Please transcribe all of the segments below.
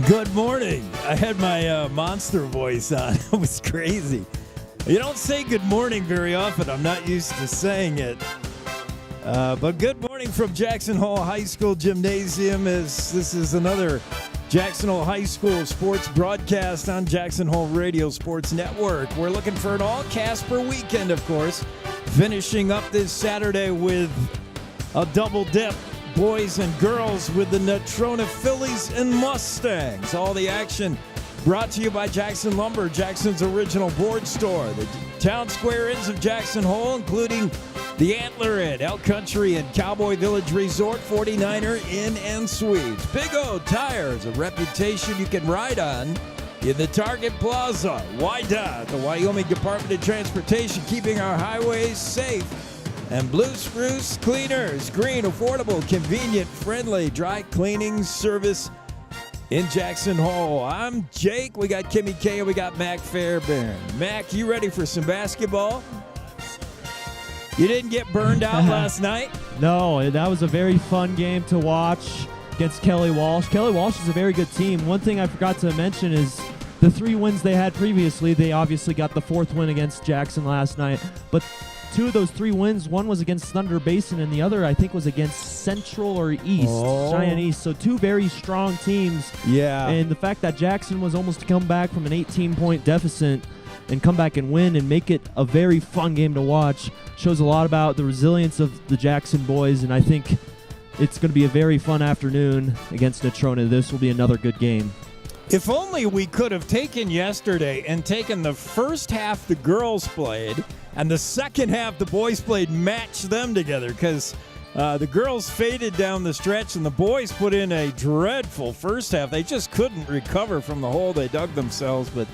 Good morning. I had my monster voice on. It was crazy. You don't say good morning very often. I'm not used to saying it. But good morning from Jackson Hole High School Gymnasium. This is another Jackson Hole High School sports broadcast on Jackson Hole Radio Sports Network. We're looking for an all-Casper weekend, of course, finishing up this Saturday with a double dip. Boys and girls with the Natrona Phillies and Mustangs. All the action brought to you by Jackson Lumber, Jackson's original board store. The town square inns of Jackson Hole, including the Antler Inn, Elk Country Inn, Cowboy Village Resort, 49er Inn and Suites. Big O Tires, a reputation you can ride on in the Target Plaza. WYDOT, the Wyoming Department of Transportation, keeping our highways safe. And Blue Spruce Cleaners, green, affordable, convenient, friendly dry cleaning service in Jackson Hole. I'm Jake. We got Kimmy K and we got Mac Fairbairn. Mac, you ready for some basketball? You didn't get burned out last night? No, that was a very fun game to watch against Kelly Walsh. Kelly Walsh is a very good team. One thing I forgot to mention is the 3 wins they had previously. They obviously got the 4th win against Jackson last night, but 2 of those 3 wins, one was against Thunder Basin and the other, I think, was against Central or East, Cheyenne East. So 2 very strong teams. Yeah. And the fact that Jackson was almost to come back from an 18-point deficit and come back and win and make it a very fun game to watch shows a lot about the resilience of the Jackson boys, and I think it's going to be a very fun afternoon against Natrona. This will be another good game. If only we could have taken yesterday and taken the first half the girls played and the second half the boys played, match them together, because the girls faded down the stretch and the boys put in a dreadful first half. They just couldn't recover from the hole they dug themselves. But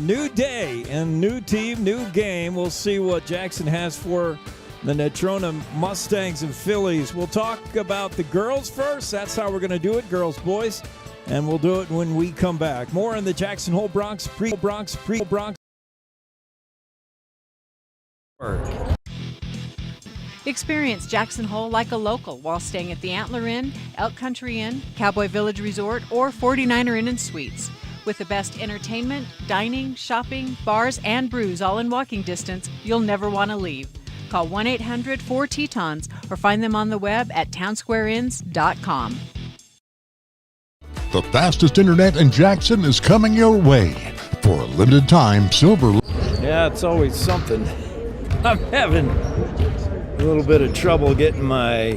new day and new team, new game. We'll see what Jackson has for the Natrona Mustangs and Phillies. We'll talk about the girls first. That's how we're going to do it, girls, boys. And we'll do it when we come back. More in the Jackson Hole Bronx Bronx. Experience Jackson Hole like a local while staying at the Antler Inn, Elk Country Inn, Cowboy Village Resort, or 49er Inn and Suites. With the best entertainment, dining, shopping, bars, and brews all in walking distance, you'll never want to leave. Call 1-800-4-TETONS or find them on the web at townsquareinns.com. The fastest internet in Jackson is coming your way. For a limited time, Silver... Yeah, it's always something. I'm having a little bit of trouble getting my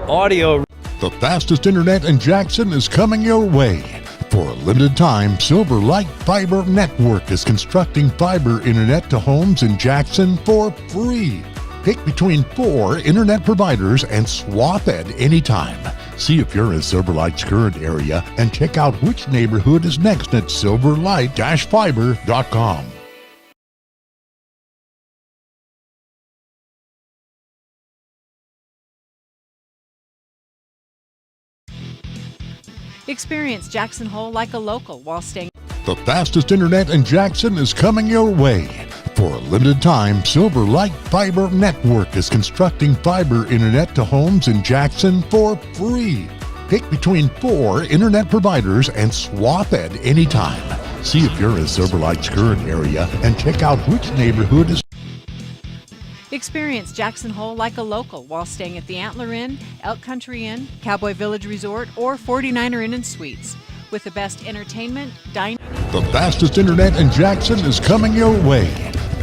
audio. The fastest internet in Jackson is coming your way. For a limited time, Silver Light Fiber Network is constructing fiber internet to homes in Jackson for free. Pick between 4 internet providers and swap at any time. See if you're in Silver Light's current area and check out which neighborhood is next at silverlight-fiber.com. Experience Jackson Hole like a local while staying. The fastest internet in Jackson is coming your way. For a limited time, Silver Light Fiber Network is constructing fiber internet to homes in Jackson for free. Pick between 4 internet providers and swap at any time. See if you're in Silver Light's current area and check out which neighborhood is... Experience Jackson Hole like a local while staying at the Antler Inn, Elk Country Inn, Cowboy Village Resort, or 49er Inn and Suites. With the best entertainment, dining... The fastest internet in Jackson is coming your way.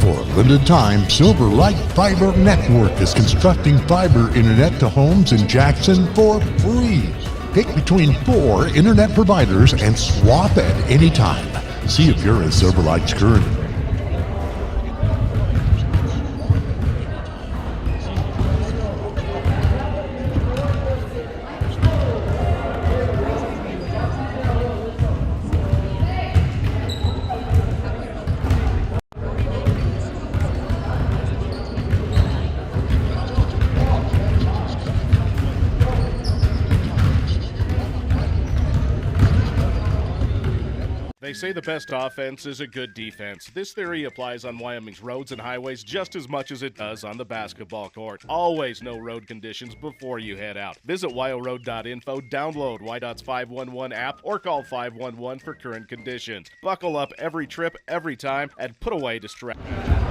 For a limited time, Silver Light Fiber Network is constructing fiber internet to homes in Jackson for free. Pick between 4 internet providers and swap at any time. See if you're in Silver Light's current... They say the best offense is a good defense. This theory applies on Wyoming's roads and highways just as much as it does on the basketball court. Always know road conditions before you head out. Visit wyoroad.info, download YDOT's 511 app, or call 511 for current conditions. Buckle up every trip, every time, and put away distractions.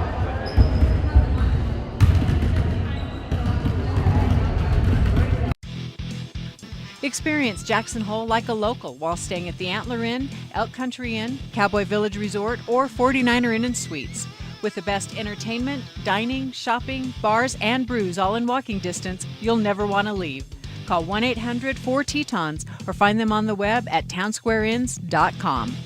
Experience Jackson Hole like a local while staying at the Antler Inn, Elk Country Inn, Cowboy Village Resort, or 49er Inn and Suites. With the best entertainment, dining, shopping, bars, and brews all in walking distance, you'll never want to leave. Call 1-800-4-TETONS or find them on the web at townsquareinns.com.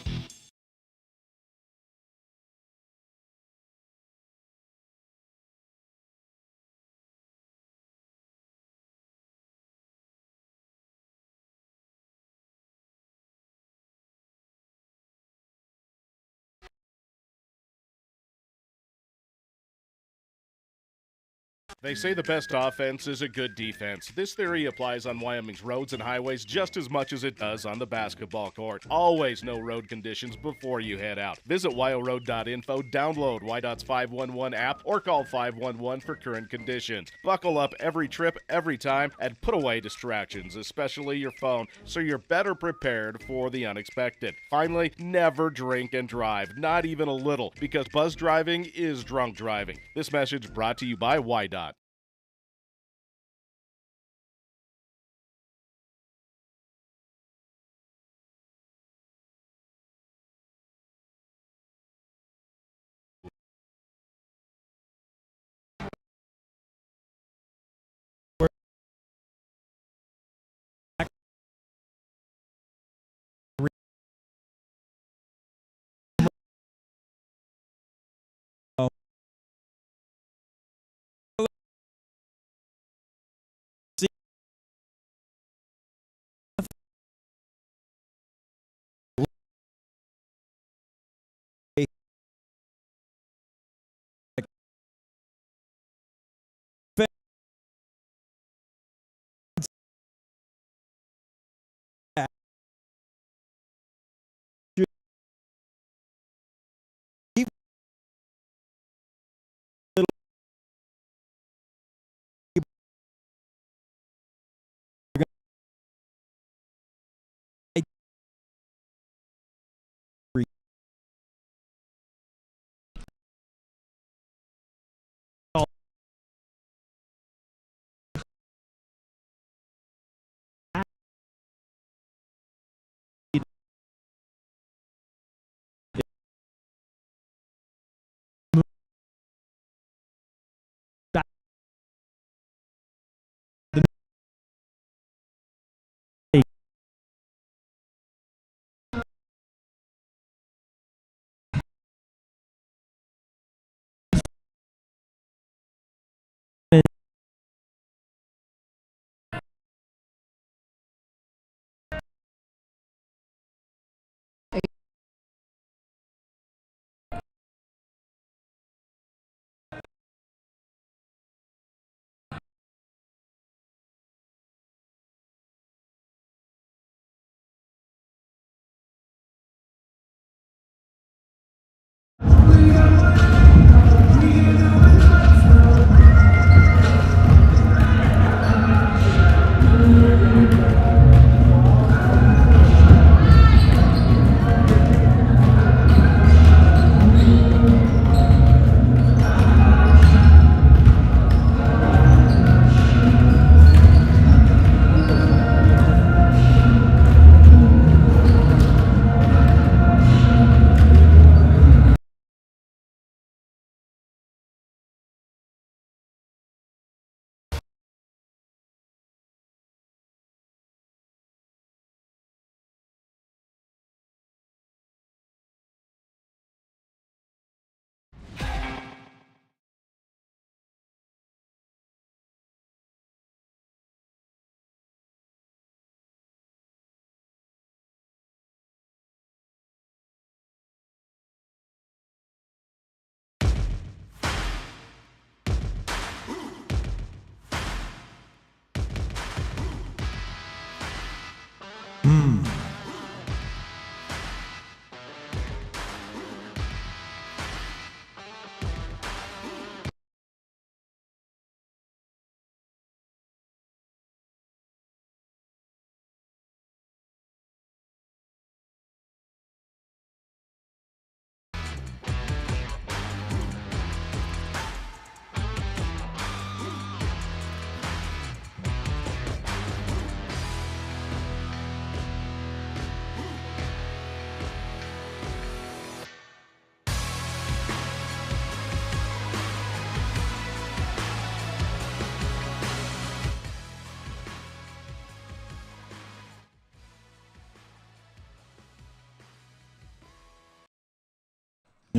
They say the best offense is a good defense. This theory applies on Wyoming's roads and highways just as much as it does on the basketball court. Always know road conditions before you head out. Visit wyoroad.info, download YDOT's 511 app, or call 511 for current conditions. Buckle up every trip, every time, and put away distractions, especially your phone, so you're better prepared for the unexpected. Finally, never drink and drive, not even a little, because buzz driving is drunk driving. This message brought to you by YDOT.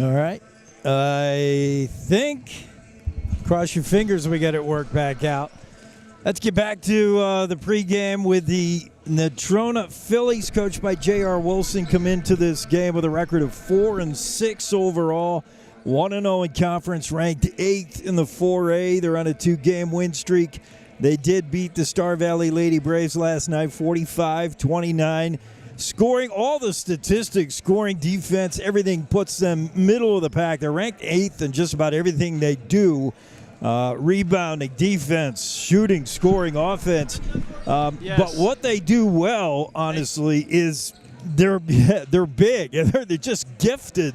All right. I think, cross your fingers, we get it worked back out. Let's get back to the pregame with the Natrona Phillies, coached by J.R. Wilson, come into this game with a record of 4-6 overall, 1-0 in conference, ranked 8th in the 4A. They're on a 2-game win streak. They did beat the Star Valley Lady Braves last night, 45-29. Scoring, all the statistics, scoring, defense, everything puts them middle of the pack. They're ranked 8th in just about everything they do. Rebounding, defense, shooting, scoring, offense. Yes. But what they do well, honestly, is they're big. They're just gifted.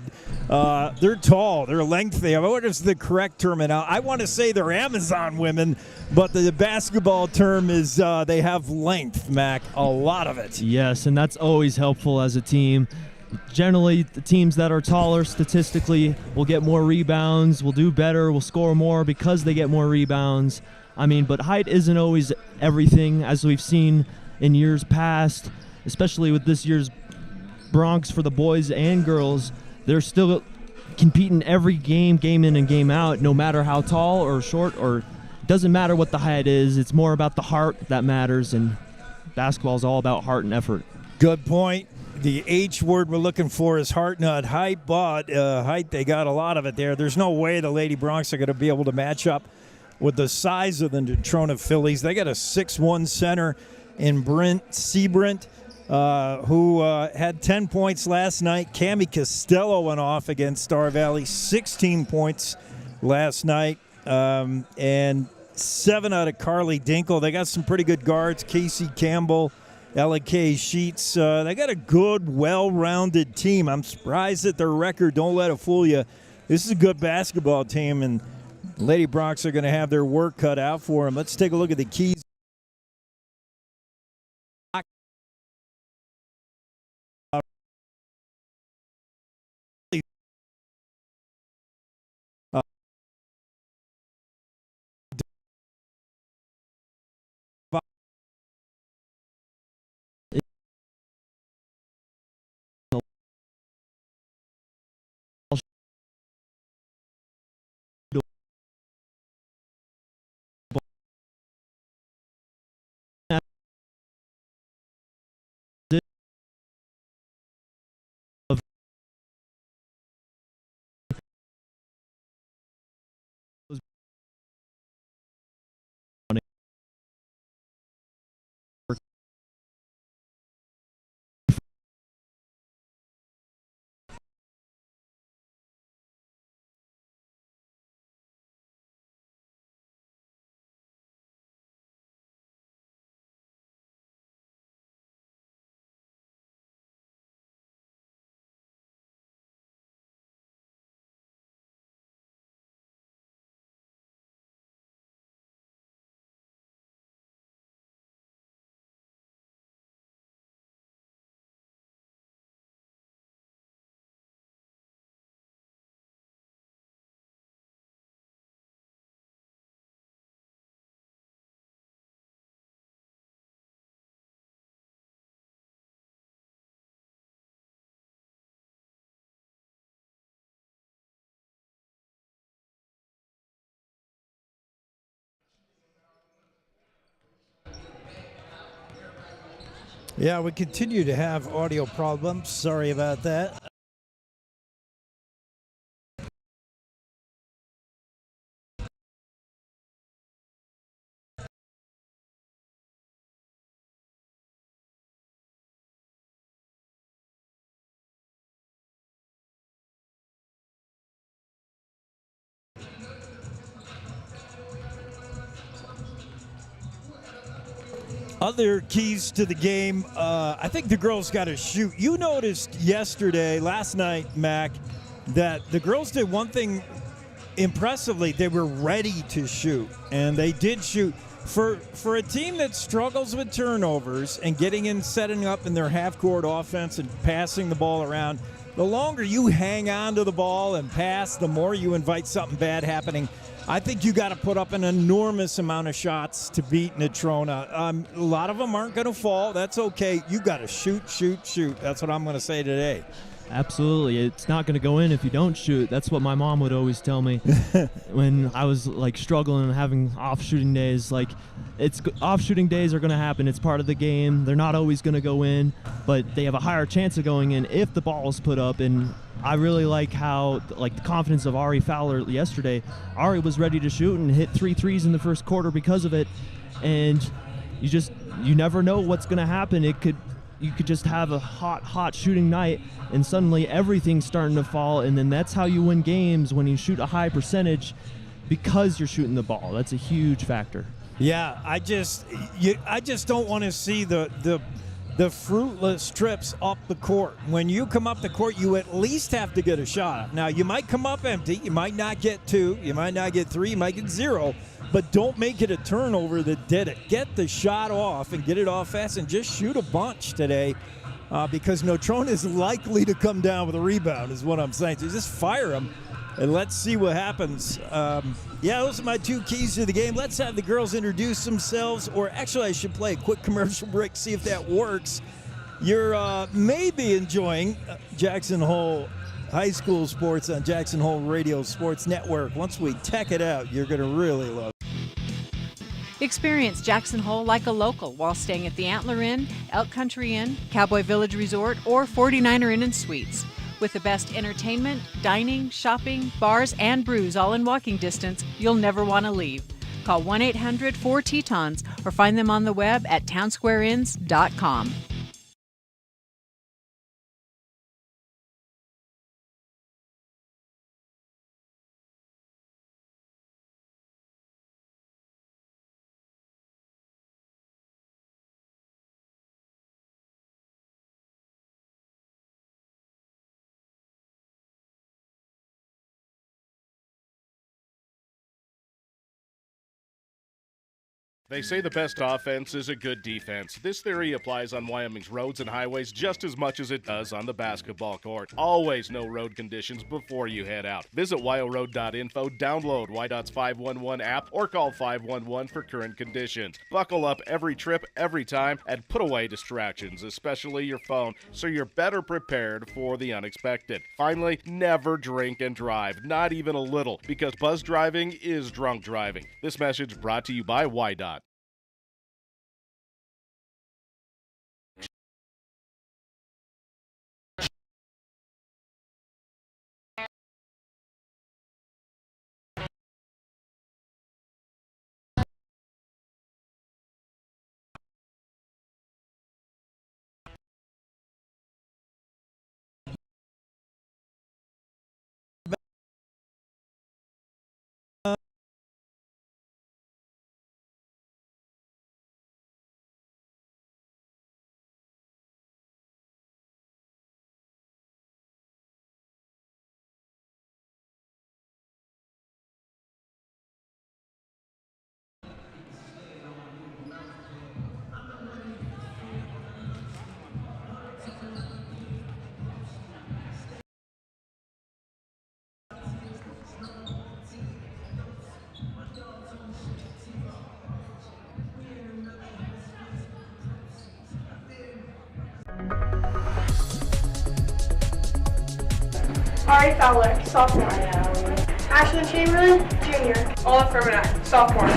They're tall. They're lengthy. What is the correct term? And I want to say they're Amazon women, but the basketball term is they have length, Mac, a lot of it. Yes, and that's always helpful as a team. Generally, the teams that are taller statistically will get more rebounds, will do better, will score more because they get more rebounds. I mean, but height isn't always everything, as we've seen in years past, especially with this year's Bronx for the boys and girls. They're still competing every game in and game out, no matter how tall or short, or doesn't matter what the height is. It's more about the heart that matters, and basketball is all about heart and effort. Good point. The H word we're looking for is heart, not height, but height, they got a lot of it there. There's no way the Lady Bronx are going to be able to match up with the size of the Natrona Phillies. They got a 6'1" center in Brent Seabrant, who had 10 points last night. Cammie Costello went off against Star Valley, 16 points last night, and 7 out of Carly Dinkle. They got some pretty good guards, Casey Campbell, Ella K. Sheets. They got a good, well-rounded team. I'm surprised at their record. Don't let it fool you. This is a good basketball team, and Lady Bronx are going to have their work cut out for them. Let's take a look at the keys. Yeah, we continue to have audio problems. Sorry about that. Other keys to the game, I think the girls got to shoot. You noticed last night, Mac, that the girls did one thing impressively. They were ready to shoot, and they did shoot. For a team that struggles with turnovers and getting in, setting up in their half-court offense and passing the ball around, the longer you hang on to the ball and pass, the more you invite something bad happening. I think you got to put up an enormous amount of shots to beat Natrona. A lot of them aren't going to fall. That's okay. You got to shoot. That's what I'm going to say today. Absolutely. It's not going to go in if you don't shoot. That's what my mom would always tell me when I was like struggling and having off shooting days. Like, off shooting days are going to happen. It's part of the game. They're not always going to go in, but they have a higher chance of going in if the ball is put up. And I really like how, like, the confidence of Ari Fowler yesterday. Ari was ready to shoot and hit 3 threes in the first quarter because of it. And you never know what's going to happen. You could just have a hot shooting night, and suddenly everything's starting to fall, and then that's how you win games, when you shoot a high percentage because you're shooting the ball. That's a huge factor. Yeah, I just don't want to see the fruitless trips up the court. When you come up the court, you at least have to get a shot. Now, you might come up empty. You might not get 2. You might not get 3. You might get 0. But don't make it a turnover that did it. Get the shot off and get it off fast and just shoot a bunch today because Natrona is likely to come down with a rebound is what I'm saying. So just fire them and let's see what happens. Those are my 2 keys to the game. Let's have the girls introduce themselves, or actually I should play a quick commercial break, see if that works. You're maybe enjoying Jackson Hole High School Sports on Jackson Hole Radio Sports Network. Once we tech it out, you're going to really love it. Experience Jackson Hole like a local while staying at the Antler Inn, Elk Country Inn, Cowboy Village Resort, or 49er Inn and Suites. With the best entertainment, dining, shopping, bars, and brews all in walking distance, you'll never want to leave. Call 1-800-4-TETONS or find them on the web at townsquareinns.com. They say the best offense is a good defense. This theory applies on Wyoming's roads and highways just as much as it does on the basketball court. Always know road conditions before you head out. Visit wyoroad.info, download YDOT's 511 app, or call 511 for current conditions. Buckle up every trip, every time, and put away distractions, especially your phone, so you're better prepared for the unexpected. Finally, never drink and drive, not even a little, because buzz driving is drunk driving. This message brought to you by YDOT. Ari Fowler, sophomore. Ashlyn Chamberlain, junior. Olive Fermanagh, sophomore.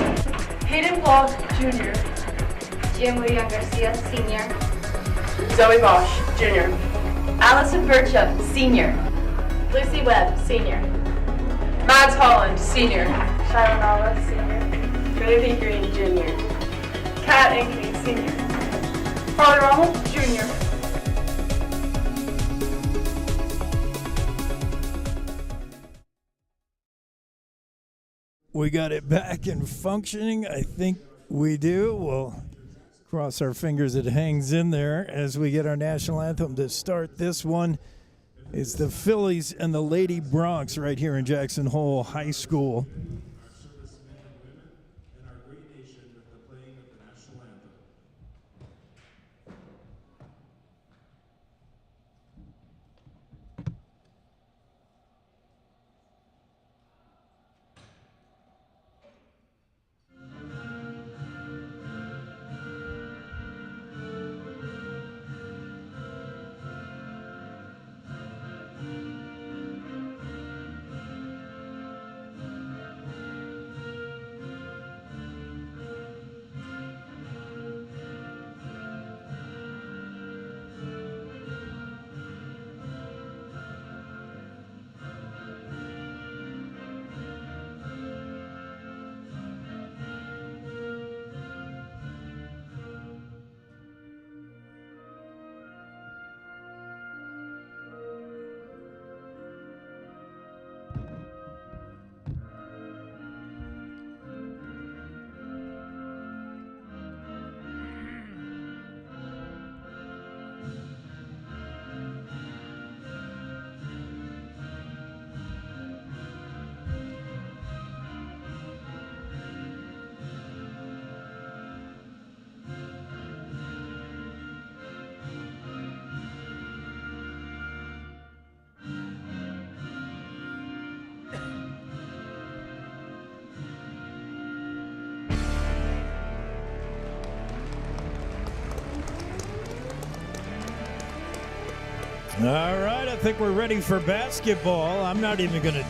Hayden Paul, junior. Maria Garcia, senior. Zoe Bosch, junior. Allison Bircham, senior. Lucy Webb, senior. Mads Holland, senior. Shiloh Nava, senior. Trinity Green, junior. Kat Ankeny, senior. Farley Rommel, junior. We got it back and functioning. I think we do. We'll cross our fingers it hangs in there as we get our national anthem to start this one. It's the Phillies and the Lady Bronx right here in Jackson Hole High School. All right, I think we're ready for basketball. I'm not even going to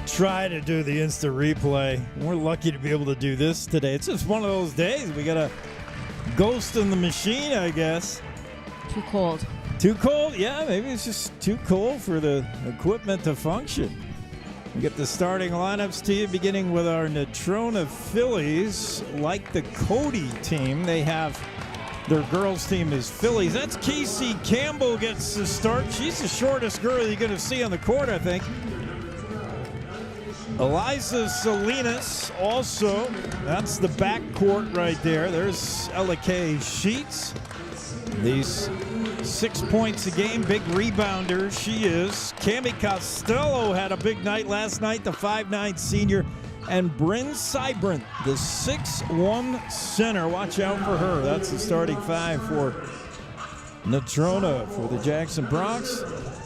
try to do the instant replay. We're lucky to be able to do this today. It's just one of those days. We got a ghost in the machine, I guess. Too cold. Too cold? Yeah, maybe it's just too cold for the equipment to function. We get the starting lineups to you, beginning with our Natrona Phillies. Like the Cody team, they have their girls' team is Phillies. That's Casey Campbell gets the start. She's the shortest girl you're going to see on the court, I think. Eliza Salinas also. That's the backcourt right there. There's L.A.K. Sheets. These 6 points a game, big rebounder she is. Cami Costello had a big night last night, the 5'9 senior. And Bryn Seibrandt, the 6'1 center. Watch out for her. That's the starting five for Natrona for the Jackson Bronx.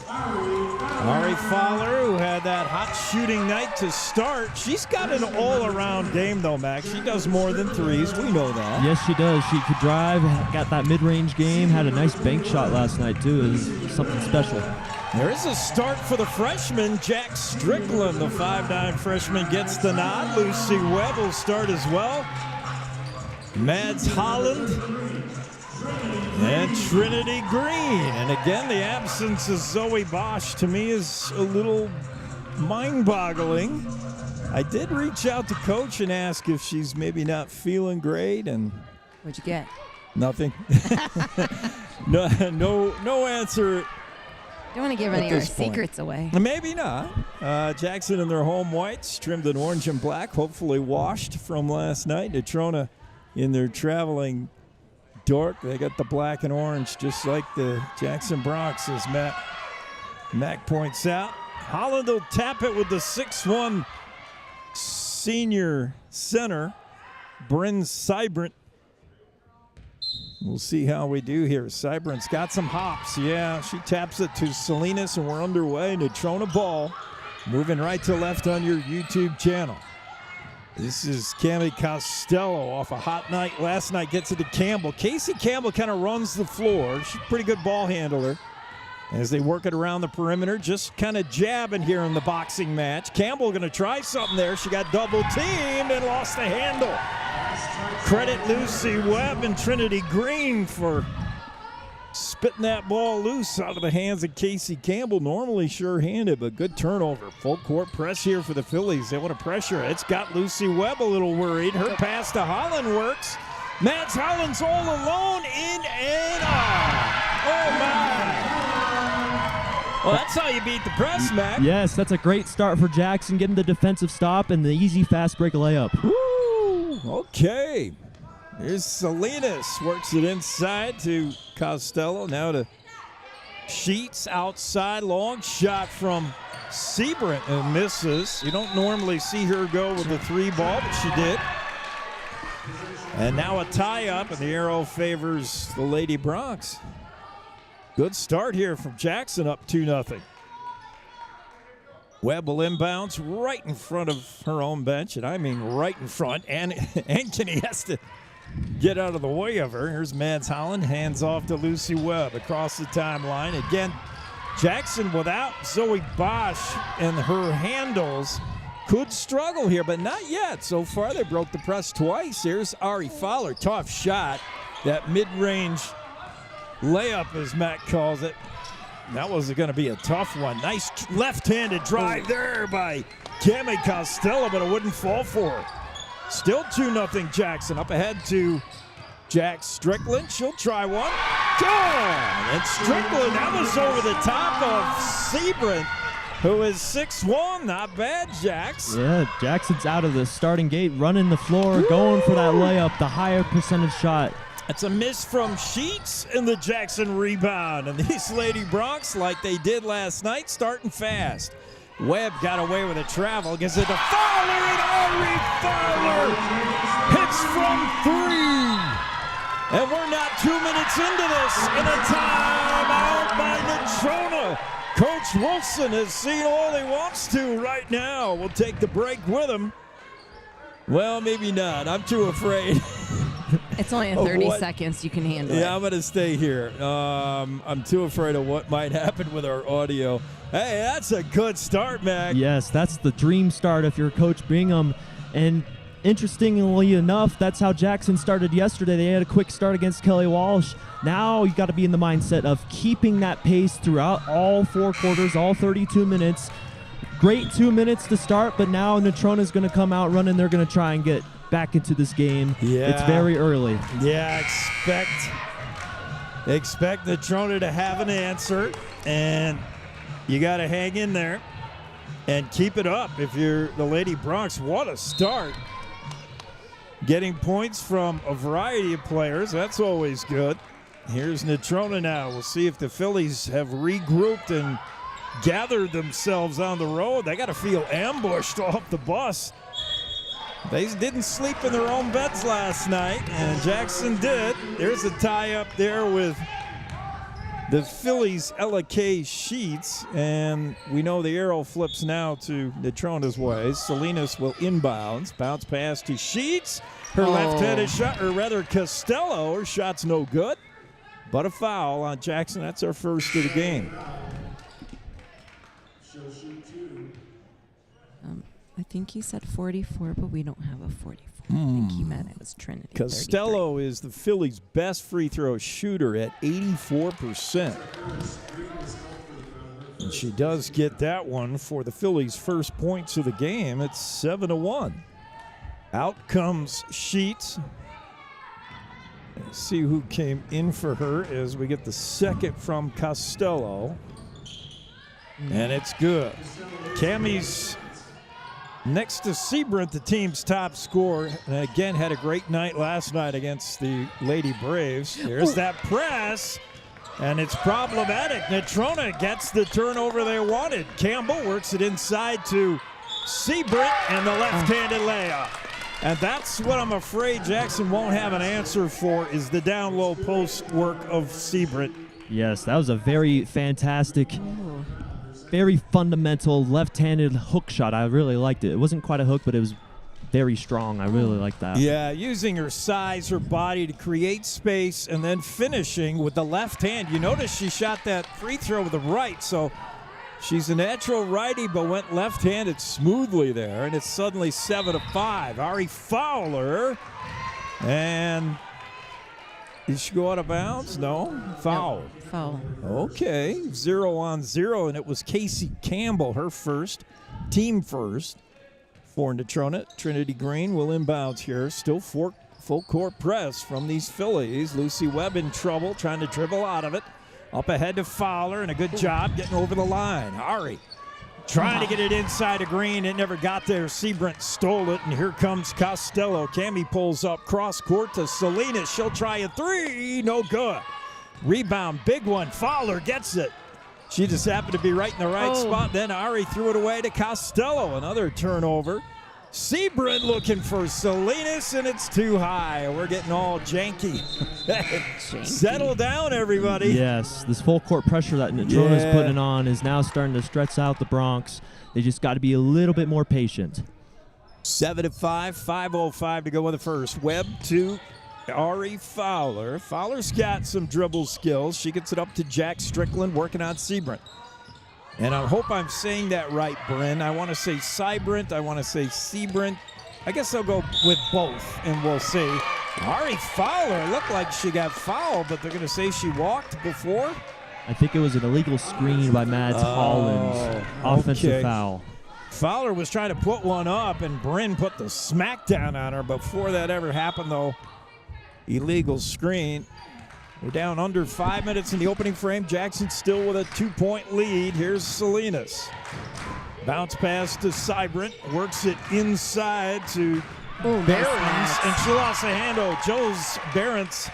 Ari Fowler, who had that hot shooting night to start. She's got an all-around game, though, Max. She does more than threes. We know that. Yes, she does. She could drive, got that mid-range game, had a nice bank shot last night, too. It was something special. There is a start for the freshman, Jack Strickland. The 5'9 freshman gets the nod. Lucy Webb will start as well. Mads Holland and Trinity Green. And again, the absence of Zoe Bosch to me is a little mind-boggling. I did reach out to Coach and ask if she's maybe not feeling great, and What'd you get? nothing. No answer. Don't want to give any of our secrets away. Maybe not. Jackson in their home whites, trimmed in orange and black, hopefully washed from last night. Natrona in their traveling dark. They got the black and orange, just like the Jackson Bronx, as Mac points out. Holland will tap it with the 6'1 senior center, Bryn Seibrandt. We'll see how we do here. Seibrandt's got some hops. Yeah, she taps it to Salinas, and we're underway. Natrona ball. Moving right to left on your YouTube channel. This is Cami Costello off a hot night last night. Gets it to Campbell. Casey Campbell kind of runs the floor. She's a pretty good ball handler. As they work it around the perimeter, just kind of jabbing here in the boxing match. Campbell going to try something there. She got double teamed and lost the handle. Credit Lucy Webb and Trinity Green for spitting that ball loose out of the hands of Casey Campbell. Normally sure-handed, but good turnover. Full court press here for the Phillies. They want to pressure. It's got Lucy Webb a little worried. Her pass to Holland works. Mads Holland's all alone in and out. Oh, my. Well, that's how you beat the press, Mac. Yes, that's a great start for Jackson, getting the defensive stop and the easy fast break layup. Woo! Okay. Here's Salinas. Works it inside to Costello. Now to Sheets outside. Long shot from Seibrandt and misses. You don't normally see her go with the three ball, but she did. And now a tie-up, and the arrow favors the Lady Bronx. Good start here from Jackson, up 2-0. Webb will inbounds right in front of her own bench, and I mean right in front. And Ankeny has to get out of the way of her. Here's Mads Holland, hands off to Lucy Webb across the timeline. Again, Jackson without Zoe Bosch and her handles could struggle here, but not yet. So far, they broke the press twice. Here's Ari Fowler, tough shot. That mid-range layup, as Matt calls it. That was going to be a tough one. Nice left-handed drive there by Cami Costello, but it wouldn't fall for her. Still 2-0 Jackson. Up ahead to Jack Strickland. She'll try one. Gone! And Strickland, that was over the top of Seibrandt, who is 6'1". Not bad, Jax. Yeah, Jackson's out of the starting gate, running the floor, going for that layup, the higher percentage shot. It's a miss from Sheets and the Jackson rebound. And these Lady Bronx, like they did last night, starting fast. Webb got away with a travel, gives it to Fowler, and Ari Fowler hits from three. And we're not 2 minutes into this, and a timeout by Natrona. Coach Wilson has seen all he wants to right now. We'll take the break with him. Well, maybe not. I'm too afraid. It's only in 30 seconds. You can handle it. Yeah, I'm going to stay here. I'm too afraid of what might happen with our audio. Hey, that's a good start, Mac. Yes, that's the dream start if you're Coach Bingham. And interestingly enough, that's how Jackson started yesterday. They had a quick start against Kelly Walsh. Now you got to be in the mindset of keeping that pace throughout all 4 quarters, all 32 minutes. Great 2 minutes to start, but now Natrona is going to come out running. They're going to try and get back into this game. Yeah. It's very early. Yeah, expect Natrona to have an answer, and you got to hang in there and keep it up. If you're the Lady Bronx, what a start. Getting points from a variety of players, that's always good. Here's Natrona now. We'll see if the Phillies have regrouped and gathered themselves on the road. They got to feel ambushed off the bus. They didn't sleep in their own beds last night, and Jackson did. There's a tie up there with the Phillies LK Sheets, and we know the arrow flips now to Natrona's way. Salinas will inbounds. Bounce pass to Sheets. Her left-handed shot, or rather Costello. Her shot's no good, but a foul on Jackson. That's our first of the game. I think he said 44, but we don't have a 44. I think he meant it was Trinity. Costello is the Phillies' best free throw shooter at 84%. And she does get that one for the Phillies' first points of the game. It's 7-1. Out comes Sheets. Let's see who came in for her as we get the second from Costello. And it's good. Cammie's next to Seabrant, the team's top scorer, and again had a great night last night against the Lady Braves. There's that press, and it's problematic. Natrona gets the turnover they wanted. Campbell works it inside to Seabrant, and the left-handed layup. And that's what I'm afraid Jackson won't have an answer for, is the down-low post work of Seabrant. Yes, that was a very fantastic, very fundamental left-handed hook shot. I really liked it. It wasn't quite a hook, but it was very strong. I really liked that. Yeah, using her size, her body to create space, and then finishing with the left hand. You notice she shot that free throw with the right, so she's a natural righty, but went left-handed smoothly there, and it's suddenly 7-5. Ari Fowler, and did she go out of bounds? No? Foul. No, foul. Okay, 0-on-0, and it was Casey Campbell, her first, team first for Natrona. Trinity Green will inbounds here. Still full court press from these Phillies. Lucy Webb in trouble, trying to dribble out of it. Up ahead to Fowler, and a good job getting over the line. Ari trying to get it inside of Green. It never got there. Seabrant stole it, and here comes Costello. Cammie pulls up cross court to Salinas. She'll try a three. No good. Rebound, big one. Fowler gets it. She just happened to be right in the right spot. Then Ari threw it away to Costello. Another turnover. Seabrant looking for Salinas, and it's too high. We're getting all janky. Settle down, everybody. Yes, this full court pressure that Natrona's putting on is now starting to stretch out the Bronx. They just got to be a little bit more patient. 7-5, 5:05 to go in the first. Webb to Ari Fowler. Fowler's got some dribble skills. She gets it up to Jack Strickland, working on Seabrant. And I hope I'm saying that right, Bryn. I want to say Seabrant. I want to say Seabrant. I guess I'll go with both, and we'll see. Ari Fowler looked like she got fouled, but they're going to say she walked before. I think it was an illegal screen by Mads Hollins. Offensive foul. Fowler was trying to put one up, and Bryn put the smackdown on her. Before that ever happened, though, illegal screen. We're down under 5 minutes in the opening frame. Jackson still with a 2-point lead. Here's Salinas. Bounce pass to Seabrant. Works it inside to Behrens, and she lost the handle. Joe's Behrens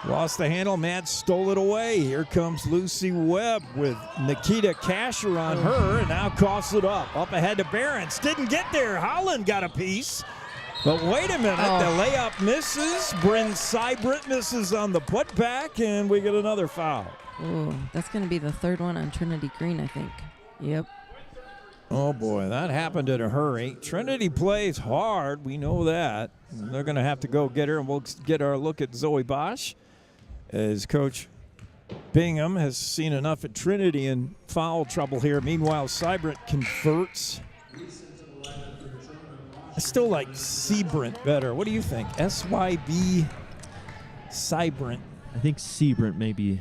lost the handle. Matt stole it away. Here comes Lucy Webb with Nikita Kasher on her, and now coughs it up. Up ahead to Behrens. Didn't get there. Holland got a piece. But wait a minute, the layup misses. Bryn Seabrant misses on the putback, and we get another foul. Oh, that's going to be the third one on Trinity Green, I think. Yep. Oh, boy, that happened in a hurry. Trinity plays hard. We know that. And they're going to have to go get her, and we'll get our look at Zoe Bosch as Coach Bingham has seen enough at Trinity in foul trouble here. Meanwhile, Sybrant converts. I still like Seabrant better. What do you think? S-Y-B Sybrant. I think Seabrant maybe.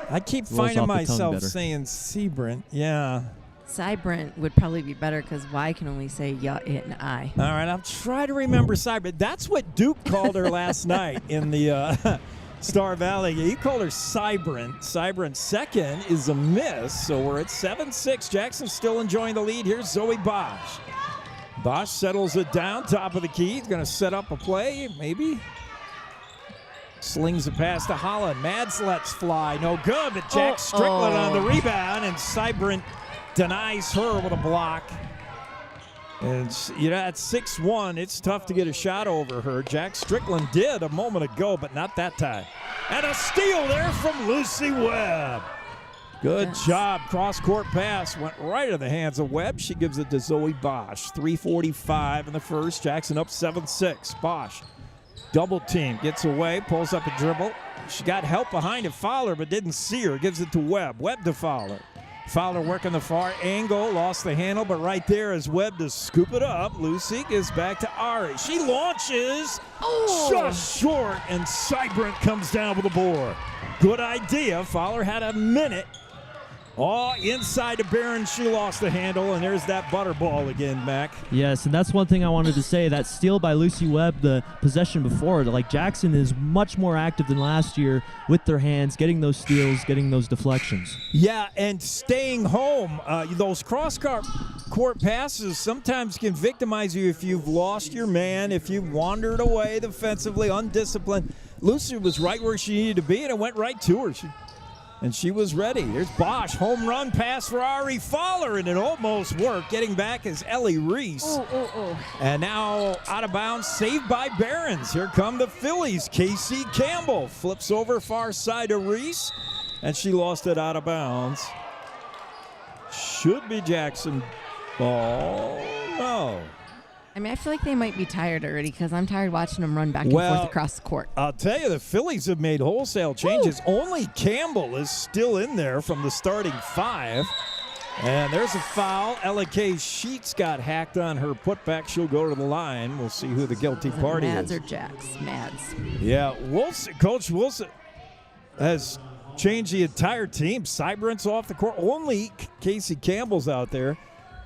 I keep rolls finding off the tongue myself better. saying Seabrant. Yeah. Cybrant would probably be better because Y can only say ya, it, and I. All right, I'll try to remember Sybrant. That's what Duke called her last night in the Star Valley. He called her Sybrant. Sybrant second is a miss, so we're at 7-6. Jackson's still enjoying the lead. Here's Zoe Bosch. Bosch settles it down, top of the key. He's going to set up a play, maybe. Slings a pass to Holland. Mads lets fly. No good, but Jack Strickland on the rebound, and Sybrant denies her with a block. And at 6'1", it's tough to get a shot over her. Jack Strickland did a moment ago, but not that time. And a steal there from Lucy Webb. Good job. Cross-court pass went right in the hands of Webb. She gives it to Zoe Bosch. 3:45 in the first. Jackson up 7-6. Bosch, double team, gets away, pulls up a dribble. She got help behind it, Fowler, but didn't see her. Gives it to Webb. Webb to Fowler. Fowler working the far angle, lost the handle, but right there is Webb to scoop it up. Lucy gives back to Ari. She launches just short, and Sybrant comes down with the board. Good idea. Fowler had a minute. Inside to Barron. She lost the handle, and there's that butterball again, Mac. Yes, and that's one thing I wanted to say. That steal by Lucy Webb, the possession before, like Jackson is much more active than last year with their hands, getting those steals, getting those deflections. Yeah, and staying home. Those cross-court passes sometimes can victimize you if you've lost your man, if you've wandered away defensively, undisciplined. Lucy was right where she needed to be, and it went right to her. And she was ready. There's Bosch, home run pass for Ari Fowler, and it almost worked. Getting back is Ellie Reese. And now out of bounds, saved by Barons. Here come the Phillies. Casey Campbell flips over far side to Reese, and she lost it out of bounds. Should be Jackson ball. No. I mean, I feel like they might be tired already because I'm tired watching them run back and forth across the court. I'll tell you, the Phillies have made wholesale changes. Only Campbell is still in there from the starting five. And there's a foul. Ella Kay Sheets got hacked on her putback. She'll go to the line. We'll see who the guilty party Mads is. or Jax? Mads. Yeah, Wilson, Coach Wilson has changed the entire team. Sybrant's off the court. Only Casey Campbell's out there.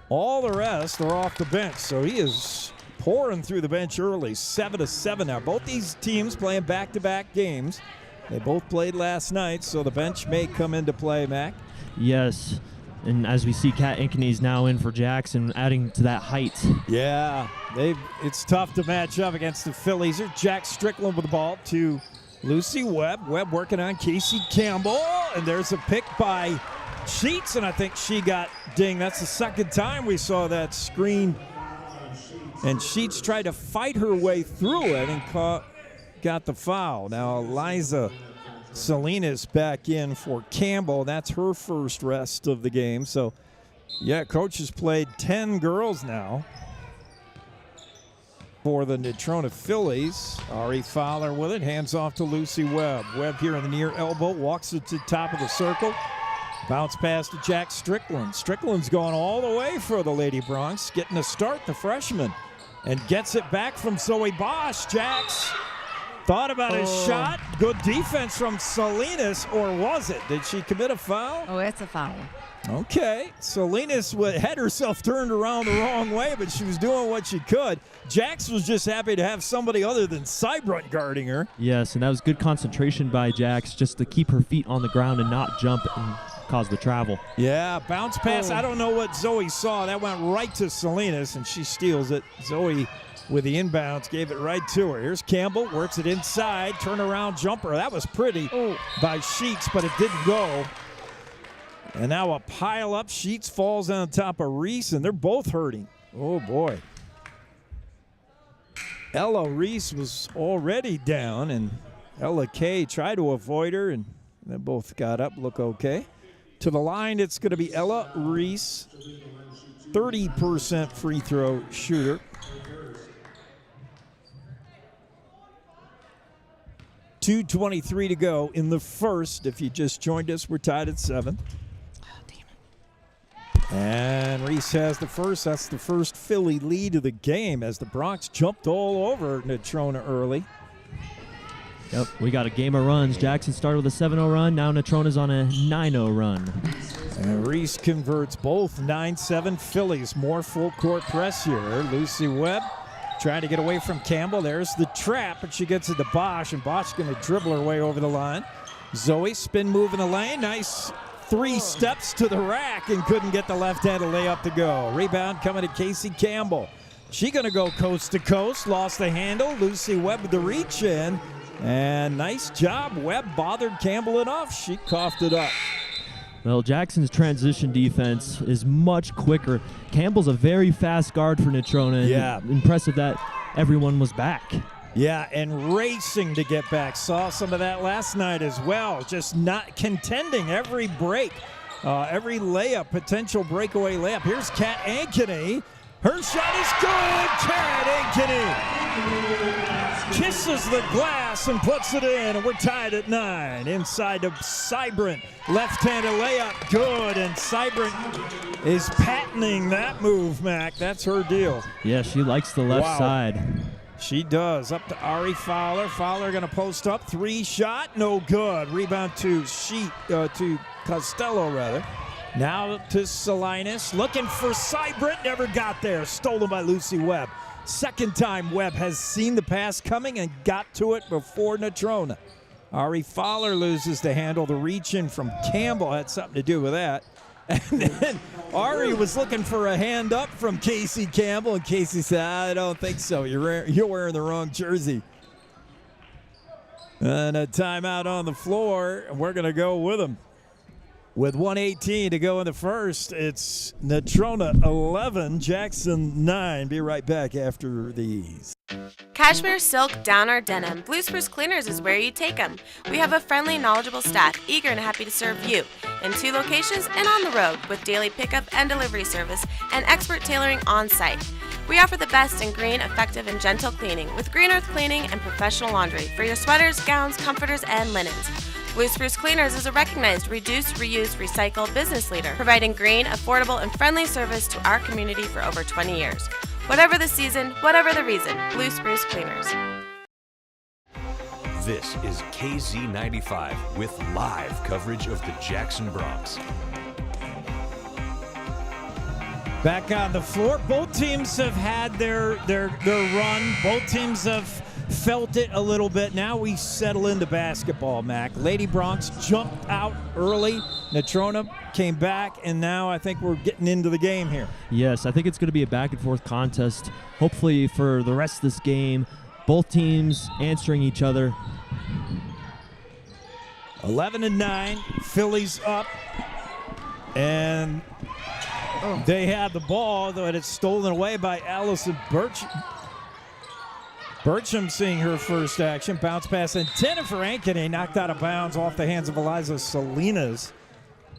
All the rest are off the bench, so he is pouring through the bench early. 7-7 now. Both these teams playing back-to-back games. They both played last night, so the bench may come into play, Mac. Yes, and as we see, Kat Ankeny now in for Jackson, adding to that height. Yeah, it's tough to match up against the Phillies. There's Jack Strickland with the ball to Lucy Webb. Webb working on Casey Campbell, and there's a pick by Sheets, and I think she got dinged. That's the second time we saw that screen. And Sheets tried to fight her way through it and got the foul. Now Eliza Salinas back in for Campbell. That's her first rest of the game. So, yeah, Coach has played 10 girls now for the Natrona Phillies. Ari Fowler with it. Hands off to Lucy Webb. Webb here in the near elbow. Walks it to the top of the circle. Bounce pass to Jack Strickland. Strickland's going all the way for the Lady Bronx, getting a start, the freshman, and gets it back from Zoe Bosch. Jax thought about his shot. Good defense from Salinas, or was it? Did she commit a foul? Oh, it's a foul. Okay. Salinas had herself turned around the wrong way, but she was doing what she could. Jax was just happy to have somebody other than Sybrant guarding her. Yes, and that was good concentration by Jax just to keep her feet on the ground and not jump and cause the travel. Yeah, bounce pass. I don't know what Zoe saw. That went right to Salinas, and she steals it. Zoe with the inbounds gave it right to her. Here's Campbell, works it inside, turnaround jumper. That was pretty by Sheets, but it didn't go. And now a pile up. Sheets falls on top of Reese, and they're both hurting. Oh, boy. Ella Reese was already down, and Ella Kay tried to avoid her, and they both got up, look okay. To the line, it's going to be Ella Reese 30% free throw shooter. .223 to go in the first. If you just joined us, we're tied at 7. Oh, damn it. And Reese has the first. That's the first Philly lead of the game as the Bronx jumped all over Natrona early. Yep, we got a game of runs. Jackson started with a 7-0 run. Now Natrona's on a 9-0 run. And Reese converts both 9-7 Phillies. More full court press here. Lucy Webb trying to get away from Campbell. There's the trap, but she gets it to Bosch, and Bosch going to dribble her way over the line. Zoe spin move in the lane. Nice 3 steps to the rack and couldn't get the left-handed layup to go. Rebound coming to Casey Campbell. She going to go coast to coast. Lost the handle. Lucy Webb with the reach in. And nice job. Webb bothered Campbell enough. She coughed it up. Well, Jackson's transition defense is much quicker. Campbell's a very fast guard for Natrona. Yeah. Impressive that everyone was back. Yeah, and racing to get back. Saw some of that last night as well. Just not contending every break, every layup, potential breakaway layup. Here's Kat Ankeny. Her shot is good. Kat Ankeny kisses the glass and puts it in, and we're tied at 9. Inside to Seibert. Left-handed layup, good, and Seibert is patenting that move, Mac. That's her deal. Yeah, she likes the left side. She does. Up to Ari Fowler. Fowler going to post up. 3 shot, no good. Rebound to Costello, rather. Now to Salinas. Looking for Seibert. Never got there. Stolen by Lucy Webb. Second time Webb has seen the pass coming and got to it before Natrona. Ari Fowler loses the handle. The reach in from Campbell had something to do with that. And then Ari was looking for a hand up from Casey Campbell, and Casey said, I don't think so. You're wearing the wrong jersey. And a timeout on the floor, and we're going to go with him. With 1:18 to go in the first, it's Natrona 11, Jackson 9. Be right back after these. Cashmere, silk, down, or denim, Blue Spruce Cleaners is where you take them. We have a friendly, knowledgeable staff eager and happy to serve you in 2 locations and on the road with daily pickup and delivery service and expert tailoring on site. We offer the best in green, effective, and gentle cleaning with Green Earth Cleaning and professional laundry for your sweaters, gowns, comforters, and linens. Blue Spruce Cleaners is a recognized reduce, reuse, recycle business leader, providing green, affordable, and friendly service to our community for over 20 years. Whatever the season, whatever the reason, Blue Spruce Cleaners. This is KZ95 with live coverage of the Jackson Bronx. Back on the floor. Both teams have had their run. Both teams have felt it a little bit. Now we settle into basketball, Mac. Lady Bronx jumped out early. Natrona came back, and now I think we're getting into the game here. Yes, I think it's going to be a back-and-forth contest. Hopefully for the rest of this game, both teams answering each other. 11-9, Phillies up, and they had the ball, though it's stolen away by Allison Bircham. Bircham seeing her first action. Bounce pass intended for Ankeny. Knocked out of bounds off the hands of Eliza Salinas.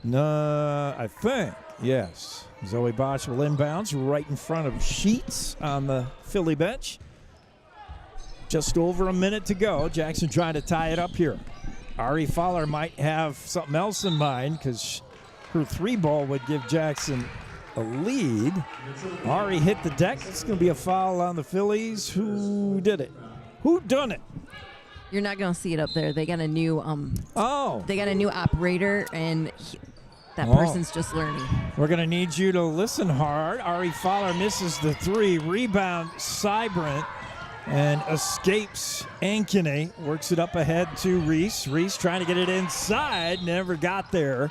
No, I think, yes. Zoe Bosch will inbounds right in front of Sheets on the Philly bench. Just over a minute to go. Jackson trying to tie it up here. Ari Fowler might have something else in mind because her 3-ball would give Jackson a lead. Ari hit the deck. It's going to be a foul on the Phillies. Who did it? Who done it? You're not gonna see it up there. They got a new they got a new operator, and that person's just learning. We're gonna need you to listen hard. Ari Fowler misses the 3. Rebound Seibert and escapes Ankeny. Works it up ahead to Reese. Reese trying to get it inside. Never got there.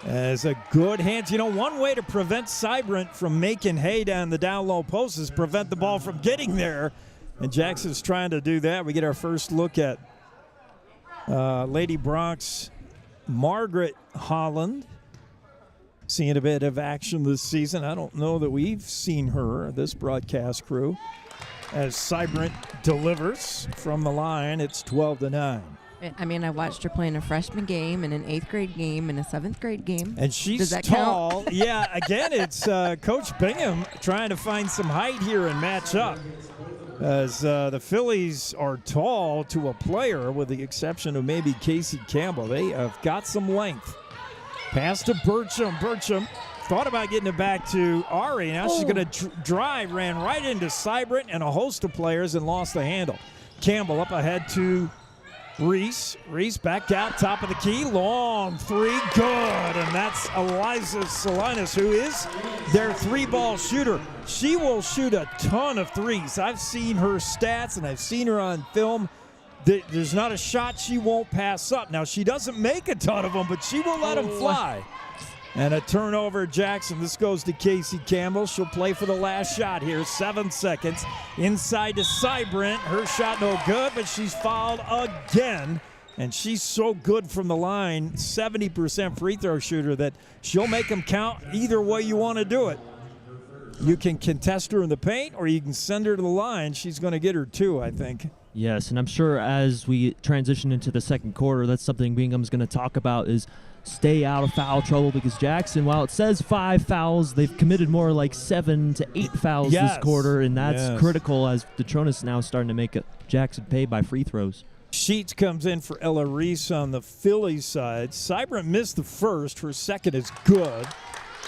As a good hands. You know, one way to prevent Seibert from making hay down the down low post is prevent the ball from getting there. And Jackson's trying to do that. We get our first look at Lady Bronx, Margaret Holland. Seeing a bit of action this season. I don't know that we've seen her, this broadcast crew. As Seibert delivers from the line, it's 12-9. I mean, I watched her play in a freshman game, and an 8th grade game, and a 7th grade game. And she's Does that tall. count? Yeah, again, it's Coach Bingham trying to find some height here and match up. As the Phillies are tall to a player, with the exception of maybe Casey Campbell. They have got some length. Pass to Burcham. Burcham thought about getting it back to Ari. Now she's going to drive, ran right into Seibert and a host of players and lost the handle. Campbell up ahead to Reese. Reese back out, top of the key. Long three, good. And that's Eliza Salinas, who is their 3-ball shooter. She will shoot a ton of threes. I've seen her stats, and I've seen her on film. There's not a shot she won't pass up. Now, she doesn't make a ton of them, but she will let them fly. And a turnover, Jackson. This goes to Casey Campbell. She'll play for the last shot here. 7 seconds. Inside to Seibert. Her shot no good, but she's fouled again. And she's so good from the line, 70% free throw shooter, that she'll make them count either way you want to do it. You can contest her in the paint, or you can send her to the line. She's going to get her 2, I think. Yes, and I'm sure as we transition into the second quarter, that's something Bingham's going to talk about is stay out of foul trouble, because Jackson, while it says 5 fouls, they've committed more like 7 to 8 fouls this quarter, and that's critical as Natrona's now starting to make Jackson pay by free throws. Sheets comes in for Ella Reese on the Phillies side. Seibert missed the first. Her second is good.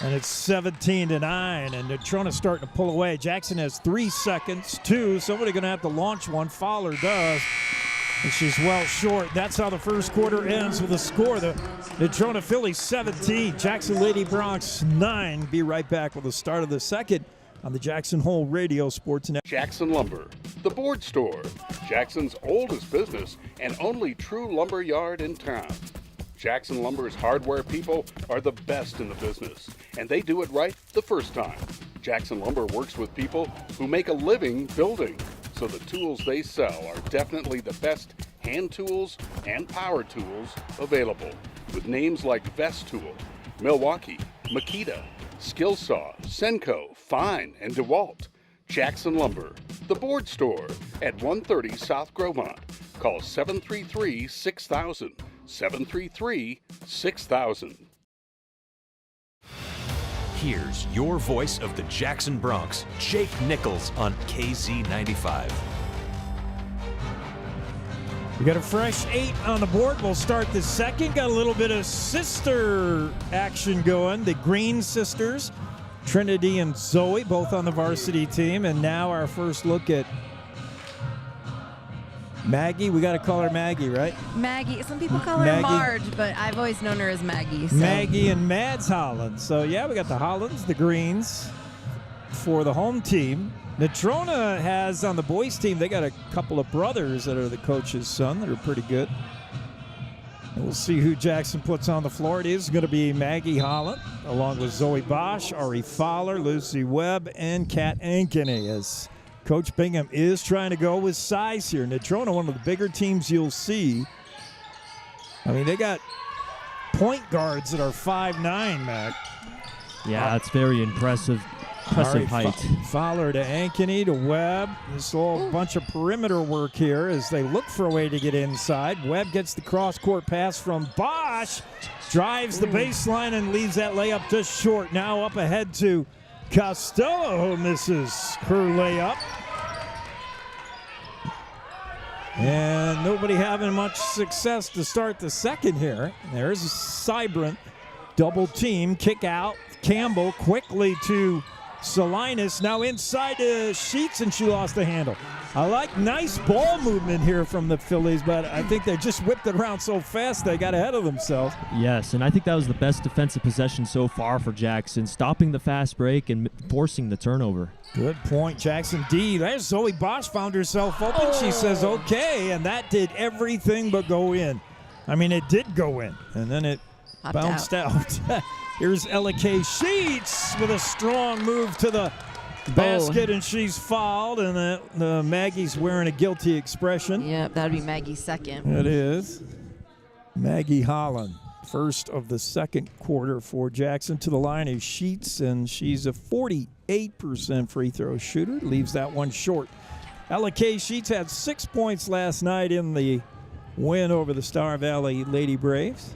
And it's 17-9, and Natrona starting to pull away. Jackson has 3 seconds, 2. Somebody going to have to launch one. Fowler does, and she's well short. That's how the first quarter ends with a score. The Natrona Phillies 17, Jackson Lady Bronx 9. Be right back with the start of the second on the Jackson Hole Radio Sports Network. Jackson Lumber, the board store, Jackson's oldest business and only true lumber yard in town. Jackson Lumber's hardware people are the best in the business, and they do it right the first time. Jackson Lumber works with people who make a living building, so the tools they sell are definitely the best hand tools and power tools available, with names like Vest Tool, Milwaukee, Makita, Skillsaw, Senco, Fine, and DeWalt. Jackson Lumber, the board store at 130 South Grovemont. Call 733-6000. 733-6000. Here's your voice of the Jackson Bronx, Jake Nichols on KZ95. We got a fresh 8 on the board. We'll start the second. Got a little bit of sister action going. The Green sisters, Trinity and Zoe, both on the varsity team. And now our first look at Maggie. We got to call her Maggie, right? Maggie. Some people call her Marge, but I've always known her as Maggie. So. Maggie and Mads Holland. So, yeah, we got the Hollands, the Greens for the home team. Natrona has on the boys team, they got a couple of brothers that are the coach's son that are pretty good. And we'll see who Jackson puts on the floor. It is going to be Maggie Holland, along with Zoe Bosch, Ari Fowler, Lucy Webb, and Kat Ankeny, as Coach Bingham is trying to go with size here. Natrona, one of the bigger teams you'll see. I mean, they got point guards that are 5'9", Mac. Yeah, that's very impressive. Impressive height. Fowler to Ankeny to Webb. This whole bunch of perimeter work here as they look for a way to get inside. Webb gets the cross-court pass from Bosch. Drives the baseline and leaves that layup just short. Now up ahead to Costello, who misses her layup. And nobody having much success to start the second here. There's Seibert, double team, kick out. Campbell quickly to Salinas, now inside to Sheets, and she lost the handle. I like nice ball movement here from the Phillies, but I think they just whipped it around so fast they got ahead of themselves. Yes, and I think that was the best defensive possession so far for Jackson, stopping the fast break and forcing the turnover. Good point, Jackson D. There's Zoe Bosch found herself open. She says, okay, and that did everything but go in. I mean, it did go in, and then it bounced out. Here's Ella K. Sheets with a strong move to the basket, and she's fouled, and the Maggie's wearing a guilty expression. Yep, that would be Maggie's second. It is. Maggie Holland, first of the second quarter for Jackson. To the line is Sheets, and she's a 48% free throw shooter. Leaves that one short. Ella K. Sheets had 6 points last night in the win over the Star Valley Lady Braves,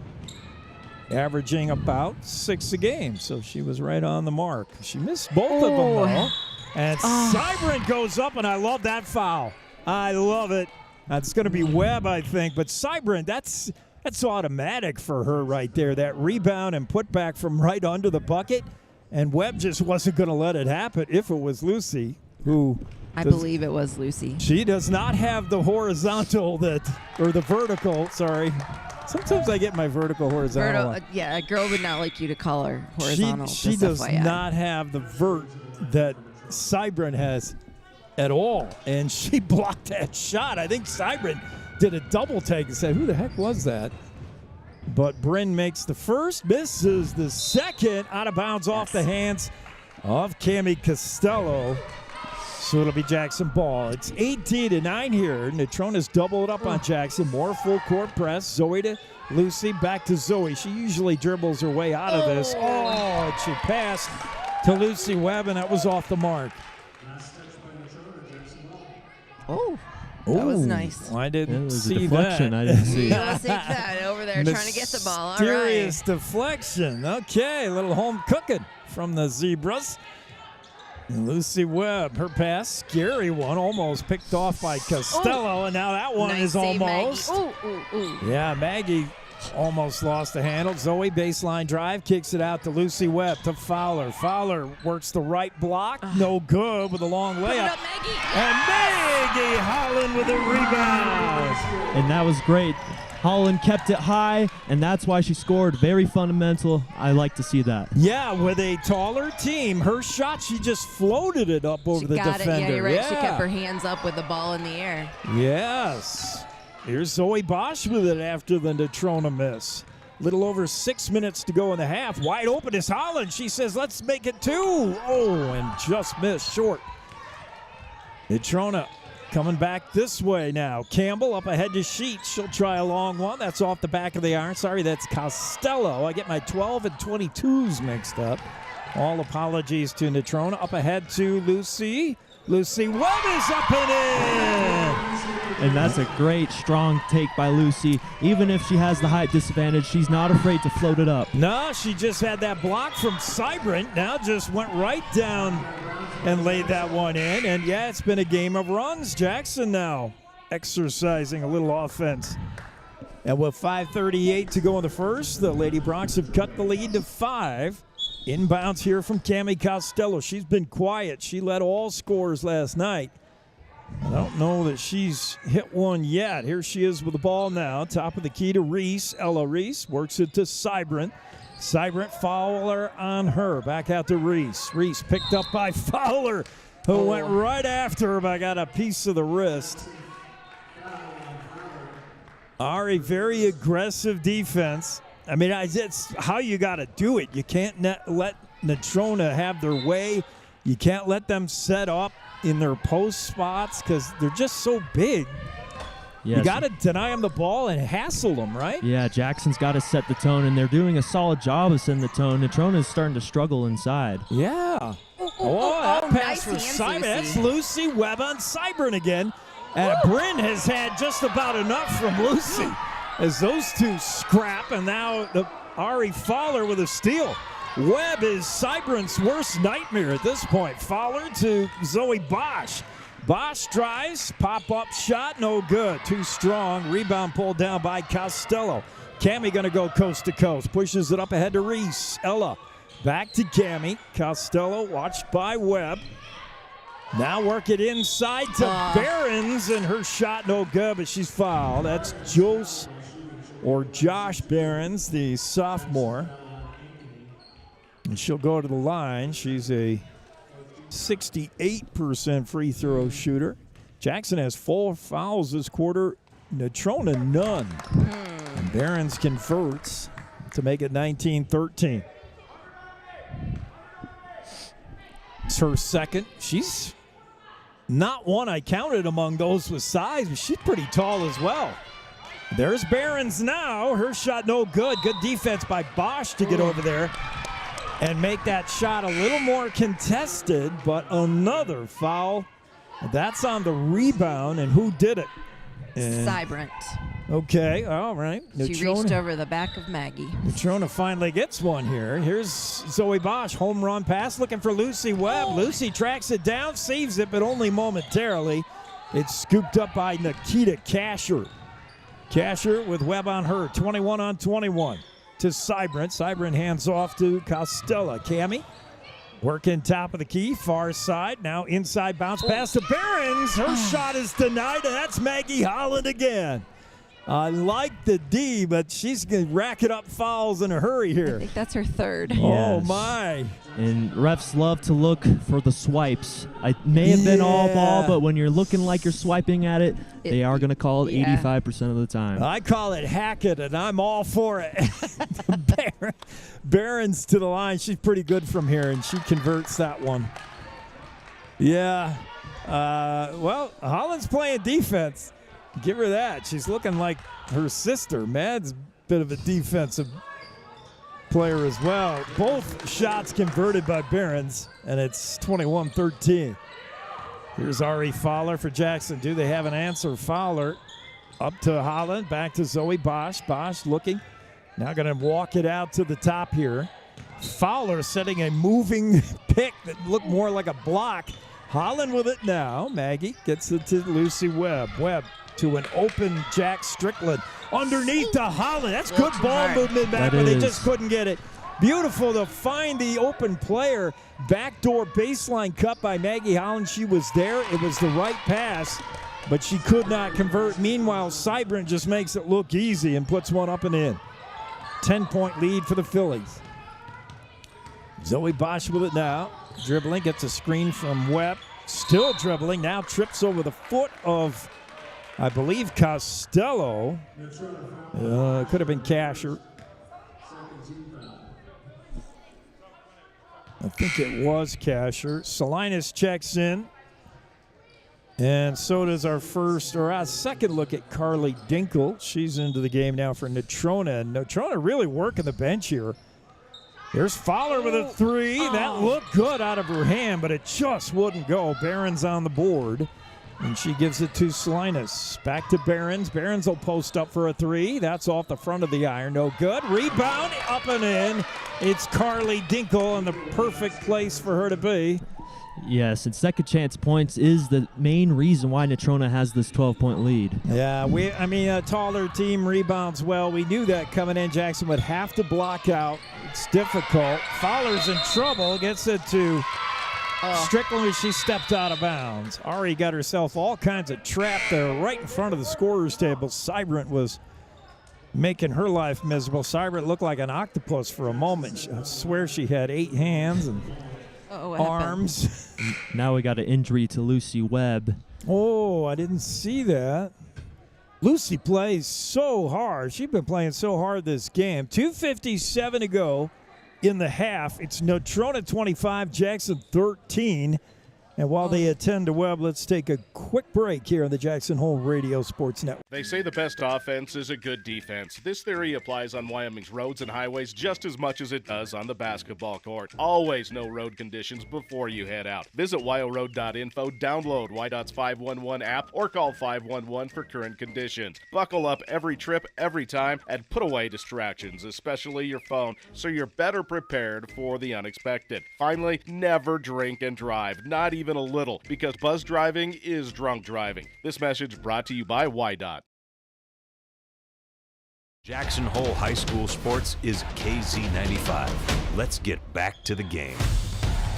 averaging about 6 a game. So she was right on the mark. She missed both of them, though. And Cybran goes up, and I love that foul. I love it. That's going to be Webb, I think. But Cybran, that's automatic for her right there. That rebound and put back from right under the bucket. And Webb just wasn't going to let it happen if it was Lucy, who... I believe it was Lucy. She does not have the horizontal or the vertical, sorry. Sometimes I get my vertical horizontal. Yeah, a girl would not like you to call her horizontal. She does not have the vert that Cybran has at all, and she blocked that shot. I think Cybran did a double take and said, who the heck was that? But Bryn makes the first, misses the second, out of bounds off the hands of Cami Costello. So it'll be Jackson ball. It's 18-9 here. Natrona's doubled up on Jackson. More full court press. Zoe to Lucy, back to Zoe. She usually dribbles her way out of this. Oh, she passed to Lucy Webb, and that was off the mark. Oh, that was nice. I didn't see deflection. that. I didn't see. I'll take that over there trying to get the ball. All right. Mysterious deflection. Okay, a little home cooking from the Zebras. And Lucy Webb, her pass, scary one, almost picked off by Costello, and now that one is almost. Yeah, Maggie almost lost the handle. Zoe, baseline drive, kicks it out to Lucy Webb to Fowler. Fowler works the right block, no good with a long layup. And Maggie Holland with a rebound. And that was great. Holland kept it high, and that's why she scored. Very fundamental. I like to see that. Yeah, with a taller team, her shot, she just floated it up over the defender. Yeah, you're right. She kept her hands up with the ball in the air. Yes. Here's Zoe Bosch with it after the Natrona miss. Little over 6 minutes to go in the half. Wide open is Holland. She says, let's make it 2. Oh, and just missed short. Natrona coming back this way now. Campbell up ahead to Sheets. She'll try a long one. That's off the back of the iron. Sorry, that's Costello. I get my 12 and 22s mixed up. All apologies to Natrona. Up ahead to Lucy. Lucy Webb is up and in. And that's a great, strong take by Lucy. Even if she has the height disadvantage, she's not afraid to float it up. No, she just had that block from Cybran. Now just went right down and laid that one in. And, yeah, it's been a game of runs. Jackson now exercising a little offense. And with 5:38 to go in the first, the Lady Broncs have cut the lead to 5. Inbounds here from Cami Costello. She's been quiet. She led all scores last night. I don't know that she's hit one yet. Here she is with the ball now. Top of the key to Reese. Ella Reese works it to Cybran. Cybran, Fowler on her. Back out to Reese. Reese picked up by Fowler, who went right after her but got a piece of the wrist. Ari, very aggressive defense. I mean, it's how you got to do it. You can't let Natrona have their way. You can't let them set up in their post spots because they're just so big. Yes. You got to deny them the ball and hassle them, right? Yeah, Jackson's got to set the tone, and they're doing a solid job of setting the tone. Natrona is starting to struggle inside. Yeah. That pass for Cybran. That's Lucy Webb on Cybran again. And Bryn has had just about enough from Lucy as those two scrap, and now Ari Fowler with a steal. Webb is Cybran's worst nightmare at this point. Fowler to Zoe Bosch. Bosch drives, pop-up shot, no good. Too strong. Rebound pulled down by Costello. Cami going to go coast to coast. Pushes it up ahead to Reese. Ella back to Cami. Costello watched by Webb. Now work it inside to Behrens, and her shot no good, but she's fouled. That's Josh Behrens, the sophomore. And she'll go to the line. She's a 68% free throw shooter. Jackson has 4 fouls this quarter. Natrona, none. And Behrens converts to make it 19-13. It's her second. She's not one I counted among those with size, but she's pretty tall as well. There's Behrens now. Her shot no good. Good defense by Bosch to get over there and make that shot a little more contested, but another foul. That's on the rebound, and who did it? Cybran. Okay, all right. She reached over the back of Maggie. Natrona finally gets one here. Here's Zoe Bosch, home run pass, looking for Lucy Webb. Lucy tracks it down, saves it, but only momentarily. It's scooped up by Nikita Casher. Casher with Webb on her, 21 on 21 to Cybrant. Cybrant hands off to Costello. Cammie working top of the key, far side. Now inside bounce pass to Behrens. Her shot is denied, and that's Maggie Holland again. I like the D, but she's going to rack it up fouls in a hurry here. I think that's her third. Oh, my. And refs love to look for the swipes. It may have been all ball, but when you're looking like you're swiping at it, they are going to call it 85% of the time. I call it hack it, and I'm all for it. Behrens to the line. She's pretty good from here, and she converts that one. Yeah. Well, Holland's playing defense. Give her that. She's looking like her sister. Mad's a bit of a defensive player as well. Both shots converted by Behrens, and it's 21-13. Here's Ari Fowler for Jackson. Do they have an answer? Fowler up to Holland, back to Zoe Bosch. Bosch looking. Now going to walk it out to the top here. Fowler setting a moving pick that looked more like a block. Holland with it now. Maggie gets it to Lucy Webb. Webb to an open Jack Strickland. Underneath to Holland. That's good ball movement back, but they just couldn't get it. Beautiful to find the open player. Backdoor baseline cut by Maggie Holland. She was there. It was the right pass, but she could not convert. Meanwhile, Cybrant just makes it look easy and puts one up and in. 10-point lead for the Phillies. Zoe Bosch with it now. Dribbling, gets a screen from Webb. Still dribbling, now trips over the foot of, I believe, Costello. Could have been Casher. I think it was Casher. Salinas checks in. And so does our second look at Carly Dinkle. She's into the game now for Natrona. And Natrona really working the bench here. Here's Fowler with a three. That looked good out of her hand, but it just wouldn't go. Behrens on the board, and she gives it to Salinas. Back to Behrens. Behrens will post up for a three. That's off the front of the iron. No good. Rebound, up and in. It's Carly Dinkle in the perfect place for her to be. Yes, and second chance points is the main reason why Natrona has this 12-point lead. Yeah, a taller team rebounds well. We knew that coming in. Jackson would have to block out. It's difficult. Fowler's in trouble. Gets it to Strickland as she stepped out of bounds. Ari got herself all kinds of trapped there right in front of the scorer's table. Cybrant was making her life miserable. Cybrant looked like an octopus for a moment. I swear she had 8 hands and arms. Now we got an injury to Lucy Webb. Oh, I didn't see that. Lucy plays so hard. She's been playing so hard this game. 2:57 to go in the half. It's Natrona 25, Jackson 13. And while they attend to Webb, let's take a quick break here on the Jackson Hole Radio Sports Network. They say the best offense is a good defense. This theory applies on Wyoming's roads and highways just as much as it does on the basketball court. Always know road conditions before you head out. Visit wyoroad.info, download YDOT's 511 app, or call 511 for current conditions. Buckle up every trip, every time, and put away distractions, especially your phone, so you're better prepared for the unexpected. Finally, never drink and drive, not even a little, because buzz driving is drunk driving. This message brought to you by YDOT. Jackson Hole High School Sports is KZ95. Let's get back to the game.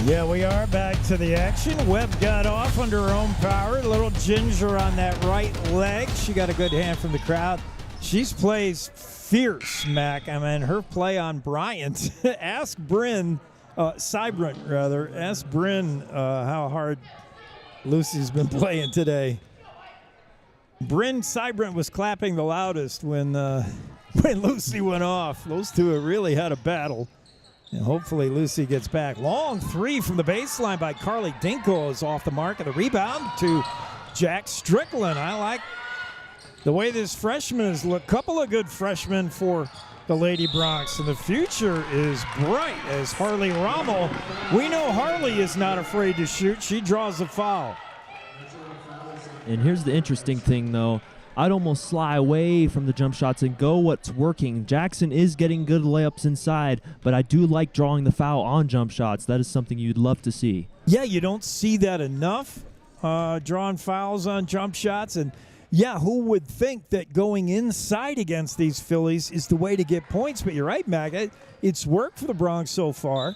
Yeah, we are back to the action. Webb got off under her own power. A little ginger on that right leg. She got a good hand from the crowd. She plays fierce, Mac. I mean, her play on Bryant. Ask Cybrant, rather. Ask Bryn how hard Lucy's been playing today. Bryn Cybrant was clapping the loudest when Lucy went off. Those two have really had a battle. And hopefully Lucy gets back. Long three from the baseline by Carly Dinkle is off the mark. And the rebound to Jack Strickland. I like the way this freshman has looked. Couple of good freshmen for the Lady Bronx. And the future is bright as Harley Rommel. We know Harley is not afraid to shoot. She draws a foul. And here's the interesting thing, though. I'd almost sly away from the jump shots and go what's working. Jackson is getting good layups inside, but I do like drawing the foul on jump shots. That is something you'd love to see. Yeah, you don't see that enough, drawing fouls on jump shots. And, yeah, who would think that going inside against these Phillies is the way to get points? But you're right, Mac. It's worked for the Bronx so far.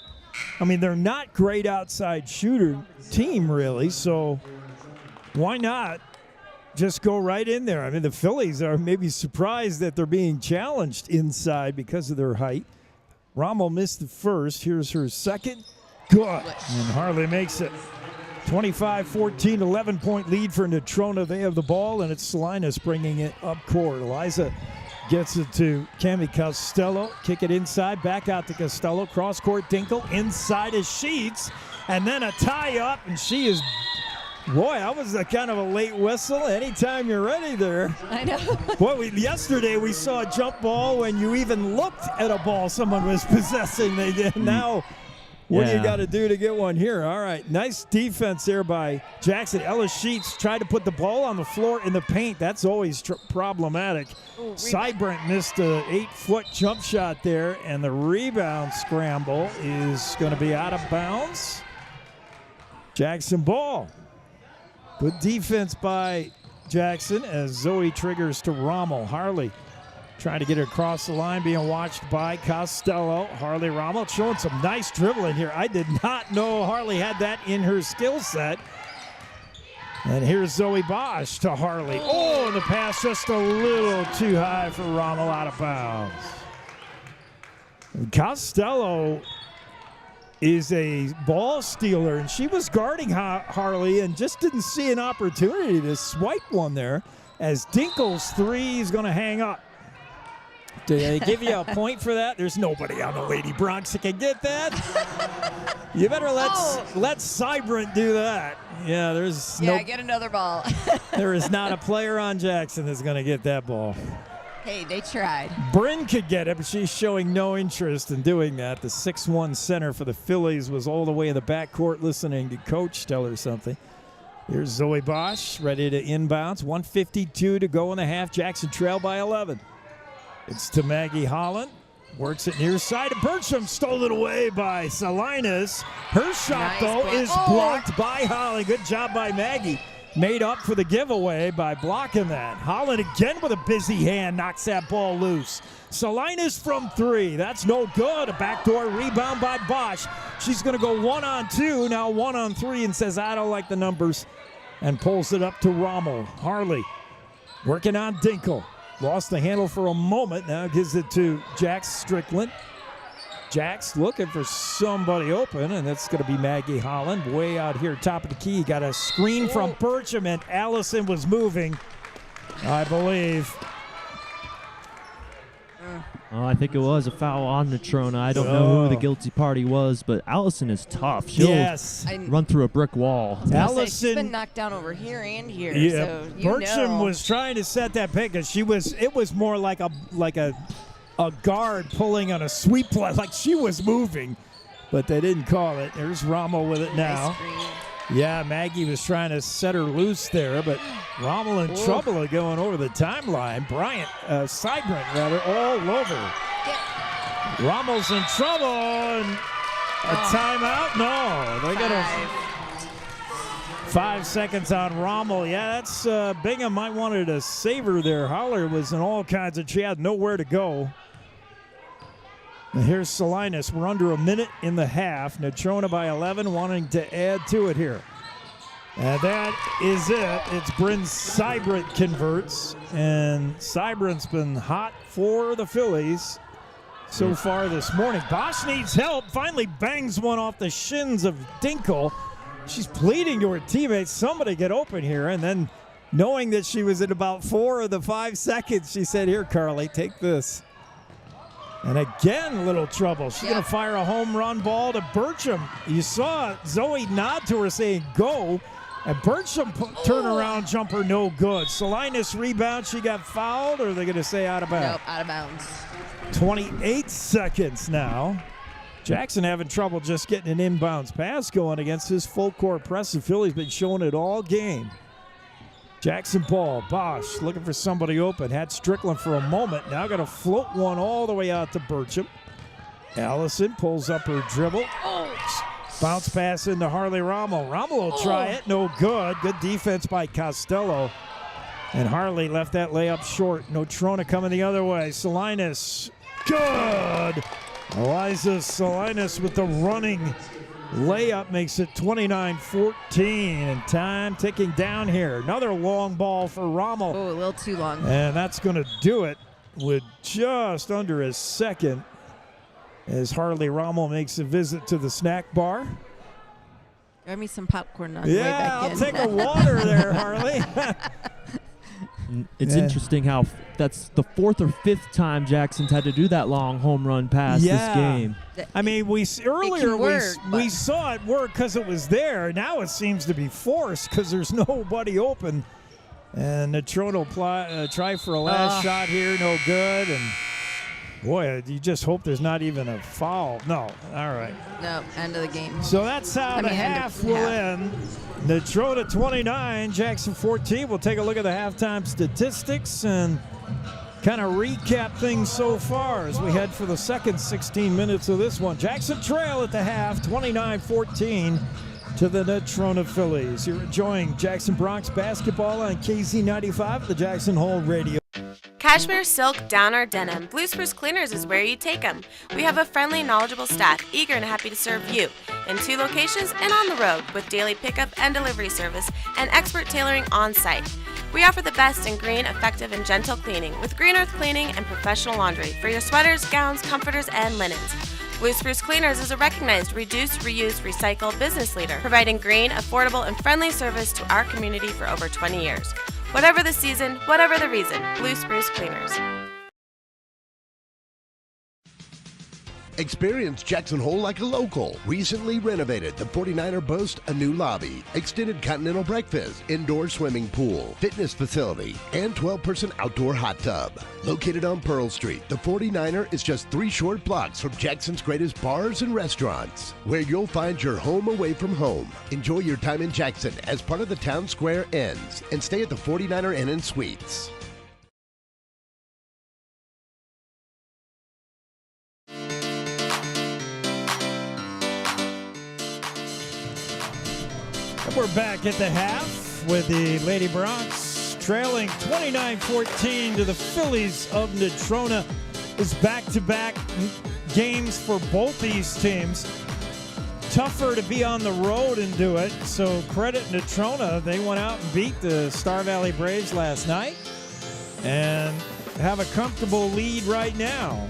I mean, they're not great outside shooter team, really, so why not just go right in there? I mean, the Phillies are maybe surprised that they're being challenged inside because of their height. Rommel missed the first. Here's her second. Good. And Harley makes it. 25-14, 11-point lead for Natrona. They have the ball, and it's Salinas bringing it up court. Eliza gets it to Cami Costello. Kick it inside, back out to Costello. Cross-court Dinkle inside of Sheets. And then a tie-up, and she is... Boy, that was a kind of a late whistle. Anytime you're ready there. I know. Boy, yesterday we saw a jump ball when you even looked at a ball someone was possessing. Now... What do you got to do to get one here? All right, nice defense there by Jackson. Ella Sheets tried to put the ball on the floor in the paint. That's always problematic. Seibert missed an 8-foot jump shot there, and the rebound scramble is going to be out of bounds. Jackson ball. Good defense by Jackson as Zoe triggers to Rommel. Harley trying to get it across the line, being watched by Costello. Harley Rommel showing some nice dribbling here. I did not know Harley had that in her skill set. And here's Zoe Bosch to Harley. Oh, and the pass just a little too high for Rommel, out of bounds. And Costello is a ball stealer, and she was guarding Harley and just didn't see an opportunity to swipe one there, as Dinkle's three is going to hang up. Do they give you a point for that? There's nobody on the Lady Bronx that can get that. You better let Seibert do that. Yeah, get another ball. There is not a player on Jackson that's going to get that ball. Hey, they tried. Bryn could get it, but she's showing no interest in doing that. The 6'1" center for the Phillies was all the way in the backcourt listening to Coach tell her something. Here's Zoe Bosch ready to inbounds. 1:52 to go in the half. Jackson trail by 11. It's to Maggie Holland. Works it near side. Bertram stole it away by Salinas. Her shot, is blocked by Holly. Good job by Maggie. Made up for the giveaway by blocking that. Holland again with a busy hand knocks that ball loose. Salinas from three. That's no good. A backdoor rebound by Bosch. She's going to go 1-on-2, now 1-on-3, and says, I don't like the numbers, and pulls it up to Rommel. Harley working on Dinkle. Lost the handle for a moment. Now gives it to Jax Strickland. Jax looking for somebody open, and that's going to be Maggie Holland. Way out here, top of the key. Got a screen from Bertram, and Allison was moving, I believe. Oh, I think it was a foul on Natrona. I don't know who the guilty party was, but Allison is tough. She'll run through a brick wall. She's been knocked down over here and here. Yeah, so Bertram was trying to set that pick, because it was more like a guard pulling on a sweep play, like she was moving, but they didn't call it. There's Rommel with it now. Yeah, Maggie was trying to set her loose there, but Rommel in trouble going over the timeline. Seibert rather, all over. Rommel's in trouble, and a timeout? No, they got 5 seconds on Rommel. Yeah, that's Bingham might wanted to save her there. Holler was in all kinds of, she had nowhere to go. And here's Salinas. We're under a minute in the half. Natrona by 11, wanting to add to it here. And that is it. It's Bryn Seibert converts. And Seibert's been hot for the Phillies so far this morning. Bosch needs help. Finally bangs one off the shins of Dinkle. She's pleading to her teammates, somebody get open here. And then knowing that she was at about 4 of the 5 seconds, she said, here, Carly, take this. And again, a little trouble. She's going to fire a home run ball to Bertram. You saw Zoe nod to her saying, go. And Bertram turnaround jumper, no good. Salinas rebound. She got fouled, or are they going to say out of bounds? Nope, out of bounds. 28 seconds now. Jackson having trouble just getting an inbounds pass going against his full court press. The Phillies been showing it all game. Jackson ball. Bosch looking for somebody open. Had Strickland for a moment. Now got to float one all the way out to Burcham. Allison pulls up her dribble. Bounce pass into Harley Rommel. Rommel will try it. No good. Good defense by Costello. And Harley left that layup short. Natrona coming the other way. Salinas. Good. Eliza Salinas with the running layup makes it 29-14. And time ticking down here. Another long ball for Rommel. Oh, a little too long. And that's going to do it with just under a second as Harley Rommel makes a visit to the snack bar. Grab me some popcorn on the way back I'll in. take a water there, Harley. It's interesting how that's the 4th or 5th time Jackson's had to do that long home run pass this game. I mean, we saw it work because it was there. Now it seems to be forced because there's nobody open. And Natrona will try for a last shot here. No good. And, boy, you just hope there's not even a foul. No. All right. No, end of the game. So that's how the half will end. Natrona 29, Jackson 14. We'll take a look at the halftime statistics and kind of recap things so far as we head for the second 16 minutes of this one. Jackson trail at the half, 29-14 to the Natrona Phillies. You're enjoying Jackson Bronx basketball on KZ95, the Jackson Hole Radio. Cashmere, silk, down, or denim, Blue Spruce Cleaners is where you take them. We have a friendly, knowledgeable staff eager and happy to serve you in 2 locations and on the road with daily pickup and delivery service and expert tailoring on site. We offer the best in green, effective, and gentle cleaning with Green Earth Cleaning and professional laundry for your sweaters, gowns, comforters, and linens. Blue Spruce Cleaners is a recognized reduce, reuse, recycle business leader, providing green, affordable, and friendly service to our community for over 20 years. Whatever the season, whatever the reason, Blue Spruce Cleaners. Experience Jackson Hole like a local. Recently renovated, the 49er boasts a new lobby, extended continental breakfast, indoor swimming pool, fitness facility, and 12-person outdoor hot tub. Located on Pearl Street, the 49er is just 3 short blocks from Jackson's greatest bars and restaurants, where you'll find your home away from home. Enjoy your time in Jackson as part of the Town Square Inns, and stay at the 49er Inn and Suites. We're back at the half with the Lady Bronx trailing 29-14 to the Phillies of Natrona. It's back-to-back games for both these teams. Tougher to be on the road and do it, so credit Natrona. They went out and beat the Star Valley Braves last night and have a comfortable lead right now.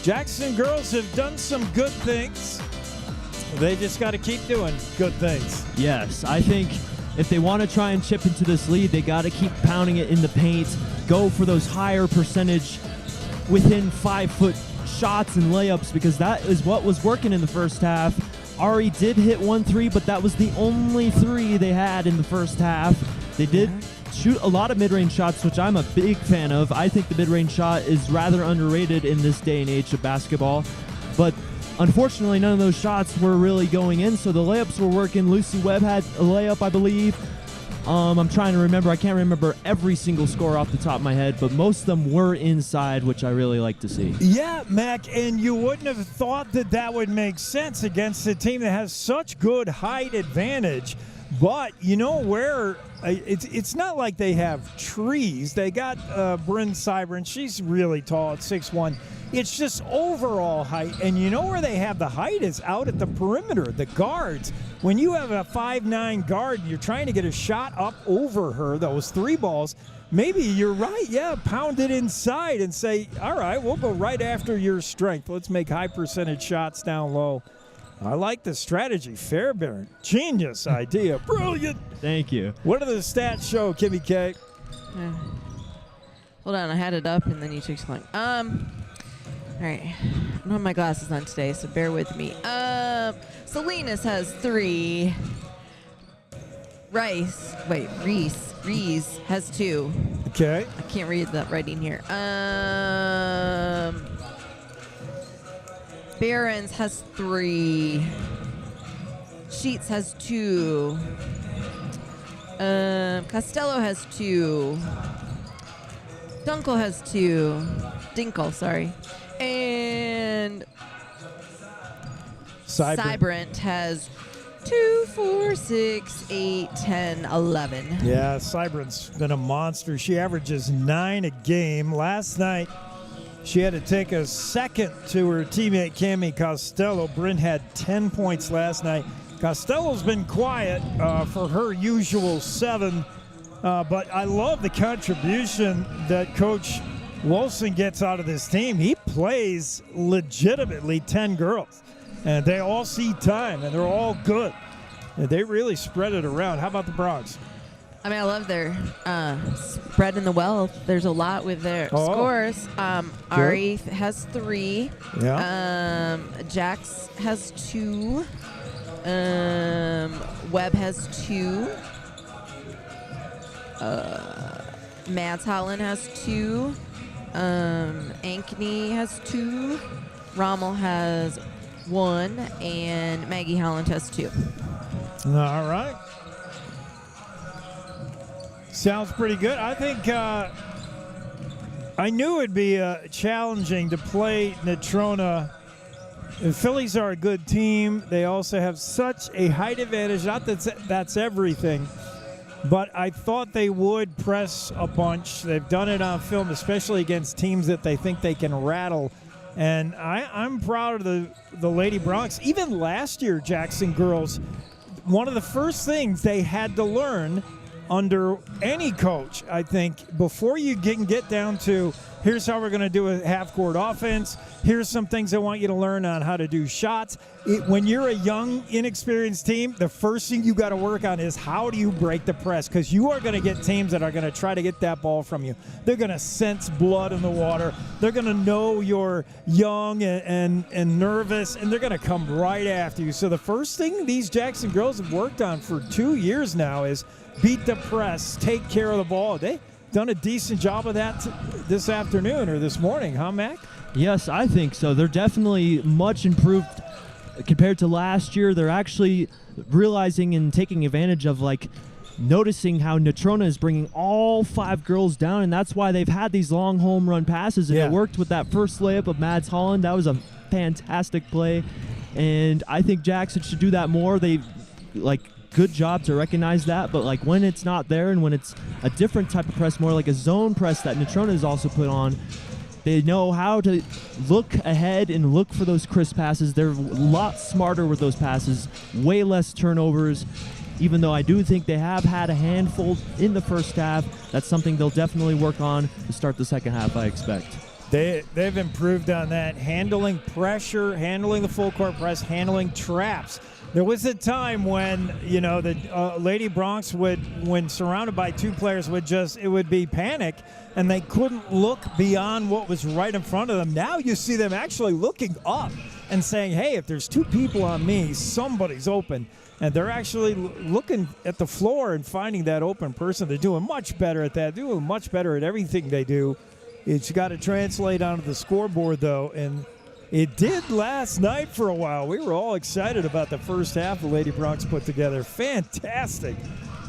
Jackson girls have done some good things. They just got to keep doing good things. Yes, I think if they want to try and chip into this lead, they got to keep pounding it in the paint, go for those higher percentage within 5-foot shots and layups, because that is what was working in the first half. Ari did hit 1 3, but that was the only 3 they had in the first half. They did shoot a lot of mid-range shots, which I'm a big fan of. I think the mid-range shot is rather underrated in this day and age of basketball, but unfortunately, none of those shots were really going in, so the layups were working. Lucy Webb had a layup, I believe. I'm trying to remember. I can't remember every single score off the top of my head, but most of them were inside, which I really like to see. Yeah, Mac, and you wouldn't have thought that that would make sense against a team that has such good height advantage. But you know where it's not like they have trees. They got Bryn Cybern. She's really tall at 6'1". It's just overall height. And you know where they have the height is out at the perimeter, the guards. When you have a 5'9" guard, you're trying to get a shot up over her, those 3 balls, maybe you're right. Yeah, pound it inside and say, all right, we'll go right after your strength. Let's make high percentage shots down low. I like the strategy. Fairbairn, genius idea. Brilliant. Thank you. What do the stats show, Kimmy K? Hold on, I had it up and then you took so long. All right, I don't have my glasses on today, so bear with me. Salinas has 3. Reese has 2. Okay. I can't read that writing here. Barons has 3. Sheets has 2. Costello has 2. Dunkel has 2. Dinkle, sorry. And Cybrant has 2, 4, 6, 8, 10, 11. Yeah, Cybrant's been a monster. She averages 9 a game. Last night, she had to take a second to her teammate Cammie Costello. Bryn had 10 points last night. Costello's been quiet for her usual 7, but I love the contribution that Coach Wilson gets out of this team. He plays legitimately 10 girls, and they all see time, and they're all good. And they really spread it around. How about the Bronx? I mean, I love their spread in the wealth. There's a lot with their scores. Ari has 3. Yeah. Jax has 2. Webb has 2. Mads Holland has 2. Ankeny has 2. Rommel has 1. And Maggie Holland has 2. All right. Sounds pretty good. I think I knew it'd be challenging to play Natrona. The Phillies are a good team. They also have such a height advantage. Not that that's everything, but I thought they would press a bunch. They've done it on film, especially against teams that they think they can rattle. And I'm proud of the Lady Bronx. Even last year, Jackson girls, one of the first things they had to learn under any coach, I think, before you can get down to here's how we're going to do a half-court offense, here's some things I want you to learn on how to do shots. When you're a young, inexperienced team, the first thing you got to work on is how do you break the press, because you are going to get teams that are going to try to get that ball from you. They're going to sense blood in the water. They're going to know you're young and nervous, and they're going to come right after you. So the first thing these Jackson girls have worked on for 2 years now is beat the press, take care of the ball. They've done a decent job of that this afternoon or this morning, huh, Mac? Yes, I think so. They're definitely much improved compared to last year. They're actually realizing and taking advantage of, noticing how Natrona is bringing all 5 girls down, and that's why they've had these long home run passes, and it worked with that first layup of Mads Holland. That was a fantastic play, and I think Jackson should do that more. Good job to recognize that, but when it's not there and when it's a different type of press, more like a zone press that Natrona has also put on, they know how to look ahead and look for those crisp passes. They're a lot smarter with those passes, way less turnovers, even though I do think they have had a handful in the first half. That's something they'll definitely work on to start the second half, I expect. They've improved on that, handling pressure, handling the full court press, handling traps. There was a time when, the Lady Bronx when surrounded by 2 players, it would be panic, and they couldn't look beyond what was right in front of them. Now you see them actually looking up and saying, hey, if there's 2 people on me, somebody's open. And they're actually looking at the floor and finding that open person. They're doing much better at that, doing much better at everything they do. It's got to translate onto the scoreboard, though, and it did last night for a while. We were all excited about the first half the Lady Bronx put together. Fantastic.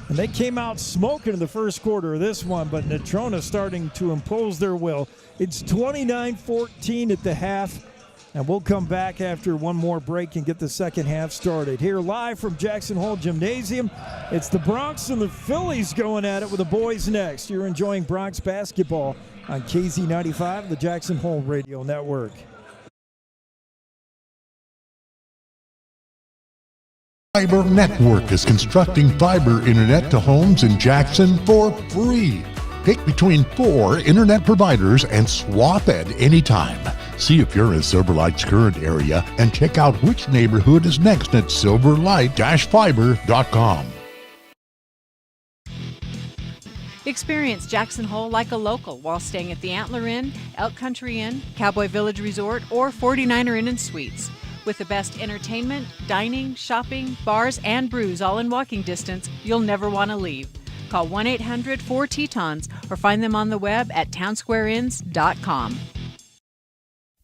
And they came out smoking in the first quarter of this one, but Natrona starting to impose their will. It's 29-14 at the half, and we'll come back after one more break and get the second half started. Here live from Jackson Hole Gymnasium, it's the Bronx and the Phillies going at it with the boys next. You're enjoying Bronx basketball on KZ95, the Jackson Hole Radio Network. Fiber Network is constructing fiber internet to homes in Jackson for free. Pick between 4 internet providers and swap at any time. See if you're in Silverlight's current area and check out which neighborhood is next at silverlight-fiber.com. Experience Jackson Hole like a local while staying at the Antler Inn, Elk Country Inn, Cowboy Village Resort, or 49er Inn and Suites. With the best entertainment, dining, shopping, bars, and brews all in walking distance, you'll never want to leave. Call 1-800-4-TETONS or find them on the web at townsquareinns.com.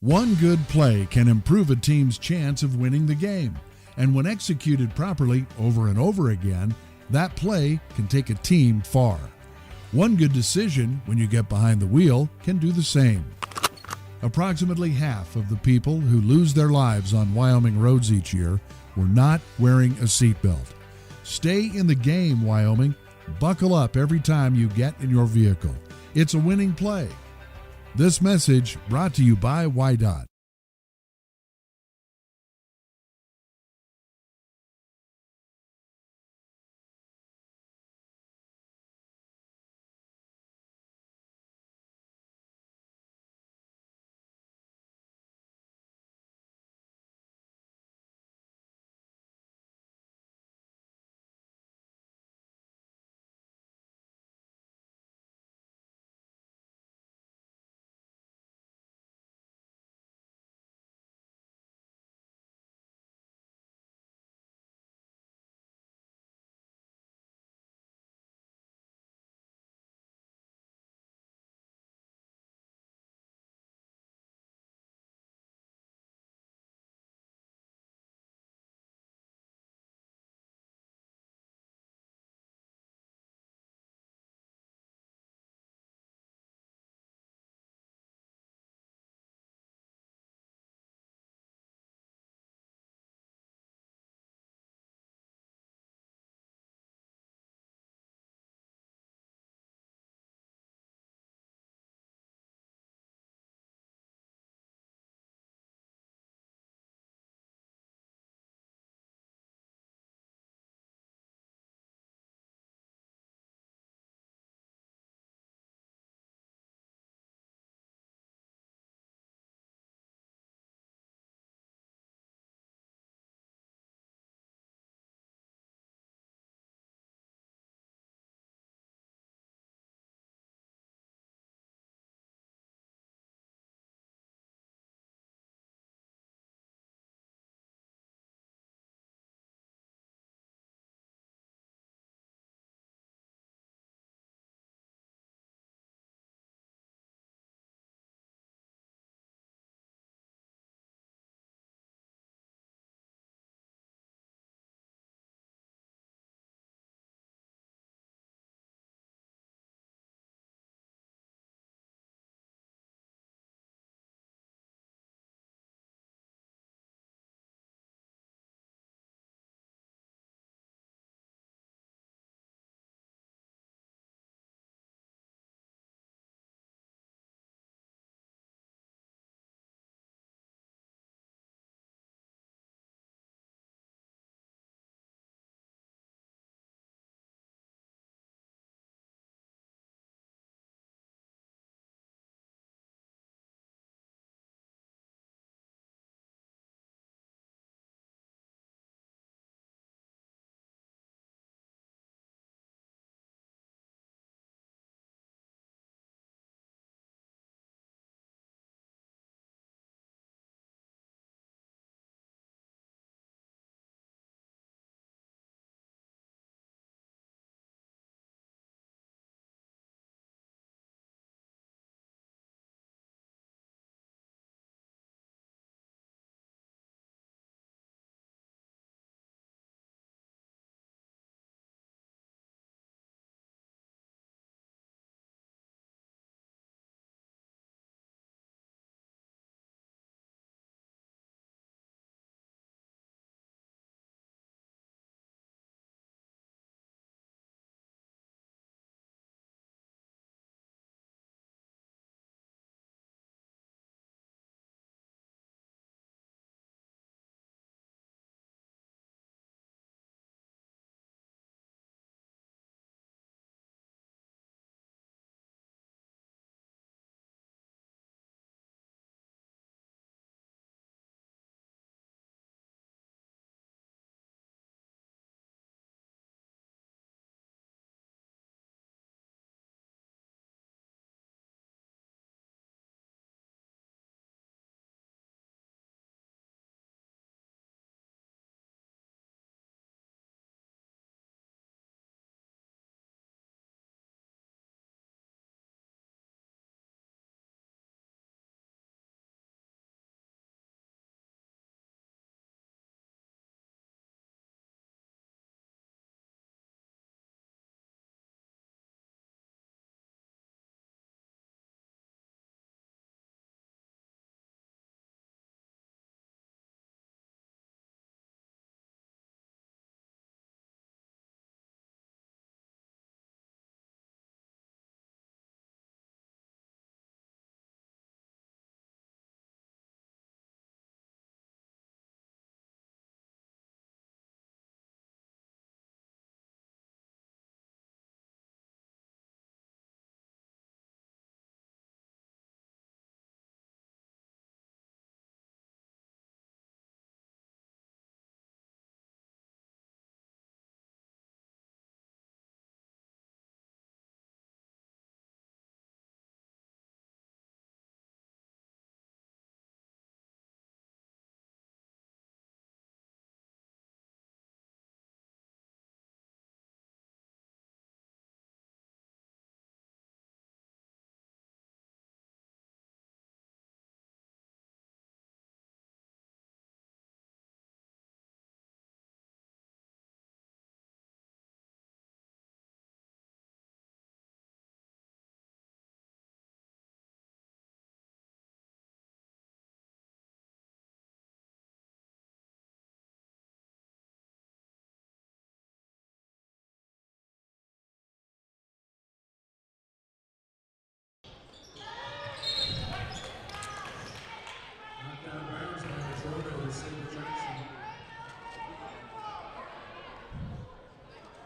One good play can improve a team's chance of winning the game. And when executed properly over and over again, That play can take a team far. One good decision when you get behind the wheel can do the same. Approximately half of the people who lose their lives on Wyoming roads each year were not wearing a seatbelt. Stay in the game, Wyoming. Buckle up every time you get in your vehicle. It's a winning play. This message brought to you by WYDOT.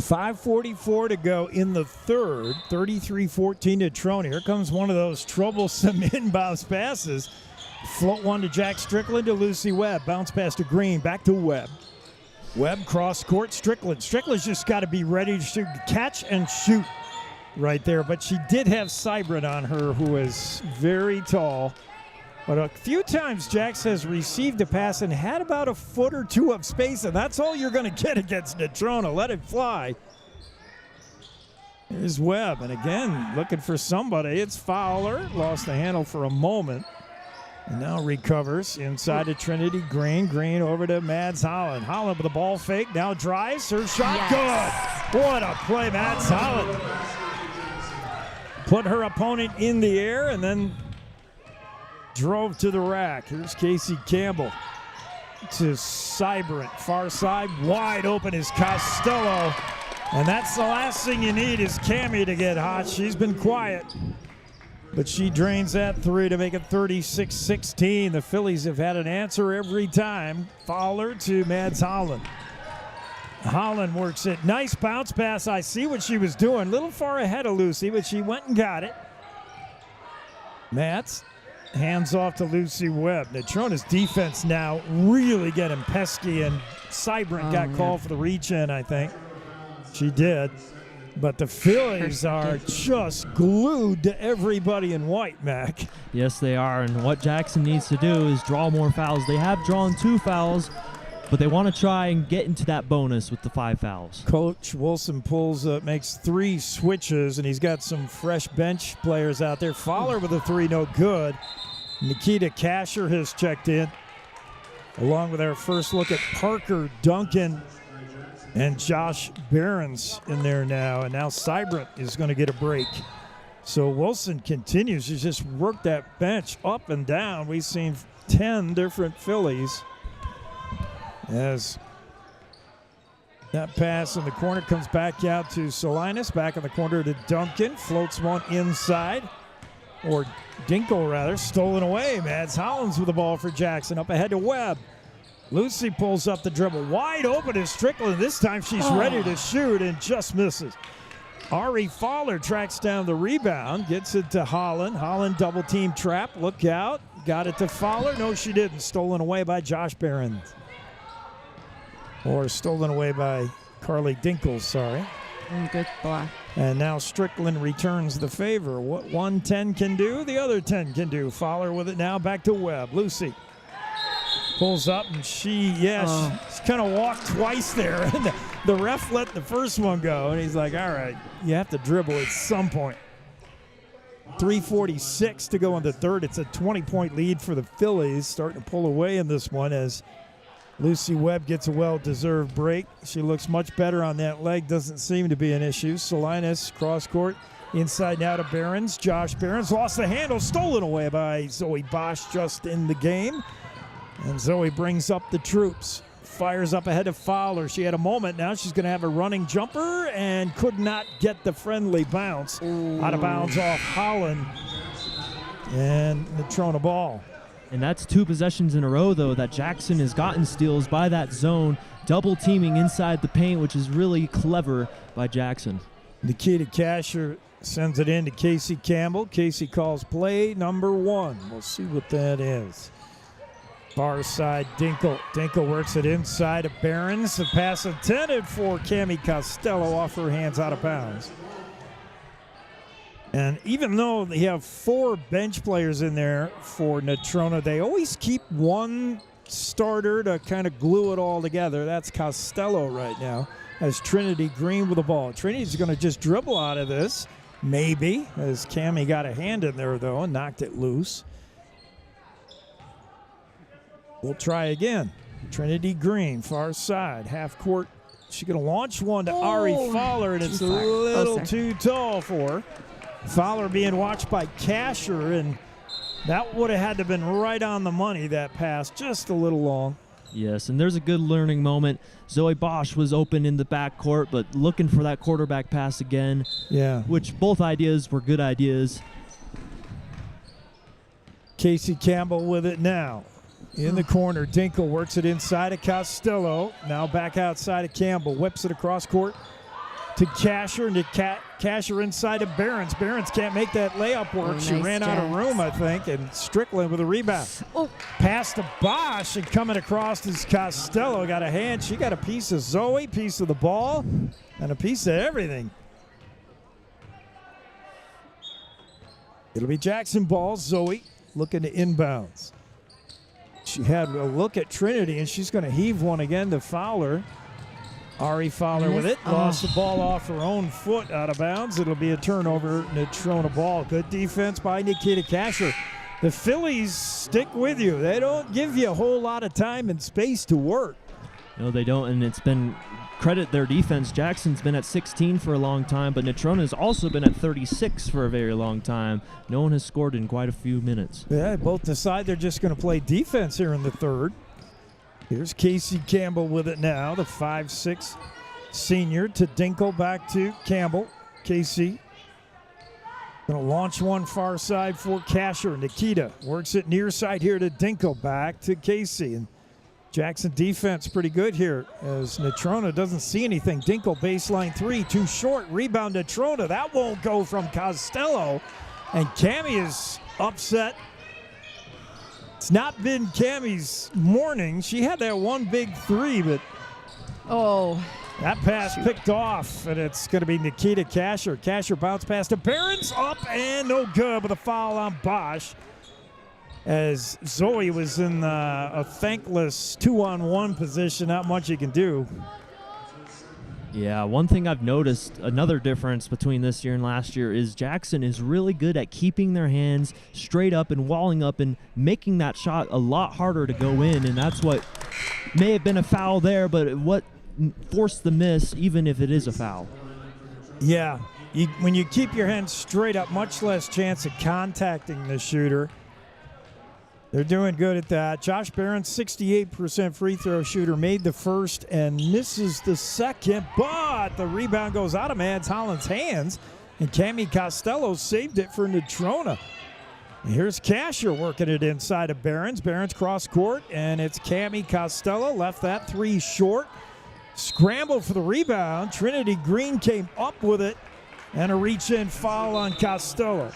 5:44 to go in the third. 33-14 Natrona. Here comes one of those troublesome inbounds passes. Float one to Jack Strickland to Lucy Webb. Bounce pass to Green. Back to Webb. Webb cross court. Strickland. Strickland's just got to be ready to catch and shoot right there. But she did have Cybert on her, who is very tall. But a few times Jax has received a pass and had about a foot or two of space, and that's all you're going to get against Natrona. Let it fly. Here's Webb, and again, looking for somebody. It's Fowler. Lost the handle for a moment. And now recovers inside to Trinity Green. Green over to Mads Holland. Holland with the ball fake. Now drives. Her shot. Yes. Good. What a play, Mads Holland. Put her opponent in the air and then drove to the rack. Here's Casey Campbell to Cybrant. Far side, wide open is Costello. And that's the last thing you need is Cammie to get hot. She's been quiet, but she drains that three to make it 36-16. The Phillies have had an answer every time. Fowler to Mads Holland. Holland works it. Nice bounce pass. I see what she was doing. A little far ahead of Lucy, but she went and got it. Mads hands off to Lucy Webb. Natrona's defense now really getting pesky, and Cybrant got called for the reach-in, I think. She did. But the Phillies are just glued to everybody in white, Mac. Yes, they are. And what Jackson needs to do is draw more fouls. They have drawn 2 fouls, but they want to try and get into that bonus with the 5 fouls. Coach Wilson makes 3 switches, and he's got some fresh bench players out there. Fowler with a 3, no good. Nikita Kasher has checked in, along with our first look at Parker Duncan and Josh Behrens in there now. And now Cybrant is going to get a break. So Wilson continues to just work that bench up and down. We've seen 10 different Phillies as that pass in the corner comes back out to Salinas. Back in the corner to Duncan. Floats one inside. Or Dinkle, rather. Stolen away. Mads Hollins with the ball for Jackson. Up ahead to Webb. Lucy pulls up the dribble. Wide open is Strickland. This time she's ready to shoot and just misses. Ari Fowler tracks down the rebound. Gets it to Holland. Holland double team trap. Look out. Got it to Fowler. No, she didn't. Stolen away by Josh Behrens. Or stolen away by Carly Dinkle, sorry. Good block. And now Strickland returns the favor. What one 10 can do, the other 10 can do. Fowler with it now, back to Webb. Lucy pulls up, and she kind of walked twice there. And the ref let the first one go, and he's like, all right, you have to dribble at some point. 3:46 to go in the third. It's a 20-point lead for the Phillies, starting to pull away in this one as Lucy Webb gets a well-deserved break. She looks much better on that leg. Doesn't seem to be an issue. Salinas cross-court. Inside now to Behrens. Josh Behrens lost the handle. Stolen away by Zoe Bosch just in the game. And Zoe brings up the troops. Fires up ahead of Fowler. She had a moment. Now she's going to have a running jumper and could not get the friendly bounce. Out of bounds off Holland. And Natrona ball. And that's 2 possessions in a row, though, that Jackson has gotten steals by that zone, double teaming inside the paint, which is really clever by Jackson. Nikita Kasher sends it in to Casey Campbell. Casey calls play number 1. We'll see what that is. Far side, Dinkle. Dinkle works it inside of Behrens. The pass intended for Cammie Costello off her hands, out of bounds. And even though they have 4 bench players in there for Natrona, they always keep one starter to kind of glue it all together. That's Costello right now, as Trinity Green with the ball. Trinity's going to just dribble out of this, maybe, as Cammie got a hand in there, though, and knocked it loose. We'll try again. Trinity Green, far side, half court. She's going to launch one to Ari Fowler, and it's a little too tall for her. Fowler being watched by Kasher, and that would have had to have been right on the money, that pass, just a little long. Yes, and there's a good learning moment. Zoe Bosch was open in the backcourt, but looking for that quarterback pass again. Yeah. Which both ideas were good ideas. Casey Campbell with it now. In the corner, Dinkle works it inside of Costello. Now back outside of Campbell. Whips it across court to Casher, and Casher inside to Behrens. Behrens can't make that layup work. She ran out of room, I think, and Strickland with a rebound. Pass to Bosch, and coming across is Costello. Got a hand. She got a piece of Zoe, piece of the ball, and a piece of everything. It'll be Jackson ball. Zoe looking to inbounds. She had a look at Trinity, and she's going to heave one again to Fowler. Ari Fowler with it. Lost the ball off her own foot out of bounds. It'll be a turnover. Natrona ball. Good defense by Nikita Casher. The Phillies stick with you. They don't give you a whole lot of time and space to work. No, they don't, and it's been credit their defense. Jackson's been at 16 for a long time, but Natrona's also been at 36 for a very long time. No one has scored in quite a few minutes. Yeah, both decide they're just going to play defense here in the third. Here's Casey Campbell with it now, the 5'6" senior to Dinkle, back to Campbell. Casey going to launch one far side for Casher. Nikita works it near side here to Dinkle, back to Casey. And Jackson defense pretty good here as Natrona doesn't see anything. Dinkle baseline three, too short. Rebound Natrona. That won't go from Costello. And Cammie is upset. It's not been Cammie's morning. She had that one big three, but that pass picked off, and it's going to be Nikita Casher. Casher bounce pass to Behrens, up and no good with a foul on Bosch. As Zoe was in a thankless 2-on-1 position, not much you can do. Yeah, one thing I've noticed, another difference between this year and last year, is Jackson is really good at keeping their hands straight up and walling up and making that shot a lot harder to go in, and that's what may have been a foul there, but what forced the miss, even if it is a foul. Yeah, when you keep your hands straight up, much less chance of contacting the shooter. They're doing good at that. Josh Behrens, 68% free throw shooter, made the first and misses the second, but the rebound goes out of Mads Holland's hands, and Cammie Costello saved it for Natrona. And here's Casher working it inside of Behrens. Behrens cross court, and it's Cammie Costello. Left that three short. Scramble for the rebound. Trinity Green came up with it, and a reach-in foul on Costello.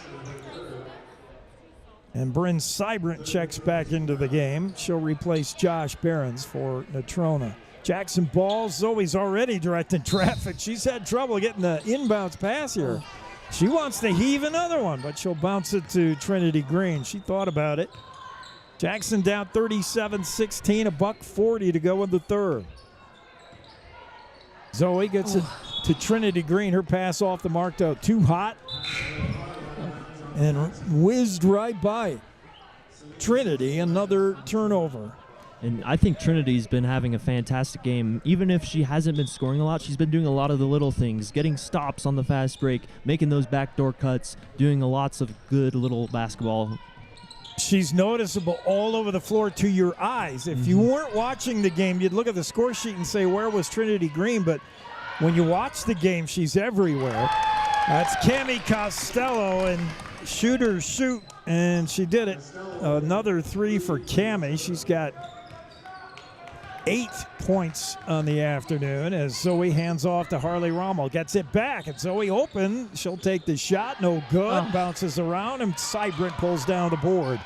And Bryn Seibert checks back into the game. She'll replace Josh Behrens for Natrona. Jackson ball. Zoe's already directing traffic. She's had trouble getting the inbounds pass here. She wants to heave another one, but she'll bounce it to Trinity Green. She thought about it. Jackson down 37-16, $1:40 to go in the third. Zoe gets it to Trinity Green. Her pass off the mark, though. Too hot. And whizzed right by Trinity. Another turnover. And I think Trinity's been having a fantastic game. Even if she hasn't been scoring a lot, she's been doing a lot of the little things, getting stops on the fast break, making those backdoor cuts, doing lots of good little basketball. She's noticeable all over the floor to your eyes. If you weren't watching the game, you'd look at the score sheet and say, where was Trinity Green? But when you watch the game, she's everywhere. That's Cammie Costello, and shooters shoot, and she did it. Another three for Cammie. She's got 8 points on the afternoon as Zoe hands off to Harley Rommel. Gets it back, and Zoe open. She'll take the shot. No good. Bounces around, and Seibert pulls down the board.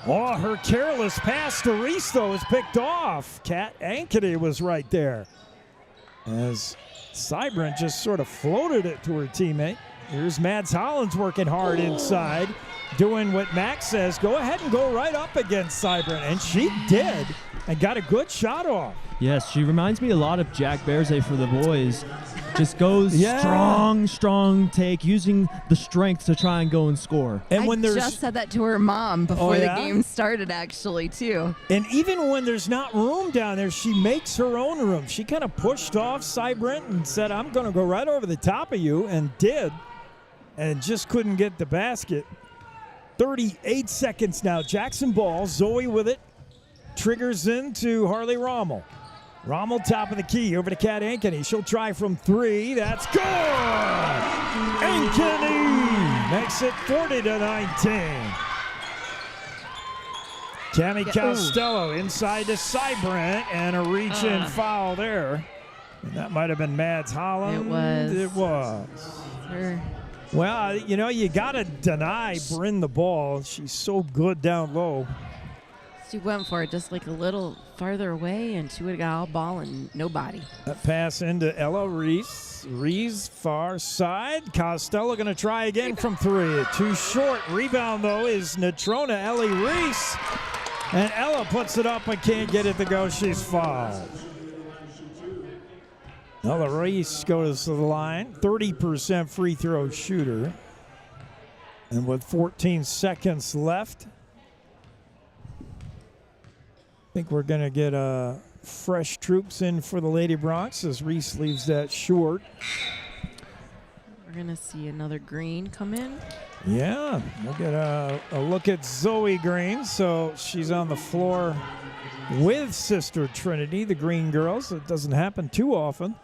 Oh, her careless pass to Risto is picked off. Kat Ankeny was right there as Seibert just sort of floated it to her teammate. Here's Mads Holland's working hard inside, doing what Max says, go ahead and go right up against Seibert, and she did, and got a good shot off. Yes, she reminds me a lot of Jack Bearze for the boys. Just goes strong take, using the strength to try and go and score. And I just said that to her mom before the game started, actually, too. And even when there's not room down there, she makes her own room. She kind of pushed off Seibert and said, I'm going to go right over the top of you, and did, and just couldn't get the basket. 38 seconds now. Jackson ball. Zoe with it. Triggers into Harley Rommel. Rommel top of the key over to Kat Ankeny. She'll try from three. That's good! Ankeny makes it 40-19. Cammie Costello inside to Seibert, and a reach-in foul there. And that might have been Mads Holland. It was. It was. Sure. Well, you got to deny Bryn the ball. She's so good down low. She went for it just like a little farther away, and she would have got all ball and nobody. That pass into Ella Reese. Reese far side. Costello going to try again from 3. Too short. Rebound, though, is Natrona, Ellie Reese. And Ella puts it up but can't get it to go. She's fouled. Ella Reese goes to the line. 30% free throw shooter. And with 14 seconds left, I think we're going to get fresh troops in for the Lady Bronx as Reese leaves that short. We're going to see another Green come in. Yeah, we'll get a look at Zoe Green. So she's on the floor with Sister Trinity, the Green girls. It doesn't happen too often.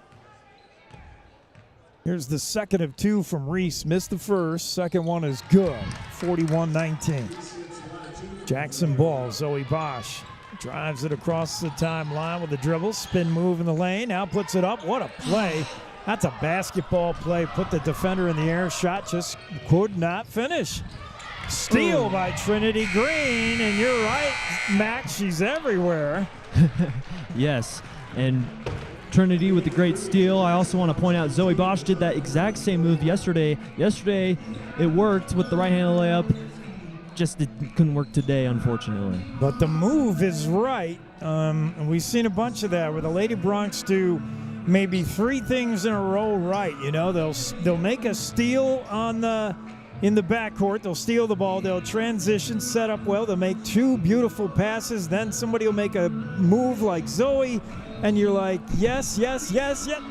Here's the second of 2 from Reese. Missed the first. Second one is good. 41-19. Jackson ball. Zoe Bosch drives it across the timeline with a dribble. Spin move in the lane. Now puts it up. What a play. That's a basketball play. Put the defender in the air. Shot just could not finish. Steal by Trinity Green. And you're right, Max. She's everywhere. Yes. And Trinity with the great steal. I also want to point out Zoe Bosch did that exact same move yesterday. Yesterday, it worked with the right-handed layup. Just it couldn't work today, unfortunately. But the move is right. And we've seen a bunch of that where the Lady Bronx do maybe 3 things in a row right. They'll make a steal in the backcourt. They'll steal the ball. They'll transition, set up well. They'll make 2 beautiful passes. Then somebody will make a move like Zoe. And you're like, yes,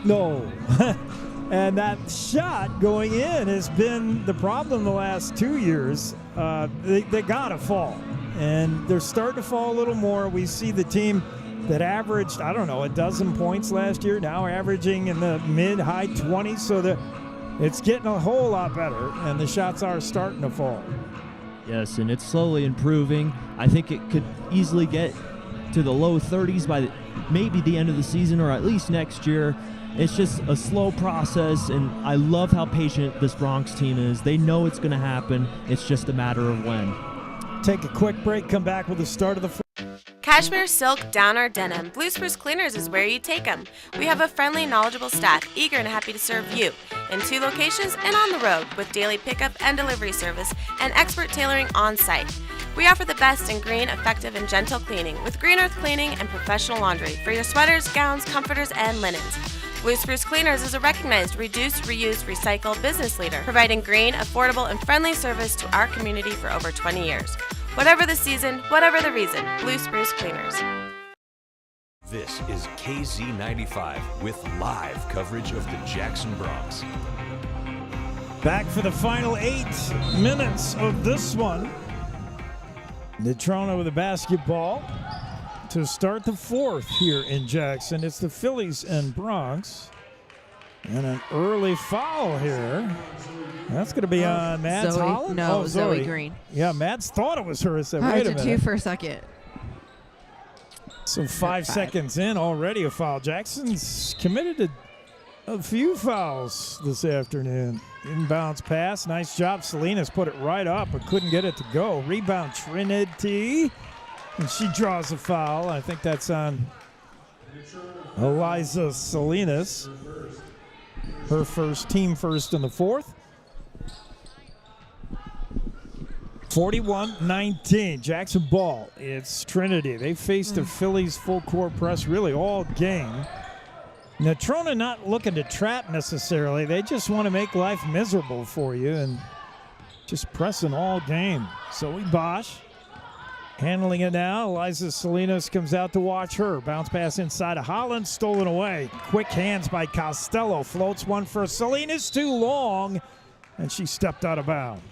no. And that shot going in has been the problem the last 2 years. They got to fall. And they're starting to fall a little more. We see the team that averaged, a dozen points last year, now averaging in the mid-high 20s. So it's getting a whole lot better, and the shots are starting to fall. Yes, and it's slowly improving. I think it could easily get to the low 30s by maybe the end of the season or at least next year. It's just a slow process, and I love how patient this Bronx team is. They know it's going to happen. It's just a matter of when. Take a quick break, come back with the start of the Cashmere, silk, down, or denim, Blue Spruce Cleaners is where you take them. We have a friendly, knowledgeable staff eager and happy to serve you in 2 locations and on the road with daily pickup and delivery service and expert tailoring on site. We offer the best in green, effective, and gentle cleaning with Green Earth Cleaning and professional laundry for your sweaters, gowns, comforters, and linens. Blue Spruce Cleaners is a recognized reduce, reuse, recycle business leader, providing green, affordable, and friendly service to our community for over 20 years. Whatever the season, whatever the reason, Blue Spruce Cleaners. This is KZ95 with live coverage of the Jackson Bronx. Back for the final 8 minutes of this one. Natrona with a basketball to start the 4th here in Jackson. It's the Phillies and Bronx. And an early foul here. That's going to be on Mads Holland? No, Zoe Green. Yeah, Mads thought it was her. I said, wait a minute. 2 for a second. So 5 seconds in, already a foul. Jackson's committed to a few fouls this afternoon. Inbounds pass. Nice job. Salinas put it right up but couldn't get it to go. Rebound Trinity. And she draws a foul. I think that's on Eliza Salinas. Her first, team first in the 4th. 41-19, Jackson ball. It's Trinity. They faced the Phillies full court press really all game. Natrona not looking to trap necessarily. They just want to make life miserable for you and just pressing all game. Zoe Bosch handling it now. Eliza Salinas comes out to watch her. Bounce pass inside of Holland, stolen away. Quick hands by Costello. Floats one for Salinas, too long, and she stepped out of bounds.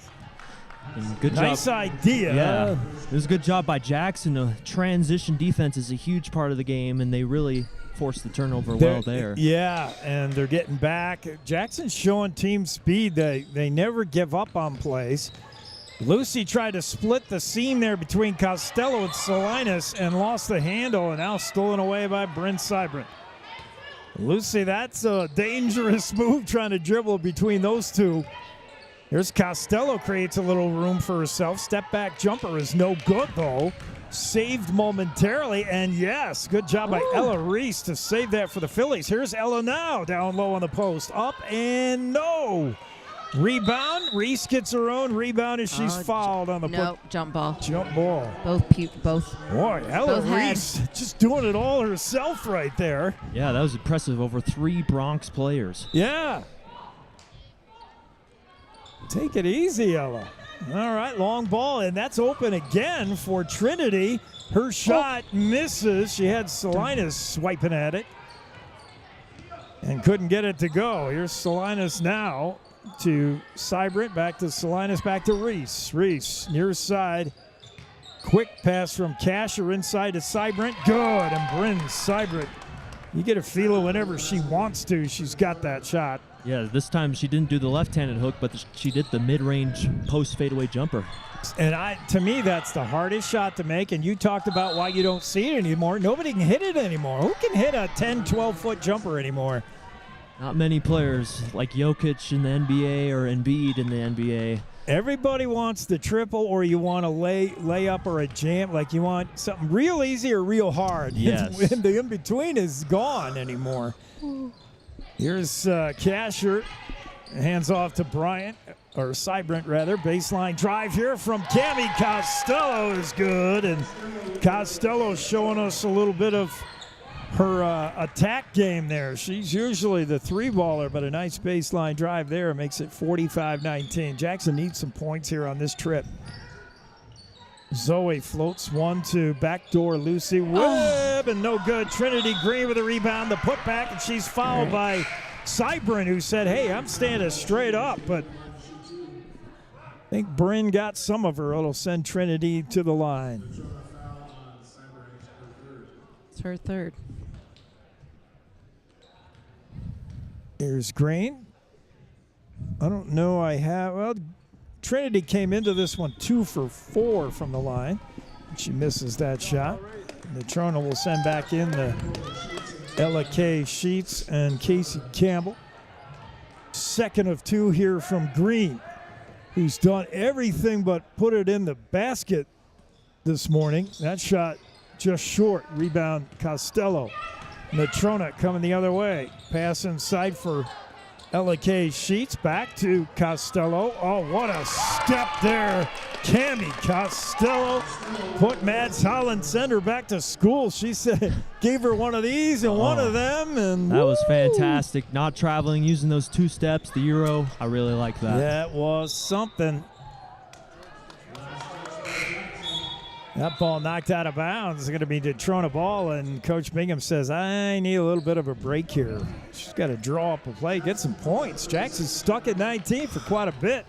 And good nice job. Idea. Yeah, it was a good job by Jackson. The transition defense is a huge part of the game, and they really forced the turnover well there. Yeah, and they're getting back. Jackson's showing team speed. They never give up on plays. Lucy tried to split the seam there between Costello and Salinas and lost the handle, and now stolen away by Bryn Seibert. Lucy, that's a dangerous move trying to dribble between those two. Here's Costello, creates a little room for herself. Step back jumper is no good, though. Saved momentarily, and yes, good job by Ella Reese to save that for the Phillies. Here's Ella now, down low on the post. Up and no. Rebound. Reese gets her own rebound as she's fouled on the jump ball. Jump ball. Both. Boy, Ella both Reese just doing it all herself right there. Yeah, that was impressive. Over 3 Bronx players. Yeah. Take it easy, Ella. All right, long ball, and that's open again for Trinity. Her shot misses. She had Salinas swiping at it and couldn't get it to go. Here's Salinas now to Seibert, back to Salinas, back to Reese. Reese, near side. Quick pass from Kasher inside to Seibert. Good, and Bryn Seibert. You get a feel whenever she wants to, she's got that shot. Yeah, this time she didn't do the left-handed hook, but she did the mid-range post fadeaway jumper. And to me, that's the hardest shot to make. And you talked about why you don't see it anymore. Nobody can hit it anymore. Who can hit a 10, 12-foot jumper anymore? Not many players like Jokic in the NBA or Embiid in the NBA. Everybody wants the triple, or you want a lay up or a jam. Like you want something real easy or real hard. Yes. And the in-between is gone anymore. Here's Kasher. Hands off to Bryant, or Seibert rather. Baseline drive here from Cami Costello is good. And Costello showing us a little bit of her attack game there. She's usually the 3-baller, but a nice baseline drive there makes it 45-19. Jackson needs some points here on this trip. Zoe floats one to backdoor Lucy Webb, and no good. Trinity Green with a rebound, the putback, and she's fouled by Seibert, who said, hey, I'm standing straight up, but I think Bryn got some of her. It'll send Trinity to the line. It's her third. Here's Green. I don't know well, Trinity came into this one 2 for 4 from the line. She misses that shot. Natrona will send back in the Ella K. Sheets and Casey Campbell. Second of 2 here from Green, who's done everything but put it in the basket this morning. That shot just short. Rebound Costello. Natrona coming the other way. Pass inside for Ella K. Sheets, back to Costello. Oh, what a step there. Cami Costello put Mads Holland, send her back to school. She said, gave her one of these and one of them. And that was fantastic. Not traveling, using those 2 steps, the Euro. I really like that. That was something. That ball knocked out of bounds. It's going to be Natrona ball, and Coach Bingham says, I need a little bit of a break here. She's got to draw up a play, get some points. Jackson's stuck at 19 for quite a bit.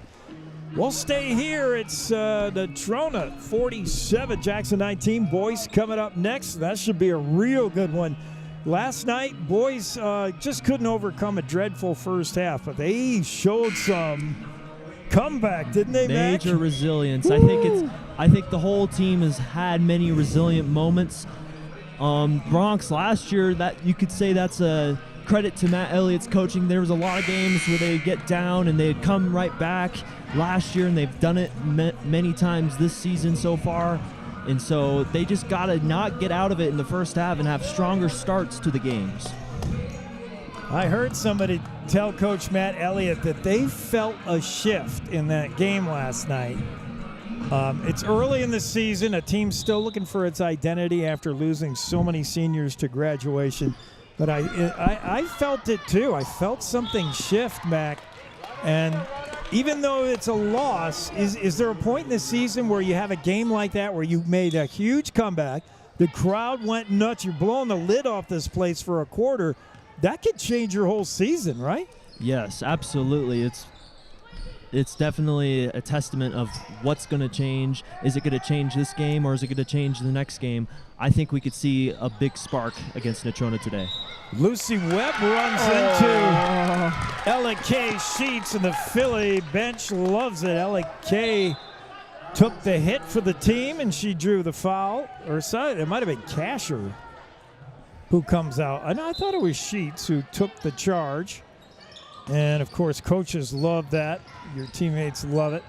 We'll stay here. It's Natrona 47, Jackson 19. Boys coming up next. That should be a real good one. Last night, boys just couldn't overcome a dreadful first half, but they showed some comeback, didn't they, Mac? Major resilience. I think the whole team has had many resilient moments. Bronx last year, that you could say that's a credit to Matt Elliott's coaching. There was a lot of games where they get down and they'd come right back last year, and they've done it many times this season so far. And so they just got to not get out of it in the first half and have stronger starts to the games. I heard somebody tell Coach Matt Elliott that they felt a shift in that game last night. It's early in the season. A team's still looking for its identity after losing so many seniors to graduation. But I felt it too. I felt something shift, Mac. And even though it's a loss, is there a point in the season where you have a game like that where you made a huge comeback, the crowd went nuts, you're blowing the lid off this place for a quarter, that could change your whole season, right? Yes, absolutely. It's definitely a testament of what's going to change. Is it going to change this game, or is it going to change the next game? I think we could see a big spark against Natrona today. Lucy Webb runs into Ella K. Sheets, and the Philly bench loves it. Ella K. took the hit for the team, and she drew the foul. Or sorry, it might have been Kasher. who comes out. And I thought it was Sheets who took the charge. And, of course, coaches love that. Your teammates love it.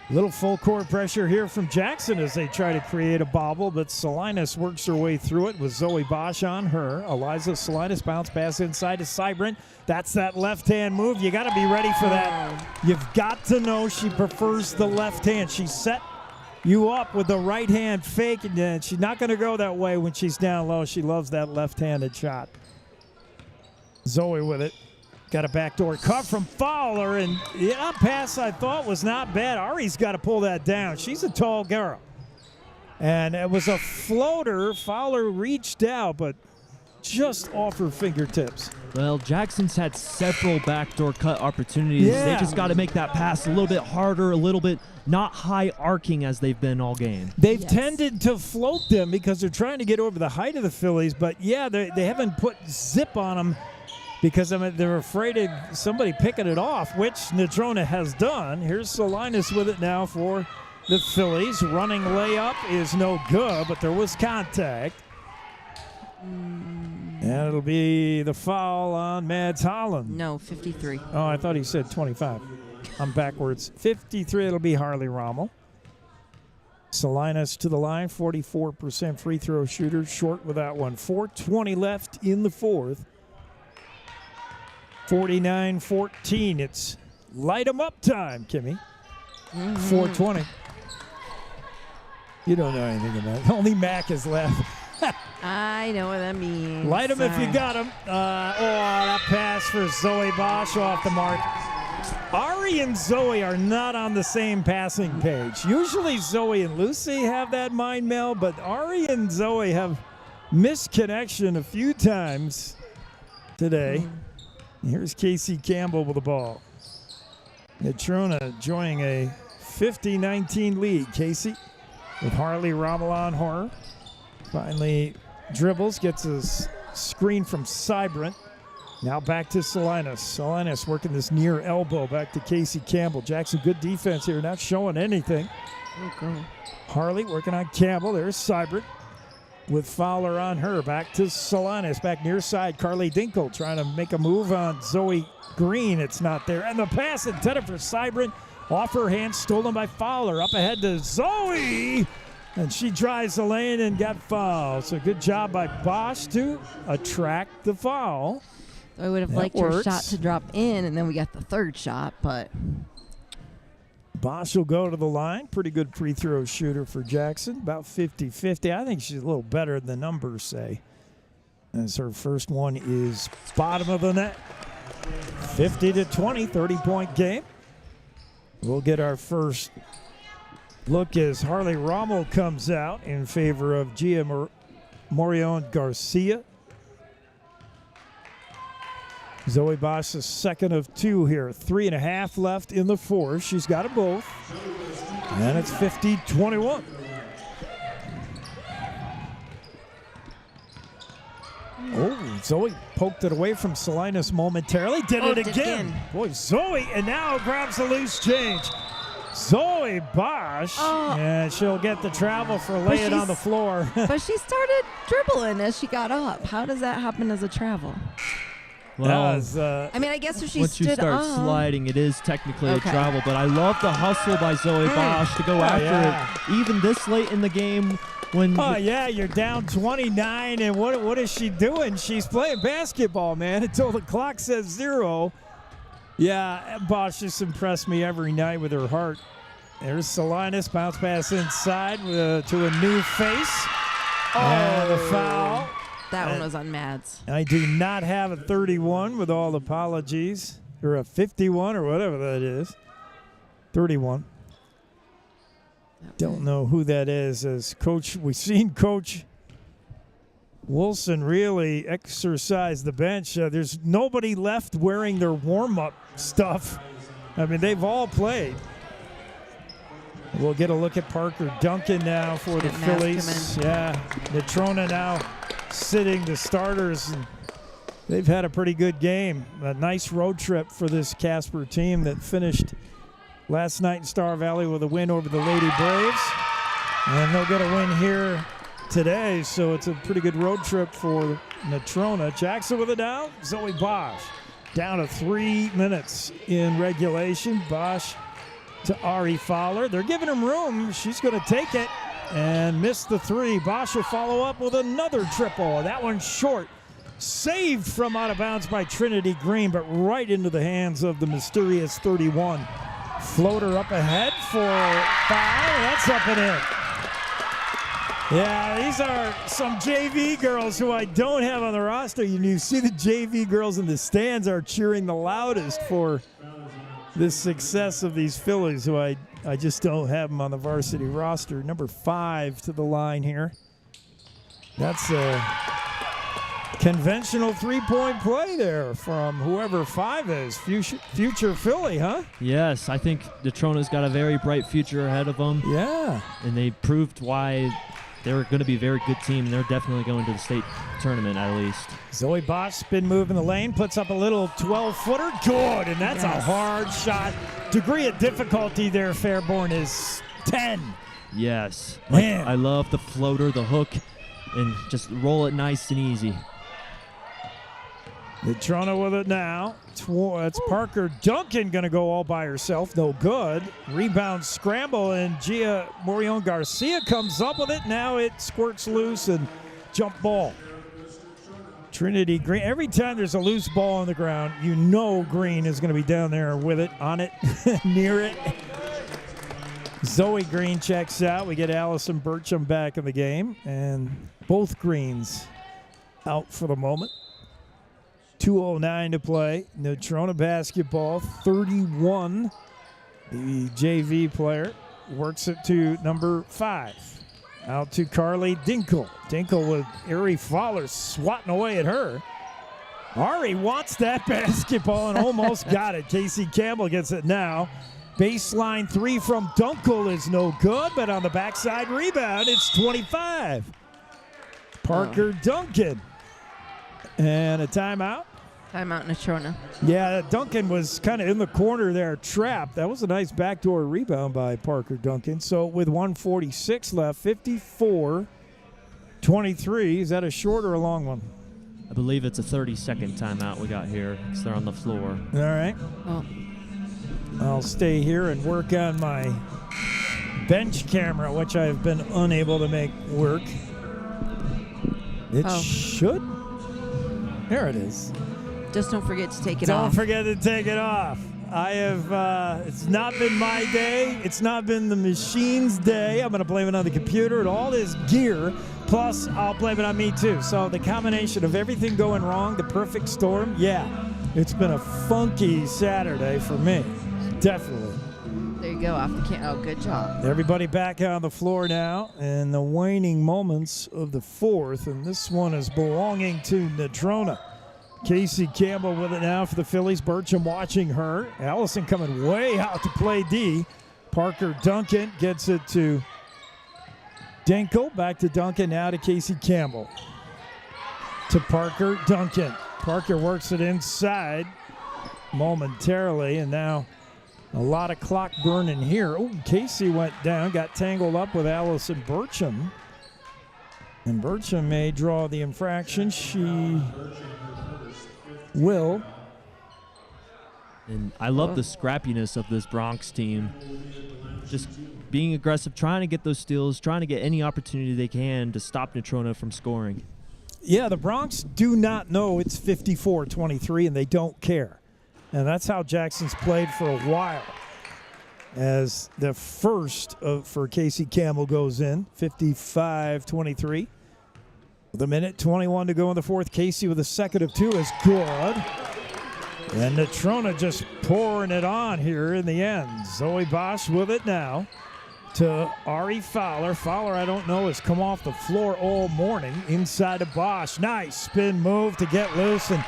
Little full court pressure here from Jackson as they try to create a bobble, but Salinas works her way through it with Zoe Bosch on her. Eliza Salinas bounce pass inside to Cybrant. That's that left-hand move. You got to be ready for that. You've got to know she prefers the left hand. She set you up with the right hand fake, and she's not going to go that way when she's down low. She loves that left-handed shot. Zoe with it. Got a backdoor cut from Fowler, and yeah, pass I thought was not bad. Ari's got to pull that down. She's a tall girl. And it was a floater. Fowler reached out, but just off her fingertips. Well, Jackson's had several backdoor cut opportunities. Yeah. They just got to make that pass a little bit harder, a little bit not high arcing as they've been all game. They've tended to float them because they're trying to get over the height of the Phillies, but yeah, they haven't put zip on them because they're afraid of somebody picking it off, which Natrona has done. Here's Salinas with it now for the Phillies. Running layup is no good, but there was contact. And it'll be the foul on Mads Holland. No, 53. Oh, I thought he said 25. I'm backwards. 53, it'll be Harley Rommel. Salinas to the line, 44% free throw shooter, short with that one. 4:20 left in the fourth. 49-14. It's light 'em up time, Kimmy. 4:20. You don't know anything about it. Only Mac is left. I know what that means. Light 'em if you got 'em. That pass for Zoe Bosch off the mark. Ari and Zoe are not on the same passing page. Usually Zoe and Lucy have that mind meld, but Ari and Zoe have misconnection a few times today. Here's Casey Campbell with the ball. Natrona enjoying a 50-19 lead. Casey with Harley Rommel on her. Finally dribbles, gets a screen from Cybrant. Now back to Salinas. Salinas working this near elbow back to Casey Campbell. Jackson, good defense here, not showing anything. Harley working on Campbell. There's Cybrant with Fowler on her. Back to Salinas, back near side. Carly Dinkle trying to make a move on Zoe Green. It's not there. And the pass intended for Cybrant. Off her hand, stolen by Fowler. Up ahead to Zoe. And she drives the lane and got fouled. So good job by Bosch to attract the foul. I would have liked her shot to drop in, and then we got the third shot, but Bosch will go to the line. Pretty good free throw shooter for Jackson. About 50-50. I think she's a little better than the numbers say. As her first one is bottom of the net. 50-20, 30-point game. We'll get our first look as Harley Rommel comes out in favor of Gia Morion Garcia. Zoe Bosch is second of two here. 3.5 left in the fourth. She's got them both. And it's 50-21. Oh, Zoe poked it away from Salinas momentarily. Did it again. Boy, Zoe, and now grabs the loose change. Zoe Bosch, and she'll get the travel for laying on the floor. But she started dribbling as she got up. How does that happen as a travel? Well, I mean, I guess if she once you start sliding, it is technically a travel. But I love the hustle by Zoe Bosch to go after it, even this late in the game. When you're down 29, and what is she doing? She's playing basketball, man, until the clock says 0. Yeah, Bosch just impressed me every night with her heart. There's Salinas, bounce pass inside to a new face. And the foul. That one was on Mads. I do not have a 31 with all apologies. Or a 51 or whatever that is. 31. Don't know who that is. As Coach, we've seen Coach Wilson really exercise the bench. There's nobody left wearing their warm-up stuff. I mean, they've all played. We'll get a look at Parker Duncan now for the Phillies. Yeah, Natrona now sitting the starters. And they've had a pretty good game. A nice road trip for this Casper team that finished last night in Star Valley with a win over the Lady Braves. And they'll get a win here today, so it's a pretty good road trip for Natrona. Jackson with it now. Zoe Bosch down to 3 minutes in regulation. Bosch to Ari Fowler. They're giving him room. She's going to take it and miss the three. Bosch will follow up with another triple. That one short. Saved from out of bounds by Trinity Green, but right into the hands of the mysterious 31. Floater up ahead for foul. That's up and in. Yeah, these are some JV girls who I don't have on the roster. You see the JV girls in the stands are cheering the loudest for the success of these Phillies, who I just don't have them on the varsity roster. Number 5 to the line here. That's a conventional three-point play there from whoever 5 is. Future Philly, huh? Yes, I think Natrona's got a very bright future ahead of them. Yeah. And they proved why they're going to be a very good team, and they're definitely going to the state tournament at least. Zoe Bosch spin move in the lane, puts up a little 12-footer. Good, and that's a hard shot. Degree of difficulty there, Fairborn, is 10. Yes. Man. I love the floater, the hook, and just roll it nice and easy. Natrona with it now. It's Parker Duncan going to go all by herself. No good. Rebound scramble, and Gia Morion Garcia comes up with it. Now it squirts loose and jump ball. Trinity Green. Every time there's a loose ball on the ground, you know Green is going to be down there with it, on it, near it. Zoe Green checks out. We get Allison Burcham back in the game, and both Greens out for the moment. 2:09 to play. Natrona basketball, 31. The JV player works it to number 5. Out to Carly Dinkle. Dinkle with Ari Fowler swatting away at her. Ari wants that basketball and almost got it. Casey Campbell gets it now. Baseline 3 from Dunkel is no good, but on the backside rebound, it's 25. Parker Duncan. And a timeout. Timeout, Natrona. Yeah, Duncan was kind of in the corner there, trapped. That was a nice backdoor rebound by Parker Duncan. So with 1:46 left, 54-23. Is that a short or a long one? I believe it's a 30-second timeout we got here because they're on the floor. All right. Oh. I'll stay here and work on my bench camera, which I've been unable to make work. It should. There it is. Just don't forget to take it off. Don't forget to take it off. I have, it's not been my day. It's not been the machine's day. I'm going to blame it on the computer and all this gear. Plus, I'll blame it on me too. So the combination of everything going wrong, the perfect storm, yeah. It's been a funky Saturday for me. Definitely. There you go, off the can. Oh, good job. Everybody back on the floor now in the waning moments of the fourth, and this one is belonging to Natrona. Casey Campbell with it now for the Phillies. Burcham watching her. Allison coming way out to play D. Parker Duncan gets it to Dinkle. Back to Duncan, now to Casey Campbell. To Parker Duncan. Parker works it inside momentarily, and now a lot of clock burning here. Oh, Casey went down, got tangled up with Allison Burcham. And Burcham may draw the infraction. She will. And I love the scrappiness of this Bronx team. Just being aggressive, trying to get those steals, trying to get any opportunity they can to stop Natrona from scoring. Yeah, the Bronx do not know it's 54-23, and they don't care. And that's how Jackson's played for a while. As the first for Casey Campbell goes in, 55-23. With a minute 21 to go in the fourth, Casey with a second of 2 is good. And Natrona just pouring it on here in the end. Zoe Bosch with it now to Ari Fowler. Fowler, I don't know, has come off the floor all morning. Inside of Bosch. Nice spin move to get loose, and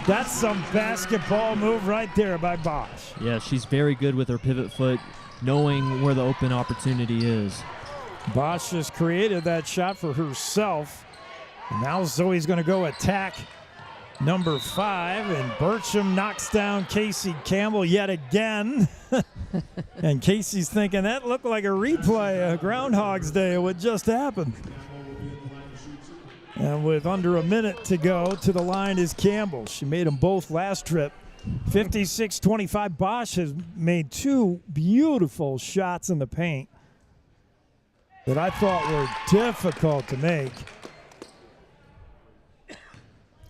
that's some basketball move right there by Bosch. Yeah, she's very good with her pivot foot, knowing where the open opportunity is. Bosch just created that shot for herself. And now Zoe's going to go attack number 5, and Burcham knocks down Casey Campbell yet again. And Casey's thinking that looked like a replay of Groundhog's Day of what just happened. And with under a minute to go, to the line is Campbell. She made them both last trip. 56-25. Bosch has made two beautiful shots in the paint that I thought were difficult to make.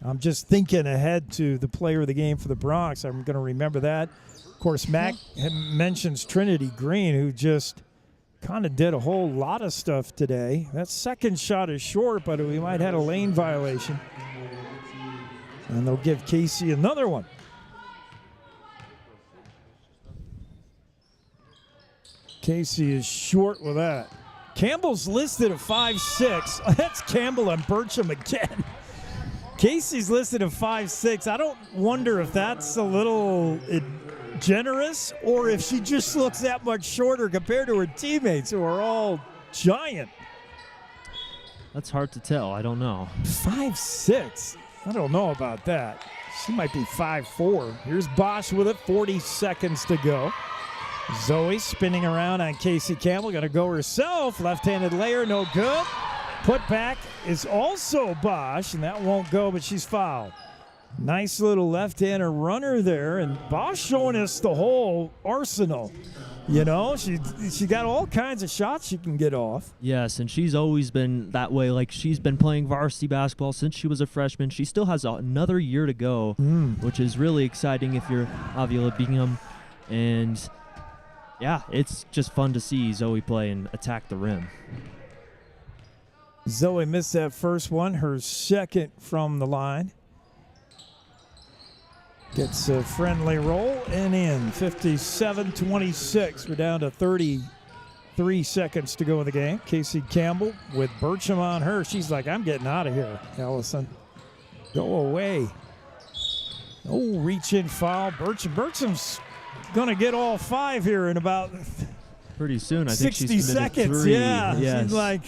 I'm just thinking ahead to the player of the game for the Bronx. I'm going to remember that. Of course, Mac mentions Trinity Green, who just kind of did a whole lot of stuff today. That second shot is short, but we might have had a lane violation. And they'll give Casey another one. Casey is short with that. Campbell's listed at 5'6". That's Campbell and Burcham again. Casey's listed at 5'6". I don't wonder if that's a little generous or if she just looks that much shorter compared to her teammates who are all giant. That's hard to tell. I don't know. 5'6". I don't know about that. She might be 5'4". Here's Bosch with it. 40 seconds to go. Zoe spinning around on Casey Campbell. Got to go herself. Left-handed layer, no good. Put back is also Bosch, and that won't go, but she's fouled. Nice little left-hander runner there, and Bosch showing us the whole arsenal. You know, she got all kinds of shots she can get off. Yes, and she's always been that way. Like, she's been playing varsity basketball since she was a freshman. She still has another year to go, which is really exciting if you're Avila Bingham. And, yeah, it's just fun to see Zoe play and attack the rim. Zoe missed that first one, her second from the line. Gets a friendly roll and in. 57-26. We're down to 33 seconds to go in the game. Casey Campbell with Burcham on her. She's like, I'm getting out of here, Allison. Go away. Oh, reach-in foul. Burcham's going to get all five here in about pretty soon. I think 60 she's seconds. three. Yeah. Yes. She's like,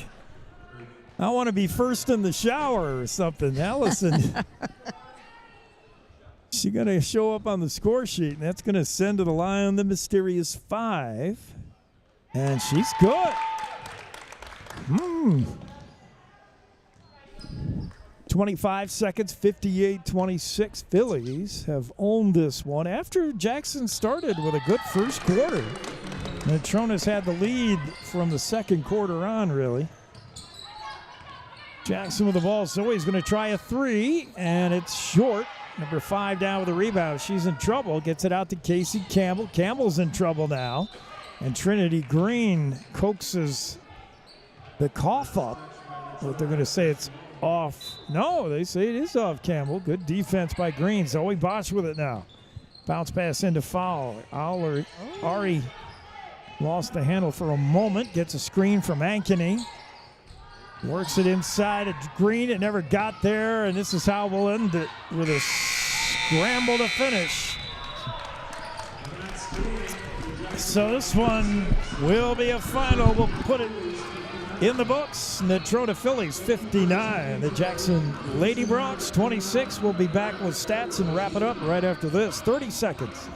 I want to be first in the shower or something. Allison. She's going to show up on the score sheet, and that's going to send to the line the mysterious 5. And she's good. 25 seconds, 58-26. Phillies have owned this one after Jackson started with a good first quarter. Natrona's had the lead from the second quarter on, really. Jackson with the ball. Zoe's going to try a three, and it's short. Number 5 down with a rebound. She's in trouble. Gets it out to Casey Campbell. Campbell's in trouble now. And Trinity Green coaxes the cough up. What they're going to say it's off. No, they say it is off Campbell. Good defense by Green. Zoe Bosch with it now. Bounce pass into foul. Ari lost the handle for a moment. Gets a screen from Ankeny. Works it inside at Green. It never got there, and this is how we'll end it with a scramble to finish. So this one will be a final. We'll put it in the books. Natrona Phillies 59. The Jackson Lady Bronx 26. We'll be back with stats and wrap it up right after this. 30 seconds.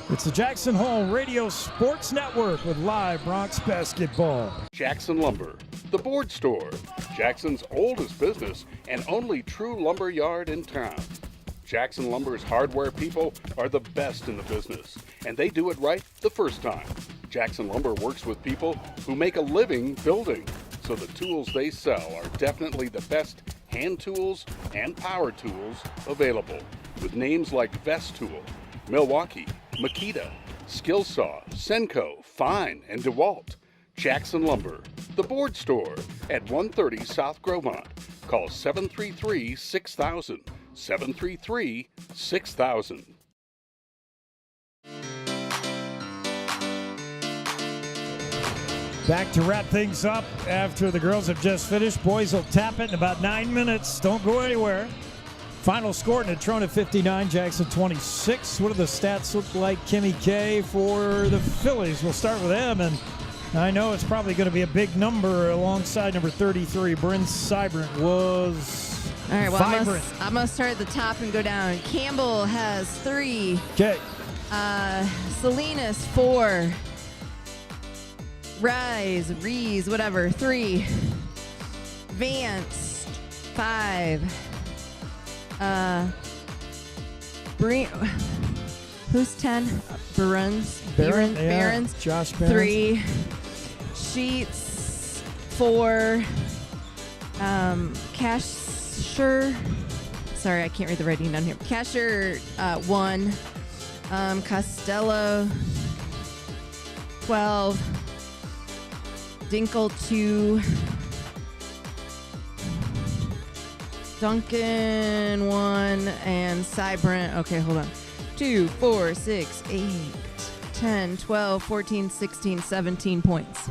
It's the Jackson Hole Radio Sports Network with live Bronx basketball. Jackson Lumber, the board store, Jackson's oldest business and only true lumber yard in town. Jackson Lumber's hardware people are the best in the business, and they do it right the first time. Jackson Lumber works with people who make a living building, so the tools they sell are definitely the best hand tools and power tools available, with names like Vestool, Milwaukee, Makita, Skillsaw, Senco, Fine, and DeWalt. Jackson Lumber, the board store at 130 South Gromont. Call 733-6000, 733-6000. Back to wrap things up after the girls have just finished. Boys will tap it in about 9 minutes. Don't go anywhere. Final score, Natrona 59, Jackson 26. What do the stats look like, Kimmy K, for the Phillies? We'll start with them, and I know it's probably going to be a big number alongside number 33. Bryn Seibert was all right, well, vibrant. I'm going to start at the top and go down. Campbell has 3. Okay. Salinas 4. Rees, whatever, 3. Vance 5. Who's 10? Barons. Josh Barons. 3. Sheets. 4. Casher. Sorry, I can't read the writing down here. Casher 1. Costello 12. Dinkle 2. Duncan 1 and Cybrant. Okay, hold on. 2, 4, 6, 8, 10, 12, 14, 16, 17 points.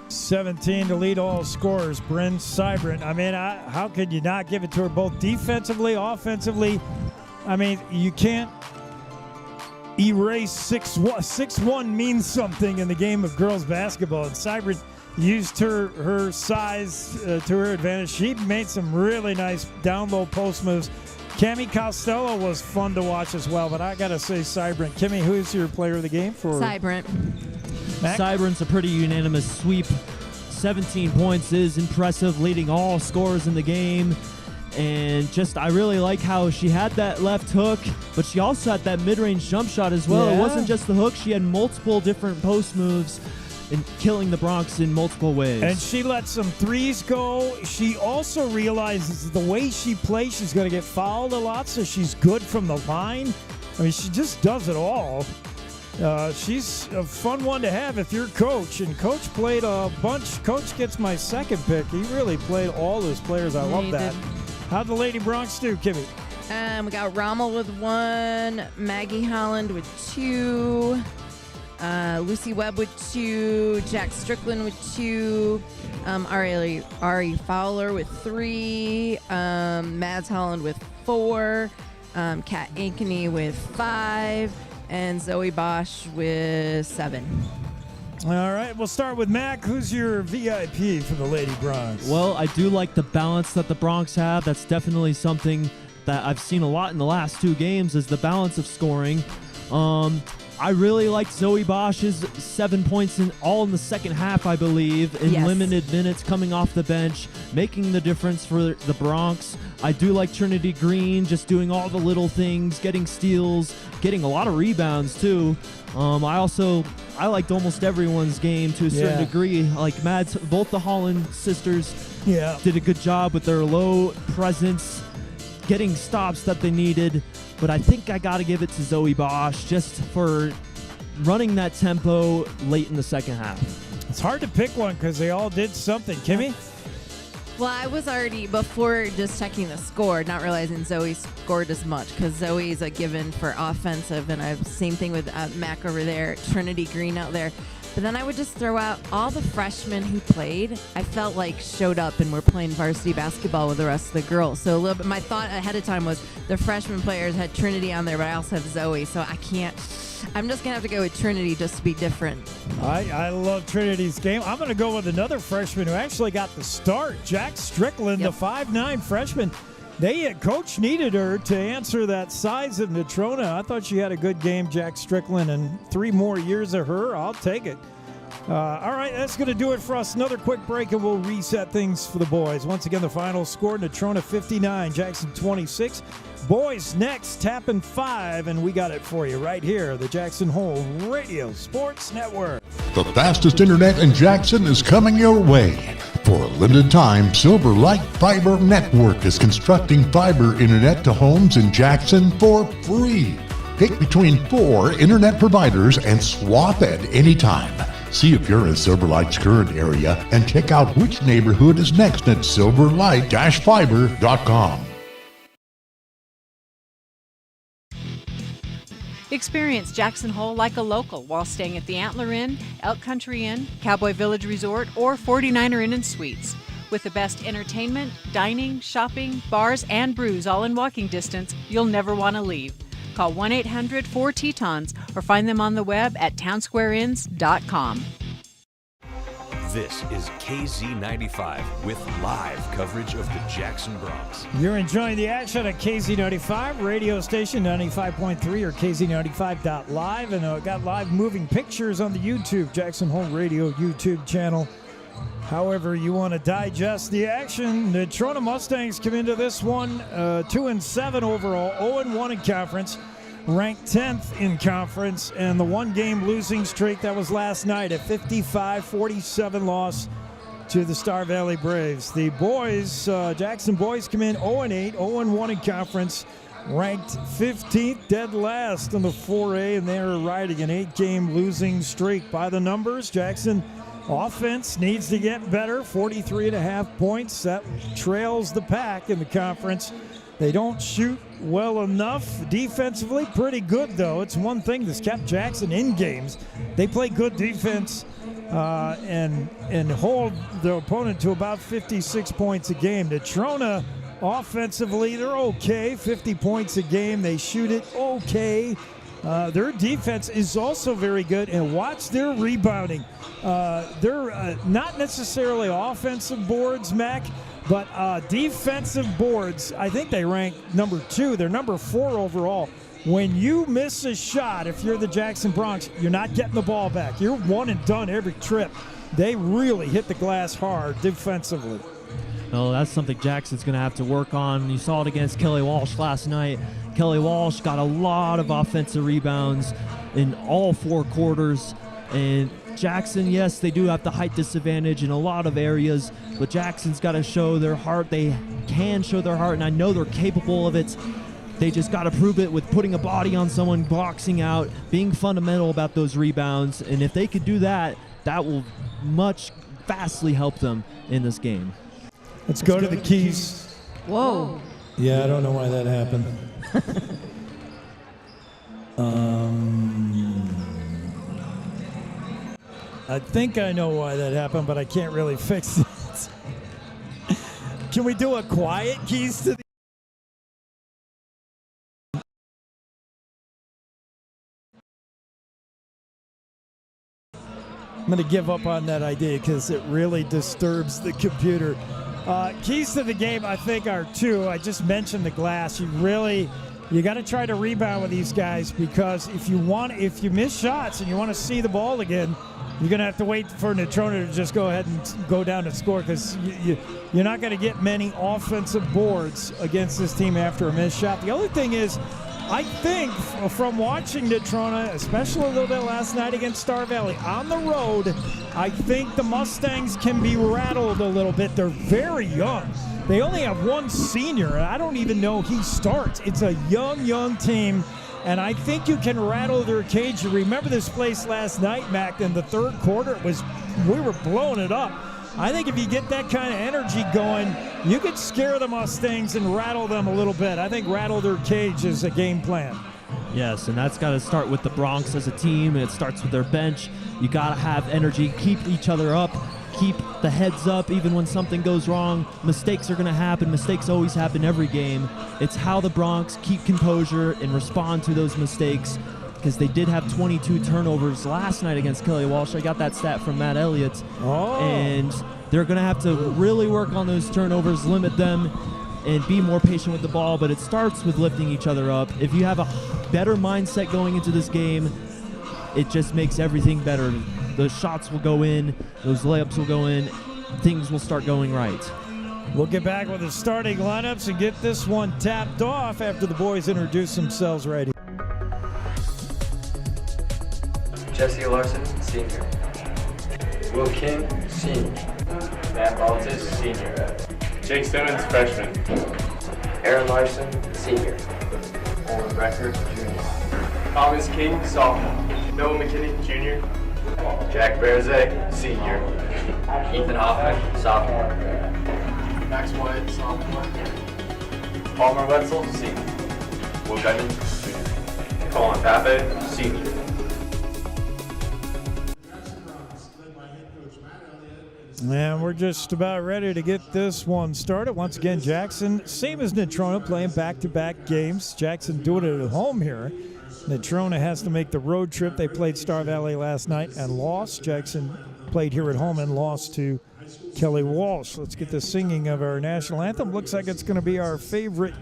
17 to lead all scorers. Bryn Cybrant. I mean, how could you not give it to her both defensively, offensively? I mean, you can't erase 6-1. 6-1 means something in the game of girls basketball, and Cybrant used her size to her advantage. She made some really nice down-low post moves. Cami Costello was fun to watch as well, but I got to say Cybrant. Kimmy, who's your player of the game for Cybrant? Cybrant's a pretty unanimous sweep. 17 points is impressive, leading all scorers in the game. And I really like how she had that left hook, but she also had that mid-range jump shot as well. Yeah. It wasn't just the hook. She had multiple different post moves and killing the Bronx in multiple ways. And she let some threes go. She also realizes the way she plays, she's going to get fouled a lot, so she's good from the line. I mean, she just does it all. She's a fun one to have if you're coach. And Coach played a bunch. Coach gets my second pick. He really played all his players. I love that. How'd the Lady Bronx do, Kimmy? We got Rommel with 1, Maggie Holland with 2, Lucy Webb with 2, Jack Strickland with 2, Ari Fowler with 3, Mads Holland with 4, Kat Ankeny with 5, and Zoe Bosch with 7. All right, we'll start with Mac. Who's your VIP for the Lady Bronx? Well, I do like the balance that the Bronx have. That's definitely something that I've seen a lot in the last 2 games is the balance of scoring. I really liked Zoe Bosch's 7 points all in the second half, I believe, in limited minutes coming off the bench, making the difference for the Bronx. I do like Trinity Green just doing all the little things, getting steals, getting a lot of rebounds too. I liked almost everyone's game to a certain degree. Like Mads, both the Holland sisters did a good job with their low presence, getting stops that they needed. But I think I got to give it to Zoe Bosch just for running that tempo late in the second half. It's hard to pick one because they all did something. Kimmy? Well, I was already, before just checking the score, not realizing Zoe scored as much because Zoe's a given for offensive, and I've same thing with Mac over there, Trinity Green out there. But then I would just throw out all the freshmen who played. I felt like showed up and were playing varsity basketball with the rest of the girls. So a little bit, my thought ahead of time was the freshman players had Trinity on there, but I also have Zoe, so I can't. I'm just going to have to go with Trinity just to be different. I love Trinity's game. I'm going to go with another freshman who actually got the start, Jack Strickland, the 5'9" freshman. Coach needed her to answer that size of Natrona. I thought she had a good game, Jack Strickland, and 3 more years of her. I'll take it. All right, that's going to do it for us. Another quick break, and we'll reset things for the boys. Once again, the final score, Natrona 59, Jackson 26. Boys next, tapping 5, and we got it for you right here, the Jackson Hole Radio Sports Network. The fastest internet in Jackson is coming your way. For a limited time, Silver Light Fiber Network is constructing fiber internet to homes in Jackson for free. Pick between 4 internet providers and swap at any time. See if you're in Silver Light's current area and check out which neighborhood is next at silverlight-fiber.com. Experience Jackson Hole like a local while staying at the Antler Inn, Elk Country Inn, Cowboy Village Resort, or 49er Inn and Suites. With the best entertainment, dining, shopping, bars, and brews all in walking distance, you'll never want to leave. Call 1-800-4-TETONS or find them on the web at townsquareinns.com. This is KZ95 with live coverage of the Jackson Bronx. You're enjoying the action at KZ95 radio station 95.3 or KZ95.live, and got live moving pictures on the YouTube Jackson Hole Radio YouTube channel. However you want to digest the action, the Natrona Mustangs come into this one 2-7 overall, 0-1 in conference, ranked 10th in conference, and the one-game losing streak that was last night, a 55-47 loss to the Star Valley Braves. The boys, Jackson boys, come in 0-8, 0-1 in conference, ranked 15th, dead last in the 4A, and they're riding an 8-game losing streak. By the numbers, Jackson offense needs to get better, 43.5 points. That trails the pack in the conference. They don't shoot well enough. Defensively, pretty good, though. It's one thing that's kept Jackson in games. They play good defense and hold their opponent to about 56 points a game. Natrona, offensively, they're okay, 50 points a game. They shoot it okay. Their defense is also very good, and watch their rebounding. They're not necessarily offensive boards, Mac, but defensive boards. I think they rank number 2. They're number 4 overall. When you miss a shot, if you're the Jackson Bronx, you're not getting the ball back. You're one and done every trip. They really hit the glass hard defensively. Oh, that's something Jackson's going to have to work on. You saw it against Kelly Walsh last night. Kelly Walsh got a lot of offensive rebounds in all 4 quarters. And Jackson, yes, they do have the height disadvantage in a lot of areas, but Jackson's got to show their heart. They can show their heart, and I know they're capable of it. They just got to prove it with putting a body on someone, boxing out, being fundamental about those rebounds. And if they could do that, that will vastly help them in this game. Let's go to the keys. Whoa. Yeah, I don't know why that happened. I think I know why that happened, but I can't really fix it. Can we do a quiet keys to the... I'm going to give up on that idea because it really disturbs the computer. Keys to the game, I think, are 2. I just mentioned the glass. You got to try to rebound with these guys, because if you miss shots and you want to see the ball again, you're going to have to wait for Natrona to just go ahead and go down and score, because you're not going to get many offensive boards against this team after a missed shot. The other thing is, I think from watching Natrona, especially a little bit last night against Star Valley, on the road, I think the Mustangs can be rattled a little bit. They're very young. They only have one senior, and I don't even know he starts. It's a young team, and I think you can rattle their cage. You remember this place last night, Mac, in the 3rd quarter, we were blowing it up. I think if you get that kind of energy going, you could scare the Mustangs and rattle them a little bit. I think rattle their cage is a game plan. Yes, and that's got to start with the Bronx as a team, and it starts with their bench. You got to have energy, keep each other up, keep the heads up even when something goes wrong. Mistakes are going to happen. Mistakes always happen every game. It's how the Bronx keep composure and respond to those mistakes, because they did have 22 turnovers last night against Kelly Walsh. I got that stat from Matt Elliott. And they're going to have to really work on those turnovers, limit them, and be more patient with the ball. But it starts with lifting each other up. If you have a better mindset going into this game, it just makes everything better. The shots will go in, those layups will go in, things will start going right. We'll get back with the starting lineups and get this one tapped off after the boys introduce themselves right here. Jesse Larson, senior. Will King, senior. Matt Baltus, senior. Jake Simmons, freshman. Aaron Larson, senior. Owen Brecker, junior. Thomas King, sophomore. Noah McKinney, junior. Jack Berzek, senior. Ethan Hoffman, sophomore. Max White, sophomore. Palmer Wetzel, senior. Will Gunning, junior. Colin Pape, senior. And we're just about ready to get this one started. Once again, Jackson, same as Natrona, playing back-to-back games. Jackson doing it at home here. Natrona has to make the road trip. They played Star Valley last night and lost. Jackson played here at home and lost to Kelly Walsh. Let's get the singing of our national anthem. Looks like it's going to be our favorite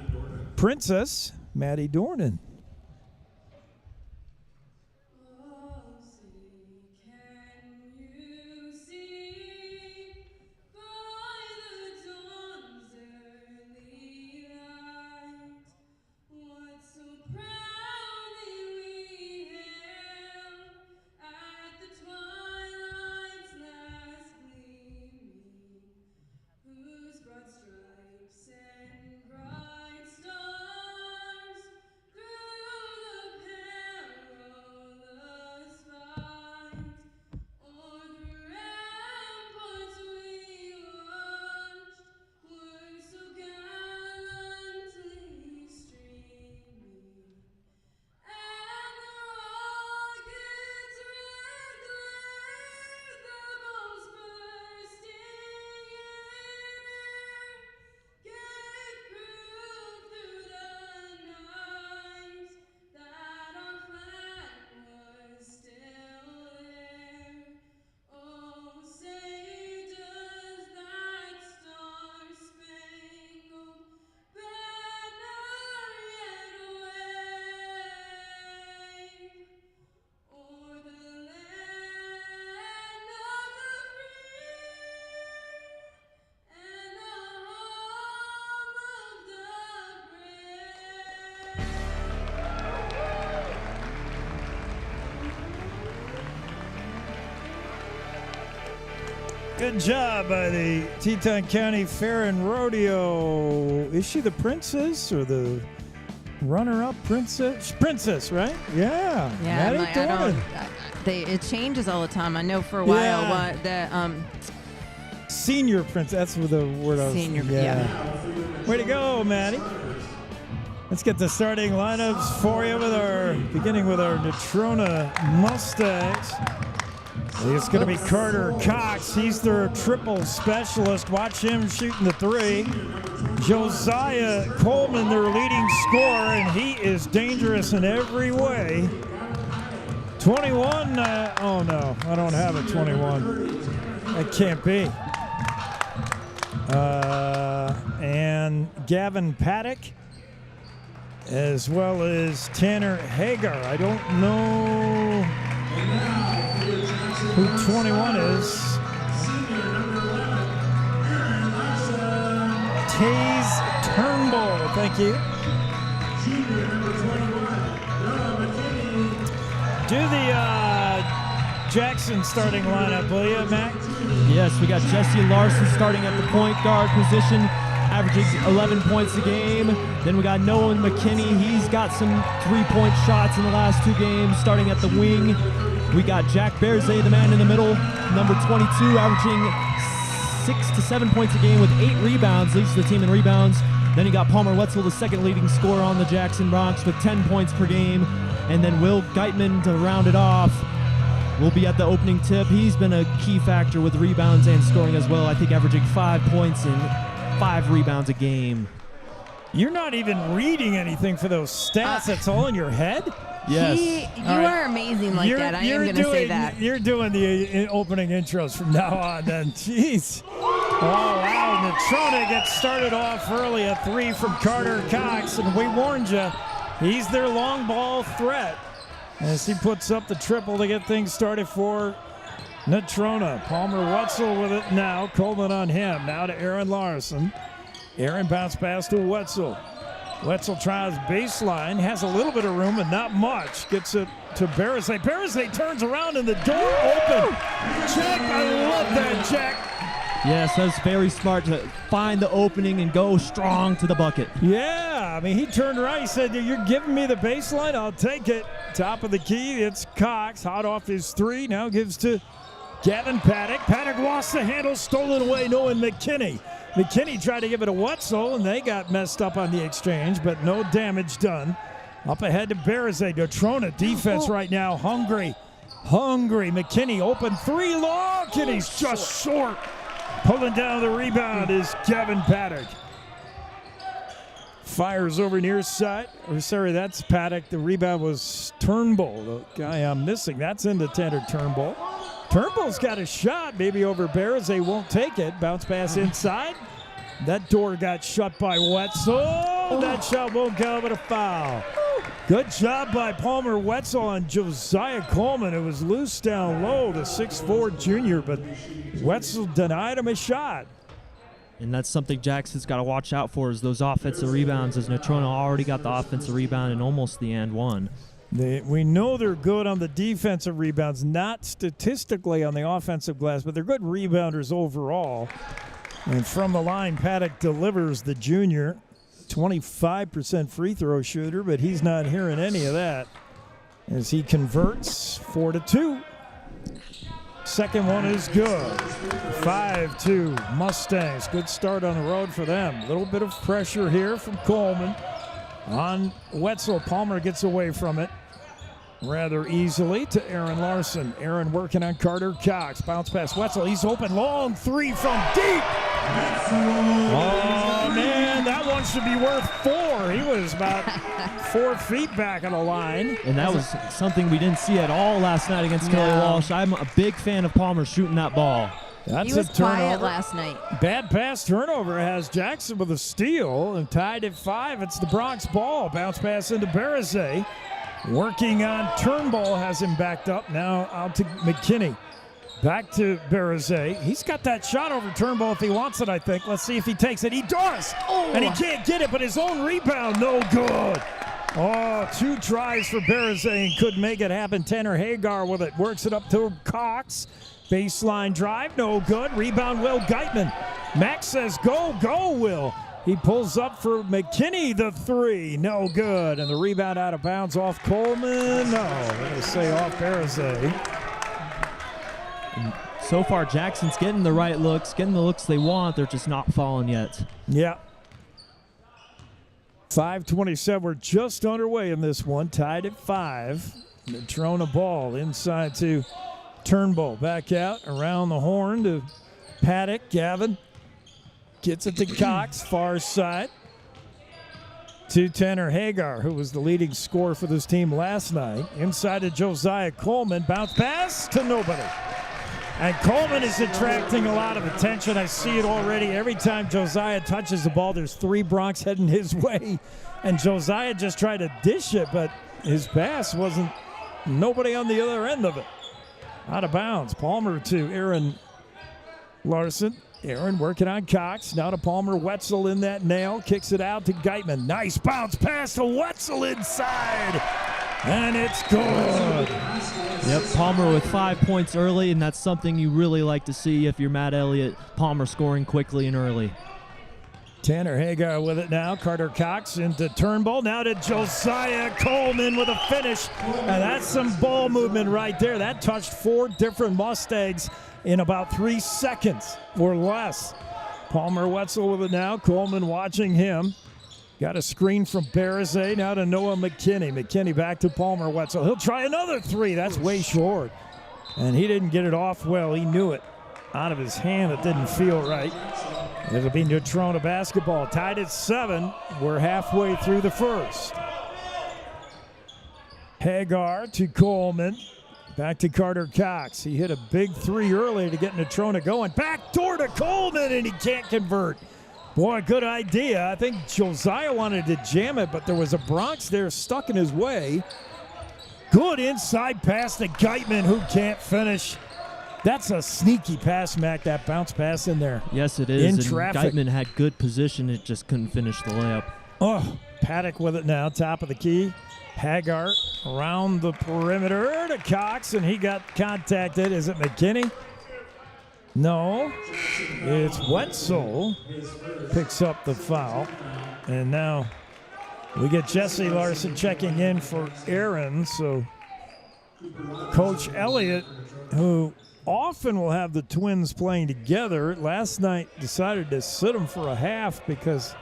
princess, Maddie Dornan. Good job by the Teton County Fair and Rodeo. Is she the princess or the runner-up princess? Princess, right? Yeah. It changes all the time. I know for a while what the senior princess. That's what the word I was. Senior. Way to go, Maddie. Let's get the starting lineups for you beginning with our Natrona Mustangs. It's going to be Carter Cox. He's their triple specialist. Watch him shooting the three. Josiah Coleman, their leading scorer, and he is dangerous in every way. 21. Oh, no. I don't have a 21. That can't be. And Gavin Paddock, as well as Tanner Hagar. I don't know who 21 is. Taze Turnbull, thank you. Do the Jackson starting lineup, will you, Mac? Yes, we got Jesse Larson starting at the point guard position, averaging 11 points a game. Then we got Noah McKinney. He's got some three-point shots in the last two games, starting at the wing. We got Jack Berzay, the man in the middle, number 22, averaging 6 to 7 points a game with 8 rebounds, leads the team in rebounds. Then you got Palmer Wetzel, the second leading scorer on the Jackson Bronx with 10 points per game. And then Will Geitman to round it off will be at the opening tip. He's been a key factor with rebounds and scoring as well. I think averaging 5 points and 5 rebounds a game. You're not even reading anything for those stats. That's all in your head? Yes. You are amazing like that. I am going to say that. You're doing the opening intros from now on then. Jeez. Oh, wow. Natrona gets started off early. A three from Carter Cox. And we warned you, he's their long ball threat as he puts up the triple to get things started for Natrona. Palmer Wetzel with it now. Coleman on him. Now to Aaron Larson. Aaron bounce pass to Wetzel. Wetzel tries baseline, has a little bit of room and not much. Gets it to Berzay. Berzay turns around and the door open. Jack, I love that, Jack. Yes, that's very smart to find the opening and go strong to the bucket. Yeah, I mean, he turned around. He said, you're giving me the baseline, I'll take it. Top of the key, it's Cox, hot off his three. Now gives to Gavin Paddock. Paddock lost the handle, stolen away, Noah McKinney. McKinney tried to give it to Wetzel, and they got messed up on the exchange, but no damage done. Up ahead to Berzay. Natrona defense right now, hungry. McKinney open three, look, and he's just short. Pulling down the rebound is Gavin Paddock. Fires over near side. Sorry, that's Paddock. The rebound was Turnbull, the guy I'm missing. That's into Tanner Turnbull. Turnbull's got a shot, maybe over Berzay, won't take it. Bounce pass inside. That door got shut by Wetzel. That shot won't go, but a foul. Good job by Palmer Wetzel on Josiah Coleman. It was loose down low, the 6'4 junior, but Wetzel denied him a shot. And that's something Jackson's got to watch out for, is those offensive rebounds, as Natrona already got the offensive rebound in almost the and one. We know they're good on the defensive rebounds, not statistically on the offensive glass, but they're good rebounders overall. And from the line, Paddock delivers, the junior. 25% free throw shooter, but he's not hearing any of that as he converts 4-2. Second one is good. 5-2 Mustangs. Good start on the road for them. A little bit of pressure here from Coleman on Wetzel. Palmer gets away from it rather easily to Aaron Larson. Aaron working on Carter Cox. Bounce pass Wetzel. He's open. Long three from deep. Oh, man, that one should be worth 4. He was about 4 feet back on the line. And that was something we didn't see at all last night against Kelly Walsh. I'm a big fan of Palmer shooting that ball. That's he was a turnover. Quiet last night. Bad pass turnover has Jackson with a steal, and tied at 5. It's the Bronx ball. Bounce pass into Berzay. Working on Turnbull, has him backed up. Now out to McKinney. Back to Berzay. He's got that shot over Turnbull if he wants it, I think. Let's see if he takes it. He does! Oh. And he can't get it, but his own rebound, no good. Oh, 2 tries for Berzay and couldn't make it happen. Tanner Hagar with it. Works it up to Cox. Baseline drive, no good. Rebound, Will Geitman. Max says, go, Will. He pulls up for McKinney, the three, no good. And the rebound out of bounds off Coleman. No, they're going to say off Barazay. So far, Jackson's getting the right looks, getting the looks they want. They're just not falling yet. Yeah. 5:27. We're just underway in this one. Tied at 5. Natrona ball inside to Turnbull. Back out around the horn to Paddock. Gavin gets it to Cox, far side. To Tanner Hagar, who was the leading scorer for this team last night. Inside to Josiah Coleman. Bounce pass to nobody. And Coleman is attracting a lot of attention. I see it already. Every time Josiah touches the ball, there's 3 Broncs heading his way. And Josiah just tried to dish it, but his pass wasn't nobody on the other end of it. Out of bounds. Palmer to Aaron Larson. Aaron working on Cox. Now to Palmer. Wetzel in that nail. Kicks it out to Geitman. Nice bounce pass to Wetzel inside. And it's good. Yep, Palmer with 5 points early, and that's something you really like to see if you're Matt Elliott. Palmer scoring quickly and early. Tanner Hagar with it now. Carter Cox into Turnbull. Now to Josiah Coleman with a finish. And that's some ball movement right there. That touched 4 different Mustangs in about 3 seconds or less. Palmer Wetzel with it now. Coleman watching him. Got a screen from Barazay. Now to Noah McKinney. McKinney back to Palmer Wetzel. He'll try another 3. That's way short. And he didn't get it off well. He knew it. Out of his hand, it didn't feel right. It'll be Natrona basketball. Tied at 7. We're halfway through the first. Hagar to Coleman. Back to Carter Cox. He hit a big 3 early to get Natrona going. Back door to Coleman, and he can't convert. Boy, good idea. I think Josiah wanted to jam it, but there was a Bronx there stuck in his way. Good inside pass to Geitman, who can't finish. That's a sneaky pass, Mac, that bounce pass in there. Yes, it is. In and traffic. Geitman had good position. It just couldn't finish the layup. Oh, Paddock with it now, top of the key. Hagar around the perimeter to Cox, and he got contacted. Is it McKinney? No, it's Wetzel. Picks up the foul. And now we get Jesse Larson checking in for Aaron. So Coach Elliott, who often will have the Twins playing together, last night decided to sit them for a half because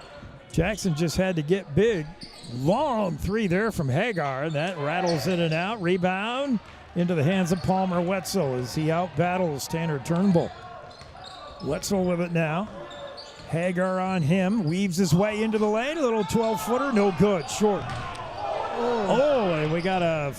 Jackson just had to get big. Long 3 there from Hagar. That rattles in and out. Rebound into the hands of Palmer Wetzel as he out-battles Tanner Turnbull. Wetzel with it now. Hagar on him. Weaves his way into the lane. A little 12-footer. No good. Short. Oh, and we got a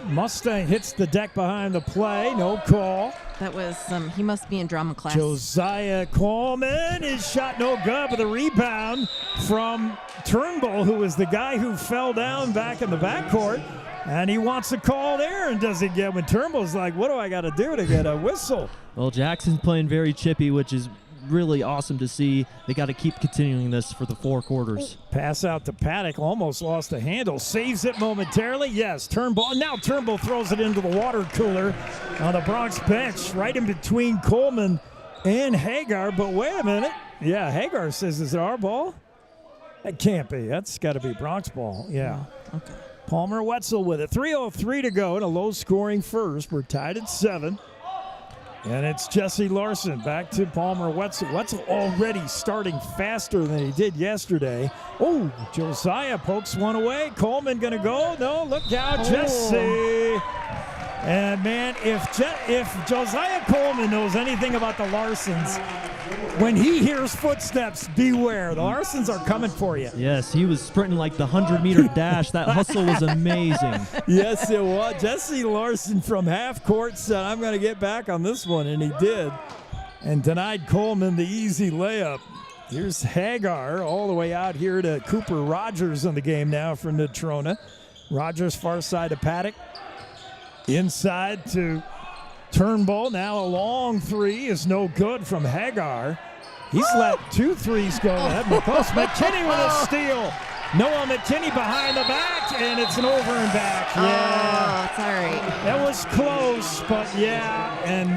Mustang hits the deck behind the play. No call. That was he must be in drama class. Josiah Coleman, his shot no good, but the rebound from Turnbull, who was the guy who fell down back in the backcourt. And he wants a call there and doesn't get when Turnbull's like, what do I got to do to get a whistle? Well, Jackson's playing very chippy, which is really awesome to see. They got to keep continuing this for the 4 quarters. Pass out to Paddock, almost lost the handle. Saves it momentarily. Yes, Turnbull. Now Turnbull throws it into the water cooler on the Bronx bench, right in between Coleman and Hagar. But wait a minute. Yeah, Hagar says, is it our ball? That can't be. That's got to be Bronx ball. Yeah. Okay. Palmer Wetzel with it. 3:03 to go in a low-scoring first. We're tied at 7. And it's Jesse Larson back to Palmer Wetzel. Wetzel already starting faster than he did yesterday. Oh, Josiah pokes one away. Coleman going to go. No, look out, Jesse. And, man, if Josiah Coleman knows anything about the Larsons, when he hears footsteps, beware. The Larsons are coming for you. Yes, he was sprinting like the 100-meter dash. That hustle was amazing. Yes, it was. Jesse Larson from half court said, I'm going to get back on this one, and he did. And denied Coleman the easy layup. Here's Hagar all the way out here to Cooper Rogers in the game now for Natrona. Rogers far side to Paddock. Inside to Turnbull. Now a long 3 is no good from Hagar. He's let 2 threes go ahead. McKinney with a steal. Noah McKinney behind the back, and it's an over and back. Yeah. Oh, it's all right. That was close, but yeah. And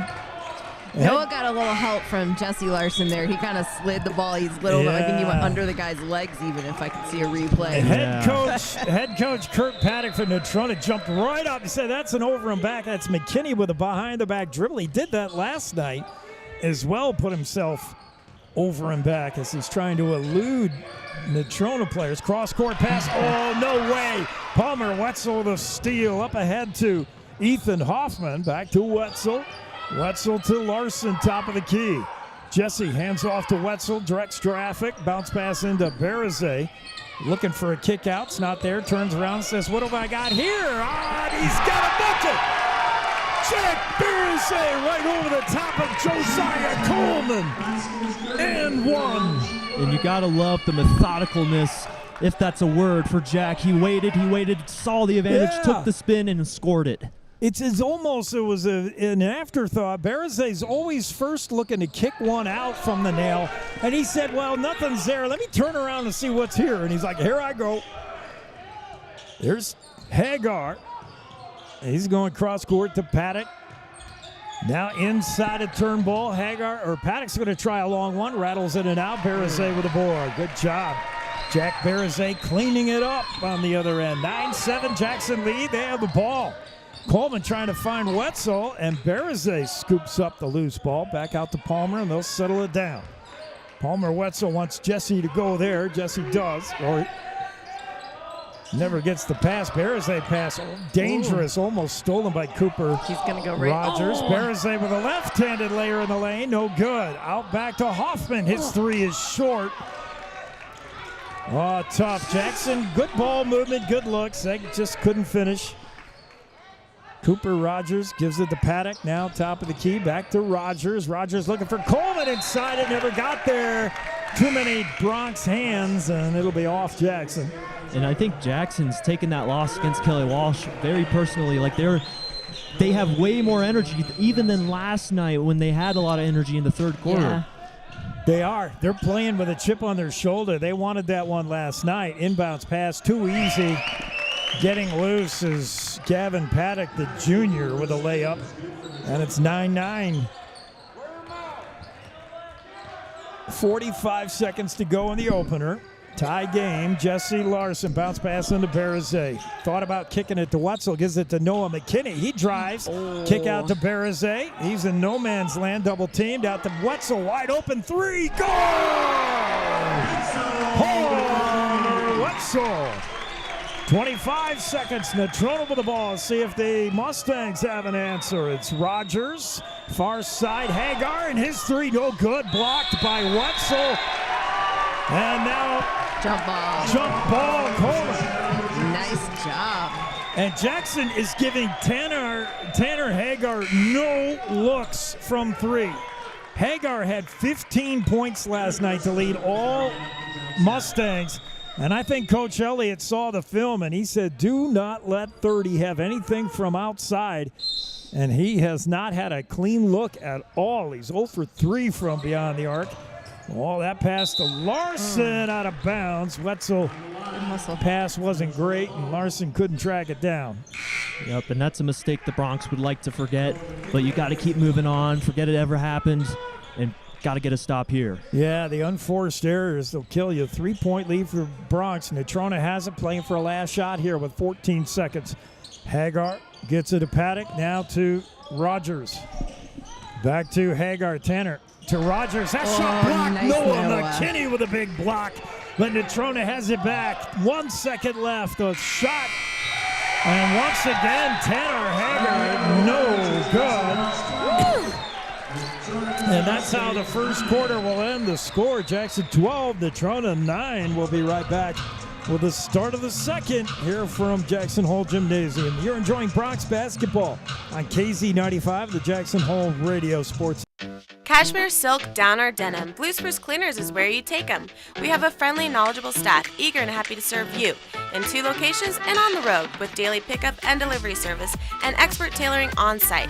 Noah got a little help from Jesse Larson there. He kind of slid the ball. He's little. I think he went under the guy's legs even, if I could see a replay. Head coach Kurt Paddock from Natrona jumped right up. He said, that's an over and back. That's McKinney with a behind-the-back dribble. He did that last night as well, put himself over and back as he's trying to elude Natrona players. Cross-court pass. Oh, no way. Palmer Wetzel the steal up ahead to Ethan Hoffman. Back to Wetzel. Wetzel to Larson, top of the key. Jesse hands off to Wetzel, directs traffic, bounce pass into Barazay. Looking for a kick out, it's not there, turns around and says, what have I got here? Ah, and he's got a bucket! Jack Barazay right over the top of Josiah Coleman. And one. And you got to love the methodicalness, if that's a word, for Jack. He waited, saw the advantage, took the spin, and scored it. It was an afterthought. Barazay's always first looking to kick one out from the nail. And he said, well, nothing's there. Let me turn around and see what's here. And he's like, here I go. There's Hagar. He's going cross court to Paddock. Now inside a turn ball. Paddock's going to try a long one. Rattles in and out. Barazay with the board. Good job. Jack Barazay cleaning it up on the other end. 9-7 Jackson lead. They have the ball. Coleman trying to find Wetzel, and Barazay scoops up the loose ball. Back out to Palmer, and they'll settle it down. Palmer Wetzel wants Jesse to go there. Jesse does, or never gets the pass. Barazay pass, dangerous, almost stolen by Cooper. He's going to go right. Rogers. Barazay with a left-handed layer in the lane, no good. Out back to Hoffman. His three is short. Oh, tough. Jackson, good ball movement, good looks. They just couldn't finish. Cooper Rogers gives it to Paddock. Now top of the key, back to Rogers. Rogers looking for Coleman inside it, never got there. Too many Bronx hands, and it'll be off Jackson. And I think Jackson's taken that loss against Kelly Walsh very personally. Like they have way more energy even than last night when they had a lot of energy in the third quarter. Yeah. They are. They're playing with a chip on their shoulder. They wanted that one last night. Inbounds pass, too easy. Getting loose is Gavin Paddock, the junior, with a layup. And it's 9-9. 45 seconds to go in the opener. Tie game. Jesse Larson bounce pass into Barazay. Thought about kicking it to Wetzel. Gives it to Noah McKinney. He drives. Kick out to Barazay. He's in no man's land. Double teamed out to Wetzel. Wide open three. Goal! Palmer Wetzel. 25 seconds. Natrona with the ball. See if the Mustangs have an answer. It's Rogers. Far side. Hagar, and his three no good. Blocked by Wetzel. And now jump ball Coleman. Nice job. And Jackson is giving Tanner Hagar no looks from three. Hagar had 15 points last night to lead all Mustangs. And I think Coach Elliott saw the film and he said, do not let 30 have anything from outside. And he has not had a clean look at all. He's 0 for 3 from beyond the arc. Oh, that pass to Larson out of bounds. Wetzel pass wasn't great, and Larson couldn't track it down. Yep, and that's a mistake the Bronx would like to forget, but you got to keep moving on, forget it ever happened, and got to get a stop here. Yeah, the unforced errors, they'll kill you. 3-point lead for Bronx. Natrona has it, playing for a last shot here with 14 seconds. Hagar gets it to Paddock, now to Rogers. Back to Hagar, Tanner. To Rogers, that shot blocked. Nice Noah McKinney with a big block. But Natrona has it back. 1 second left. A shot. And once again, Tanner Hagar, no good. And that's how the first quarter will end. The score, Jackson 12, Natrona 9. We'll be right back with the start of the second here from Jackson Hole Gymnasium. You're enjoying Bronx basketball on KZ95, the Jackson Hole Radio Sports. Cashmere, silk, down, or denim, Blue Spruce Cleaners is where you take them. We have a friendly, knowledgeable staff eager and happy to serve you in 2 locations and on the road with daily pickup and delivery service and expert tailoring on site.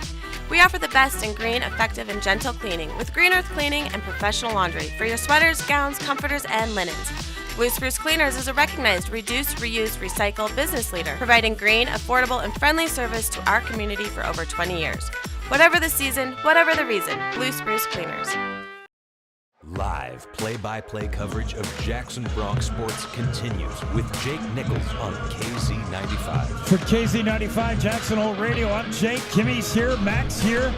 We offer the best in green, effective, and gentle cleaning with Green Earth Cleaning and professional laundry for your sweaters, gowns, comforters, and linens. Blue Spruce Cleaners is a recognized reduce, reuse, recycle business leader, providing green, affordable, and friendly service to our community for over 20 years. Whatever the season, whatever the reason, Blue Spruce Cleaners. Live play-by-play coverage of Jackson Bronx sports continues with Jake Nichols on KZ95. For KZ95 Jackson Hole Radio, I'm Jake. Kimmy's here, Max here,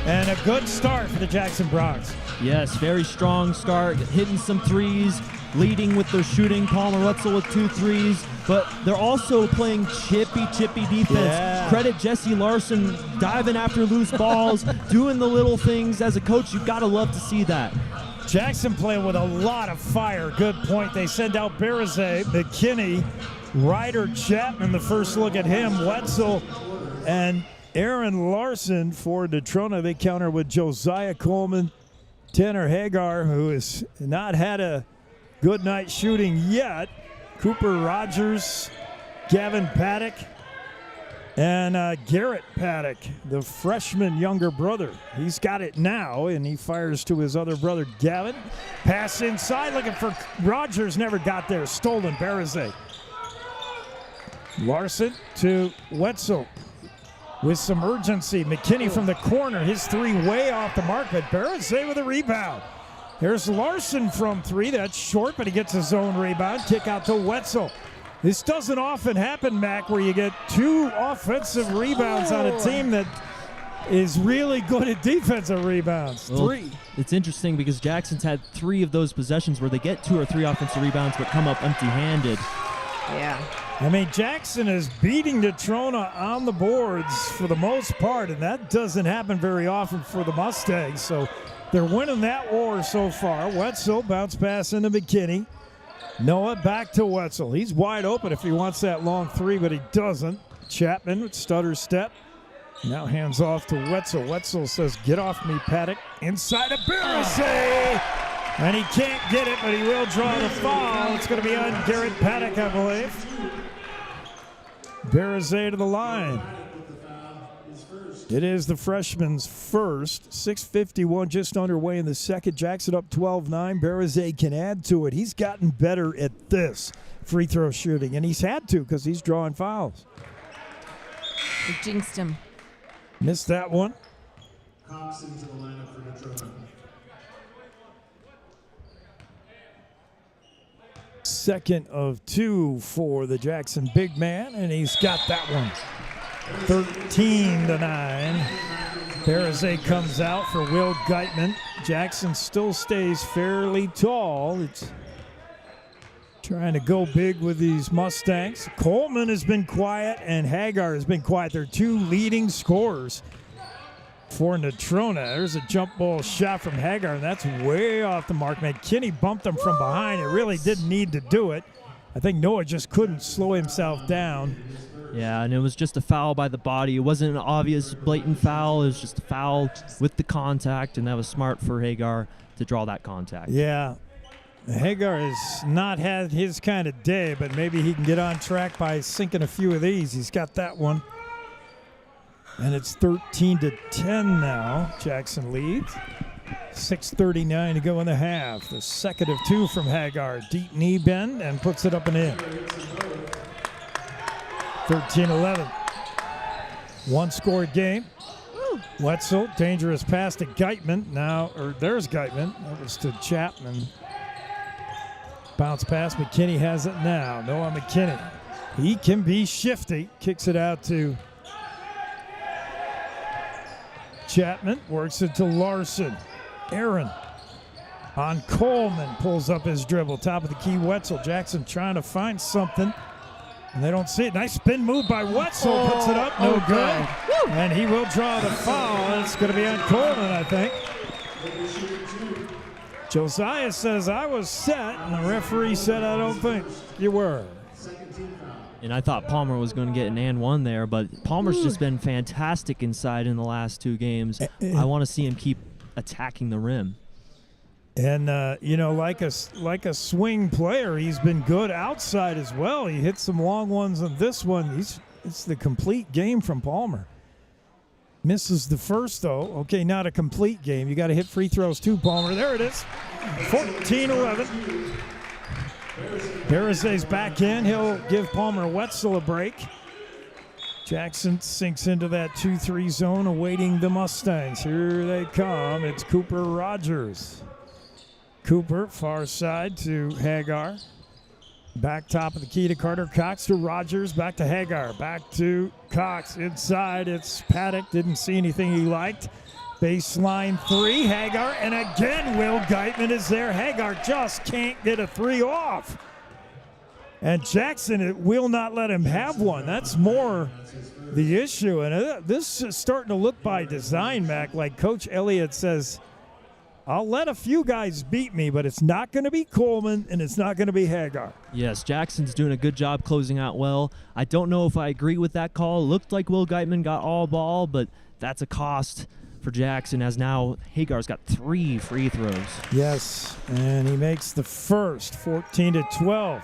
and a good start for the Jackson Bronx. Yes, very strong start, hitting some threes, leading with their shooting. Palmer Wetzel with 2 threes, but they're also playing chippy defense. Yeah. Credit Jesse Larson diving after loose balls, doing the little things. As a coach, you've got to love to see that. Jackson playing with a lot of fire. Good point. They send out Barazay, McKinney, Ryder Chapman, the first look at him, Wetzel, and Aaron Larson for Natrona. They counter with Josiah Coleman, Tanner Hagar, who has not had a good night shooting yet, Cooper Rogers, Gavin Paddock, and Garrett Paddock, the freshman younger brother. He's got it now, and he fires to his other brother, Gavin. Pass inside, looking for Rogers, never got there. Stolen, Barazay. Larson to Wetzel with some urgency. McKinney from the corner, his 3 way off the mark, but Barazay with a rebound. Here's Larson from 3. That's short, but he gets his own rebound. Kick out to Wetzel. This doesn't often happen, Mac, where you get 2 offensive rebounds on a team that is really good at defensive rebounds. Well, 3. It's interesting because Jackson's had 3 of those possessions where they get 2 or 3 offensive rebounds but come up empty-handed. Yeah. I mean, Jackson is beating Natrona on the boards for the most part, and that doesn't happen very often for the Mustangs. So they're winning that war so far. Wetzel bounce pass into McKinney. Noah back to Wetzel. He's wide open if he wants that long 3, but he doesn't. Chapman with stutter step. Now hands off to Wetzel. Wetzel says, "Get off me, Paddock." Inside of Barazay. And he can't get it, but he will draw the foul. It's going to be on Garrett Paddock, I believe. Barazay to the line. It is the freshman's first. 6:51 just underway in the second. Jackson up 12-9. Barazay can add to it. He's gotten better at this free throw shooting, and he's had to because he's drawing fouls. They jinxed him. Missed that one. Cox into the lineup for Natrona. Second of 2 for the Jackson big man, and he's got that one. 13-9. Barazay comes out for Will Geitman. Jackson still stays fairly tall. It's trying to go big with these Mustangs. Coleman has been quiet, and Hagar has been quiet. They're 2 leading scorers for Natrona. There's a jump ball shot from Hagar, and that's way off the mark. McKinney bumped him from behind. It really didn't need to do it. I think Noah just couldn't slow himself down. Yeah, and it was just a foul by the body. It wasn't an obvious, blatant foul. It was just a foul with the contact, and that was smart for Hagar to draw that contact. Yeah. Hagar has not had his kind of day, but maybe he can get on track by sinking a few of these. He's got that one. And it's 13-10 now. Jackson leads. 6:39 to go in the half. The second of 2 from Hagar. Deep knee bend and puts it up and in. 13-11. 1-score game. Wetzel, dangerous pass to Geitman. There's Geitman. That was to Chapman. Bounce pass. McKinney has it now. Noah McKinney. He can be shifty. Kicks it out to Chapman. Works it to Larson. Aaron on Coleman. Pulls up his dribble. Top of the key, Wetzel. Jackson trying to find something. And they don't see it. Nice spin move by Wetzel. Puts it up. No good. And he will draw the foul. It's going to be on Coleman, I think. Josiah says, "I was set." And the referee said, "I don't think you were." And I thought Palmer was going to get an and 1 there, but Palmer's just been fantastic inside in the last 2 games. I want to see him keep attacking the rim. And, like a swing player, he's been good outside as well. He hit some long ones on this one. It's the complete game from Palmer. Misses the first, though. Okay, not a complete game. You got to hit free throws, too, Palmer. There it is. 14-11. Barazay's back in. He'll give Palmer Wetzel a break. Jackson sinks into that 2-3 zone, awaiting the Mustangs. Here they come. It's Cooper Rogers. Cooper, far side to Hagar. Back top of the key to Carter Cox to Rogers. Back to Hagar. Back to Cox. Inside, it's Paddock. Didn't see anything he liked. Baseline 3, Hagar. And again, Will Geitman is there. Hagar just can't get a 3 off. And Jackson will not let him have one. That's more the issue. And this is starting to look by design, Mac. Like Coach Elliott says, I'll let a few guys beat me, but it's not going to be Coleman and it's not going to be Hagar. Yes, Jackson's doing a good job closing out well. I don't know if I agree with that call. Looked like Will Geitman got all ball, but that's a cost for Jackson, as now Hagar's got 3 free throws. Yes, and he makes the first, 14-12.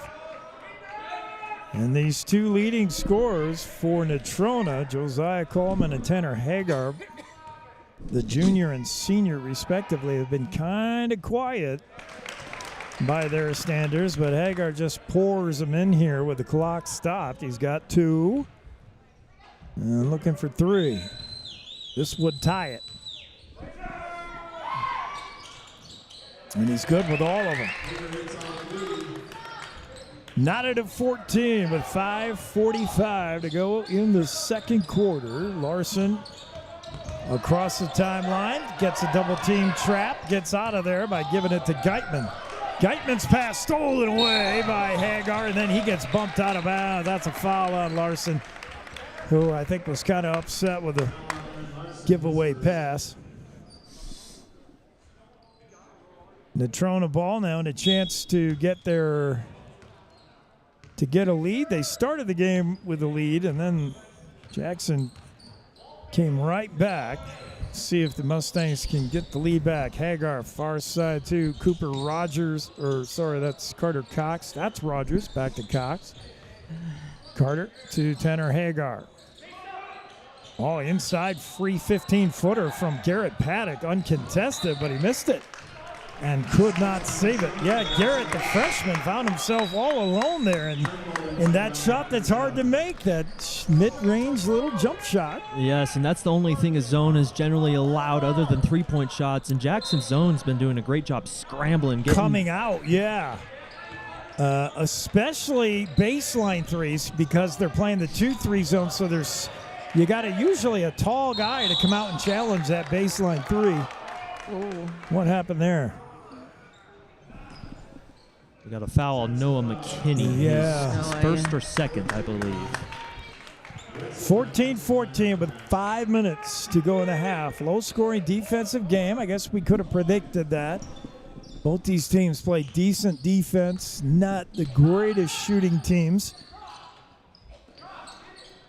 And these 2 leading scorers for Natrona, Josiah Coleman and Tanner Hagar, the junior and senior respectively, have been kind of quiet by their standards, but Hagar just pours them in here with the clock stopped. He's got 2 and looking for 3. This would tie it. And he's good with all of them. Knotted at 14 with 5:45 to go in the second quarter. Larson across the timeline, gets a double team trap, gets out of there by giving it to Geitman. Geitman's pass stolen away by Hagar, and then he gets bumped out of bounds. That's a foul on Larson, who I think was kind of upset with the giveaway pass. Natrona ball now and a chance to get a lead. They started the game with a lead, and then Jackson came right back. See if the Mustangs can get the lead back. Hagar, far side to Cooper Rogers, that's Carter Cox. That's Rogers, back to Cox. Carter to Tanner Hagar. Oh, inside free 15-footer from Garrett Paddock, uncontested, but he missed it and could not save it. Yeah, Garrett, the freshman, found himself all alone there in that shot that's hard to make, that mid-range little jump shot. Yes, and that's the only thing a zone is generally allowed other than three-point shots, and Jackson's zone's been doing a great job scrambling. Coming out, yeah. Especially baseline threes, because they're playing the 2-3 zone, so you got usually a tall guy to come out and challenge that baseline 3. Ooh. What happened there? We got a foul on Noah McKinney. Yeah. His first or second, I believe. 14-14 with 5 minutes to go in the half. Low-scoring defensive game. I guess we could have predicted that. Both these teams play decent defense, not the greatest shooting teams.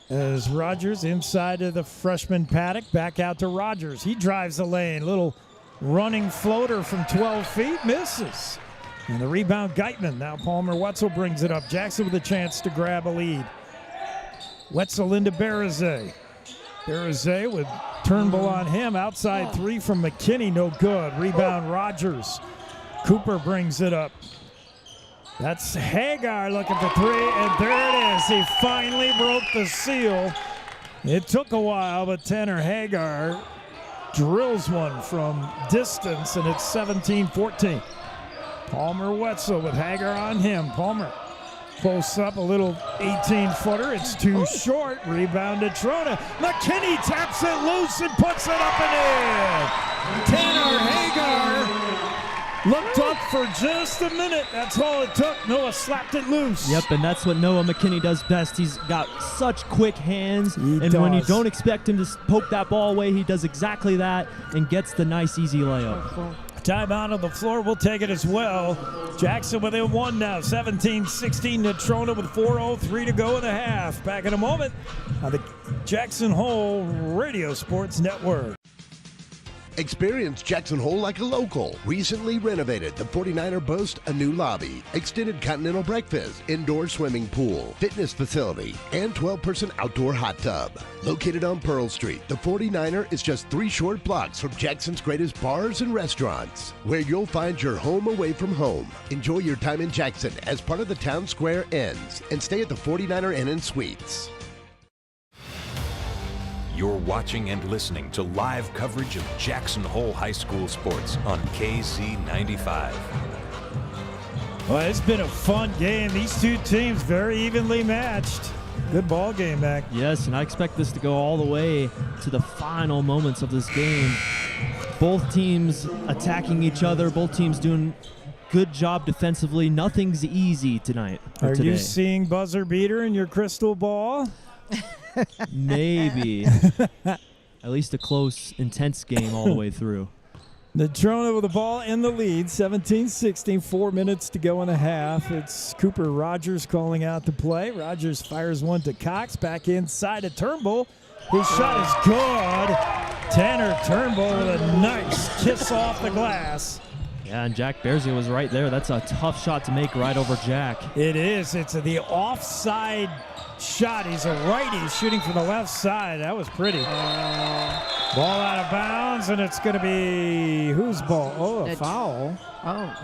As Rogers inside of the freshman Paddock, back out to Rogers. He drives the lane. Little running floater from 12 feet, misses. And the rebound, Geitman. Now Palmer Wetzel brings it up. Jackson with a chance to grab a lead. Wetzel into Barazay. Barazay with Turnbull on him. Outside 3 from McKinney, no good. Rebound, Rogers. Cooper brings it up. That's Hagar looking for 3, and there it is. He finally broke the seal. It took a while, but Tanner Hagar drills one from distance, and it's 17-14. Palmer Wetzel with Hagar on him. Palmer close up, a little 18-footer. It's too short. Rebound to Natrona. McKinney taps it loose and puts it up and in. Tanner Hagar looked up for just a minute. That's all it took. Noah slapped it loose. Yep, and that's what Noah McKinney does best. He's got such quick hands, when you don't expect him to poke that ball away, he does exactly that and gets the nice, easy layup. Timeout on the floor. We'll take it as well. Jackson within 1 now. 17-16. Natrona with 4:03 to go in the half. Back in a moment on the Jackson Hole Radio Sports Network. Experience Jackson Hole like a local. Recently renovated, the 49er boasts a new lobby, extended continental breakfast, indoor swimming pool, fitness facility, and 12-person outdoor hot tub. Located on Pearl Street, the 49er is just 3 short blocks from Jackson's greatest bars and restaurants, where you'll find your home away from home. Enjoy your time in Jackson as part of the Town Square Inns, and stay at the 49er Inn and Suites. You're watching and listening to live coverage of Jackson Hole High School sports on KZ95. Well, it's been a fun game. These two teams very evenly matched. Good ball game, Mac. Yes, and I expect this to go all the way to the final moments of this game. Both teams attacking each other. Both teams doing good job defensively. Nothing's easy tonight. Are you seeing buzzer beater in your crystal ball? Maybe. At least a close, intense game all the way through. Natrona with the ball in the lead, 17-16, 4 minutes to go in the half. It's Cooper Rogers calling out the play. Rogers fires one to Cox, back inside to Turnbull. His shot is good. Tanner Turnbull with a nice kiss off the glass. Yeah, and Jack Bearsey was right there. That's a tough shot to make right over Jack. It is. It's the offside shot. He's a righty shooting from the left side. That was pretty. Ball out of bounds, and it's going to be whose ball? Oh, a foul. Oh,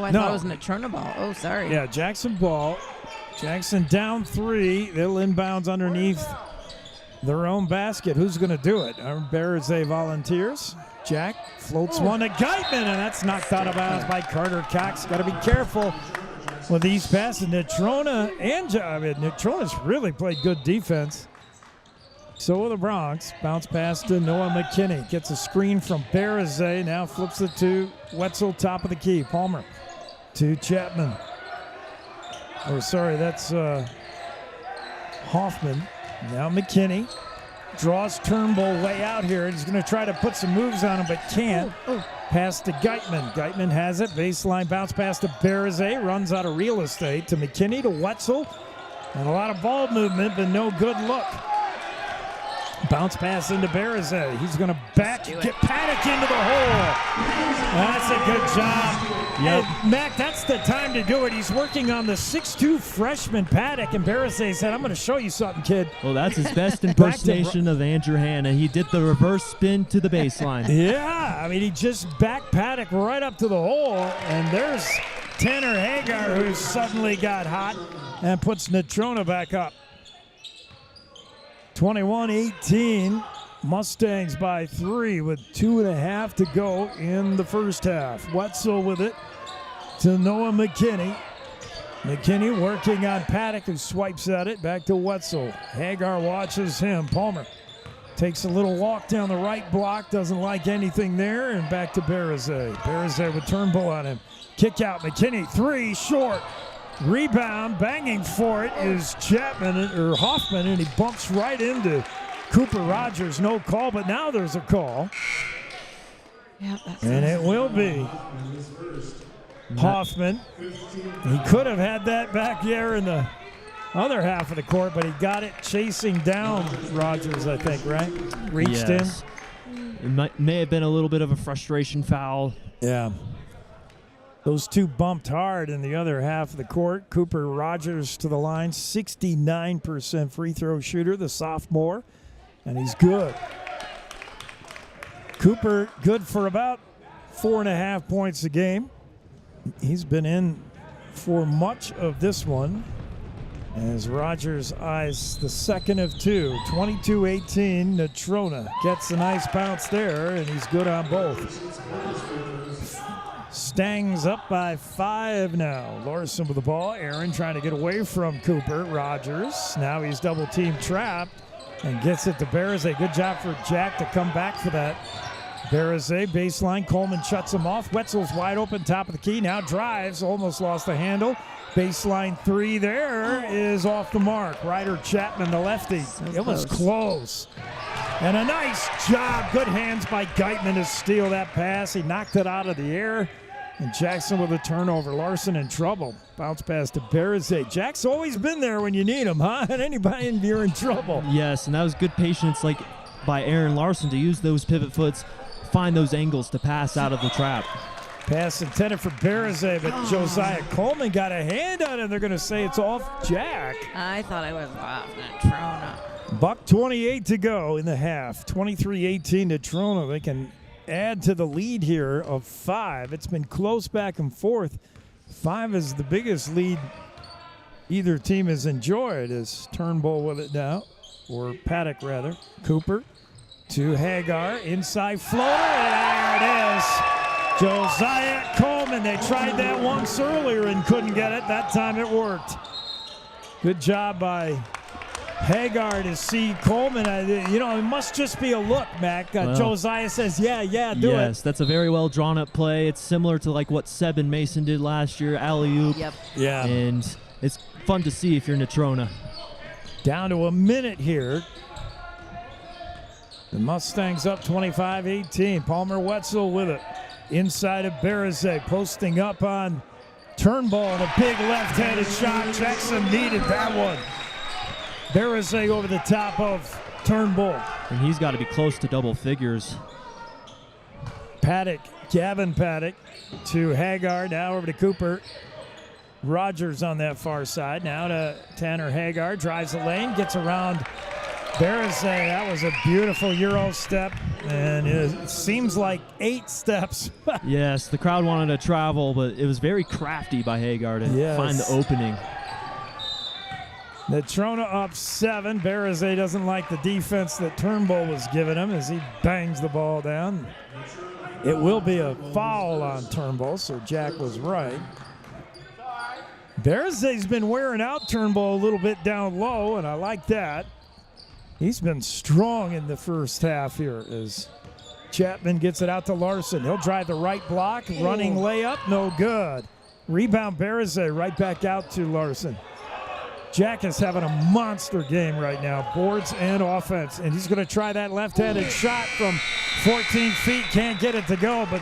I thought it was Natrona ball. Oh, sorry. Yeah, Jackson ball. Jackson down 3. They'll inbounds underneath their own basket. Who's going to do it? Bearzay volunteers. Jack floats one to Geitman, and that's knocked out of bounds by Carter Cox. Got to be careful with these passes. Natrona Natrona's really played good defense. So will the Bronx. Bounce pass to Noah McKinney. Gets a screen from Bearzay. Now flips it to Wetzel, top of the key. Palmer to Chapman. Oh, sorry, that's Hoffman. Now McKinney draws Turnbull way out here. He's going to try to put some moves on him, but can't. Pass to Geitman. Geitman has it. Baseline bounce pass to Bearzay. Runs out of real estate to McKinney to Wetzel. And a lot of ball movement, but no good look. Bounce pass into Bearzay. He's going to get Paddock into the hole. That's a good job. Yep. Mac, that's the time to do it. He's working on the 6'2 freshman Paddock, and Bearzay said, I'm going to show you something, kid. Well, that's his best impersonation of Andrew Hanna. He did the reverse spin to the baseline. Yeah, I mean, he just backed Paddock right up to the hole, and there's Tanner Hagar, who suddenly got hot and puts Natrona back up. 21-18, Mustangs by 3 with 2.5 to go in the first half. Wetzel with it to Noah McKinney. McKinney working on Paddock, who swipes at it. Back to Wetzel. Hagar watches him. Palmer takes a little walk down the right block. Doesn't like anything there. And back to Bearzay. Bearzay with Turnbull on him. Kick out. McKinney, 3, short. Rebound, banging for it is Hoffman, and he bumps right into Cooper Rogers. No call, but now there's a call. Yeah, and it will be Hoffman. He could have had that back there in the other half of the court, but he got it chasing down Rogers, I think, right? Reached him. It may have been a little bit of a frustration foul. Yeah. Those two bumped hard in the other half of the court. Cooper Rogers to the line, 69% free throw shooter, the sophomore, and he's good. Cooper good for about 4.5 points a game. He's been in for much of this one as Rogers eyes the second of 2. 22-18, Natrona gets a nice bounce there, and he's good on both. Stangs up by 5 now. Larson with the ball. Aaron trying to get away from Cooper. Rogers. Now he's double team trapped and gets it to Bearzay. Good job for Jack to come back for that. Bearzay baseline. Coleman shuts him off. Wetzel's wide open, top of the key. Now drives. Almost lost the handle. Baseline 3 there is off the mark. Ryder Chapman, the lefty. It was close. And a nice job. Good hands by Geitman to steal that pass. He knocked it out of the air. And Jackson with a turnover. Larson in trouble. Bounce pass to Bearzay. Jack's always been there when you need him, huh? And anybody in you're in trouble. Yes, and that was good patience by Aaron Larson to use those pivot foots, find those angles to pass out of the trap. Pass intended for Bearzay, but Josiah Coleman got a hand on it. They're going to say it's off Jack. I thought I was off Natrona. Buck 28 to go in the half. 23-18 Natrona. They can add to the lead here of 5. It's been close back and forth. 5 is the biggest lead either team has enjoyed as Turnbull with it now. or Paddock rather. Cooper to Hagar, inside floater, and there it is. Josiah Coleman, they tried that once earlier and couldn't get it. That time it worked. Good job by Hagar to see Coleman. It must just be a look, Mac. Josiah says, do it. Yes, that's a very well drawn up play. It's similar to like what Seb and Mason did last year, alley-oop. Yep. Yeah. And it's fun to see if you're Natrona. Down to a minute here. The Mustangs up 25-18. Palmer Wetzel with it. Inside of Bereзе, posting up on Turnbull, and a big left-handed shot. Jackson needed that one. Bereze over the top of Turnbull. And he's got to be close to double figures. Paddock, Gavin Paddock to Hagar, now over to Cooper. Rogers on that far side, now to Tanner Hagar, drives the lane, gets around Bereze. That was a beautiful Euro step, and it seems like 8 steps. Yes, the crowd wanted to travel, but it was very crafty by Hagar to find the opening. Natrona up 7. Bereze doesn't like the defense that Turnbull was giving him as he bangs the ball down. It will be a foul on Turnbull, so Jack was right. Bereze's been wearing out Turnbull a little bit down low, and I like that. He's been strong in the first half here as Chapman gets it out to Larson. He'll drive the right block, running layup, no good. Rebound Bereze right back out to Larson. Jack is having a monster game right now, boards and offense, and he's going to try that left-handed shot from 14 feet. Can't get it to go, but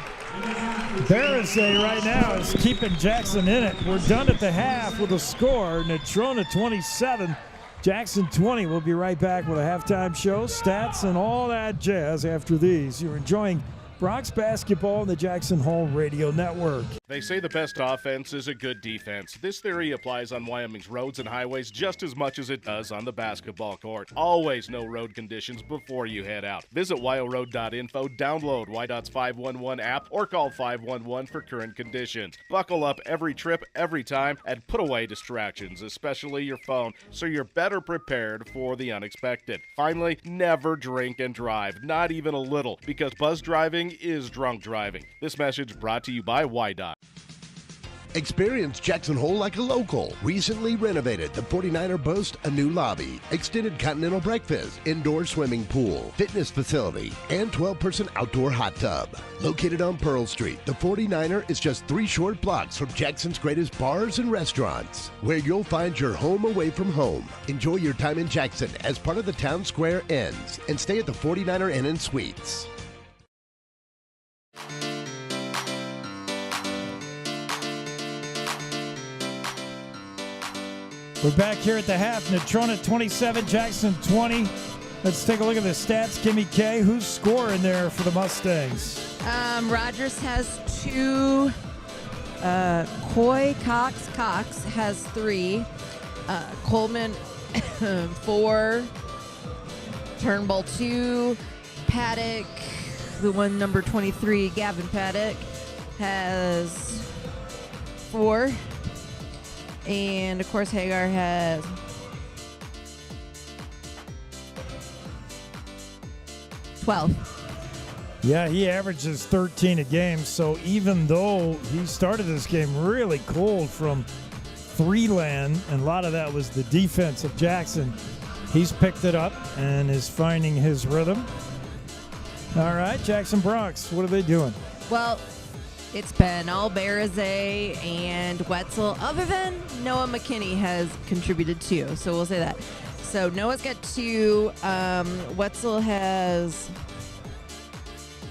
Bereze right now is keeping Jackson in it. We're done at the half with a score. Natrona 27, Jackson 20. We'll be right back with a halftime show, stats, and all that jazz after these. You're enjoying Bronx basketball on the Jackson Hole Radio Network. They say the best offense is a good defense. This theory applies on Wyoming's roads and highways just as much as it does on the basketball court. Always know road conditions before you head out. Visit wyoroad.info, download YDOT's 511 app, or call 511 for current conditions. Buckle up every trip, every time, and put away distractions, especially your phone, so you're better prepared for the unexpected. Finally, never drink and drive, not even a little, because buzz driving is drunk driving. This message brought to you by YDOT. Experience Jackson Hole like a local. Recently renovated, the 49er boasts a new lobby, extended continental breakfast, indoor swimming pool, fitness facility, and 12-person outdoor hot tub. Located on Pearl Street, the 49er is just 3 short blocks from Jackson's greatest bars and restaurants, where you'll find your home away from home. Enjoy your time in Jackson as part of the Town Square Inns, and stay at the 49er Inn and Suites. We're back here at the half. Natrona 27, Jackson 20. Let's take a look at the stats. Kimmy K, who's scoring there for the Mustangs? Rogers has 2. Cox has 3. Coleman 4. Turnbull 2. Paddock, the one number 23, Gavin Paddock, has 4. And, of course, Hagar has 12. Yeah, he averages 13 a game. So even though he started this game really cold from 3 land, and a lot of that was the defense of Jackson, he's picked it up and is finding his rhythm. All right, Jackson Bronx, what are they doing? Well, it's been all Bereze and Wetzel, other than Noah McKinney has contributed 2, so we'll say that. So Noah's got 2, Wetzel has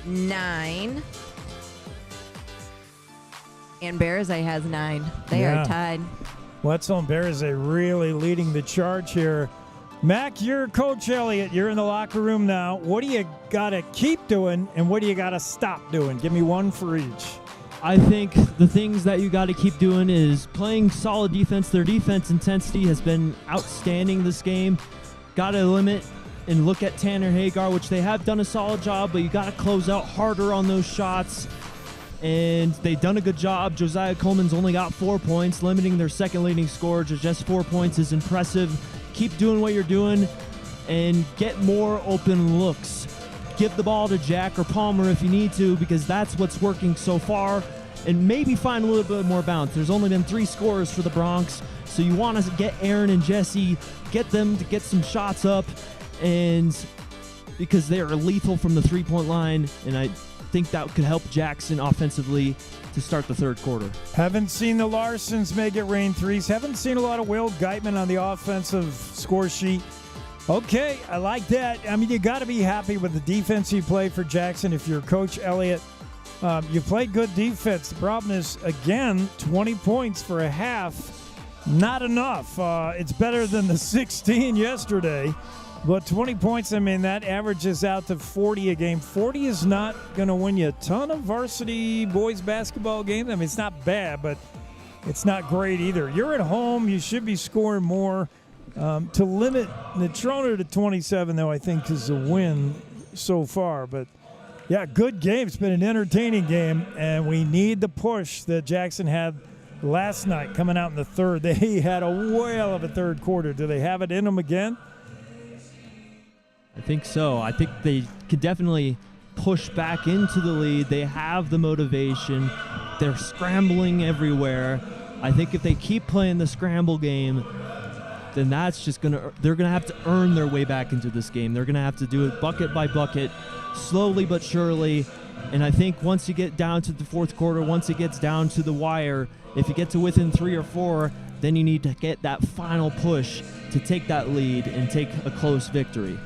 9, and Bereze has 9. They are tied. Wetzel and Bereze really leading the charge here. Mac, you're Coach Elliott. You're in the locker room now. What do you got to keep doing, and what do you got to stop doing? Give me one for each. I think the things that you got to keep doing is playing solid defense. Their defense intensity has been outstanding this game. Got to limit and look at Tanner Hagar, which they have done a solid job, but you got to close out harder on those shots. And they've done a good job. Josiah Coleman's only got 4 points. Limiting their second leading scorer to just 4 points is impressive. Keep doing what you're doing. and get more open looks. Give the ball to Jack or Palmer if you need to, because that's what's working so far, and maybe find a little bit more bounce. There's only been 3 scorers for the Bronx, so you want to get Aaron and Jesse, get them to get some shots up, and because they are lethal from the three-point line, and I think that could help Jackson offensively to start the third quarter. Haven't seen the Larsons make it rain threes. Haven't seen a lot of Will Geitman on the offensive score sheet. Okay, I like that. I mean, you got to be happy with the defense you play for Jackson. If you're Coach Elliott, you played good defense. The problem is, again, 20 points for a half, not enough. It's better than the 16 yesterday, but 20 points, I mean, that averages out to 40 a game. 40 is not going to win you a ton of varsity boys basketball games. I mean, it's not bad, but it's not great either. You're at home. You should be scoring more. To limit Natrona to 27, though, I think is a win so far. But, yeah, good game. It's been an entertaining game, and we need the push that Jackson had last night coming out in the third. They had a whale of a third quarter. Do they have it in them again? I think so. I think they could definitely push back into the lead. They have the motivation. They're scrambling everywhere. I think if they keep playing the scramble game, then that's just they're gonna have to earn their way back into this game. They're gonna have to do it bucket by bucket, slowly but surely. And I think once you get down to the fourth quarter, once it gets down to the wire, if you get to within 3 or 4, then you need to get that final push to take that lead and take a close victory.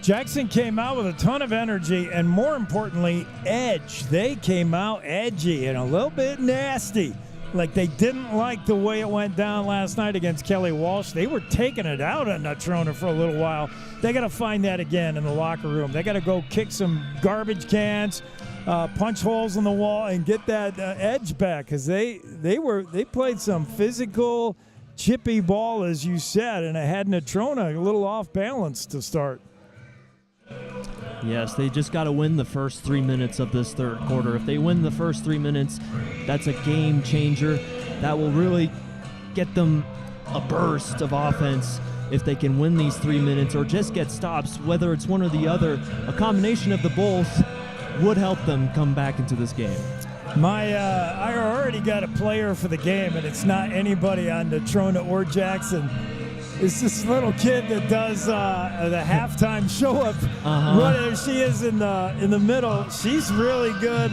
Jackson came out with a ton of energy and, more importantly, edge. They came out edgy and a little bit nasty. Like they didn't like the way it went down last night against Kelly Walsh. They were taking it out on Natrona for a little while. They got to find that again in the locker room. They got to go kick some garbage cans, punch holes in the wall, and get that edge back, because they played some physical, chippy ball, as you said, and it had Natrona a little off balance to start. Yes, they just got to win the first 3 minutes of this third quarter. If they win the first 3 minutes, that's a game changer. That will really get them a burst of offense if they can win these 3 minutes or just get stops, whether it's one or the other. A combination of the both would help them come back into this game. I already got a player for the game, and it's not anybody on Natrona or Jackson. It's this little kid that does the halftime show up. Whether she is in the middle, she's really good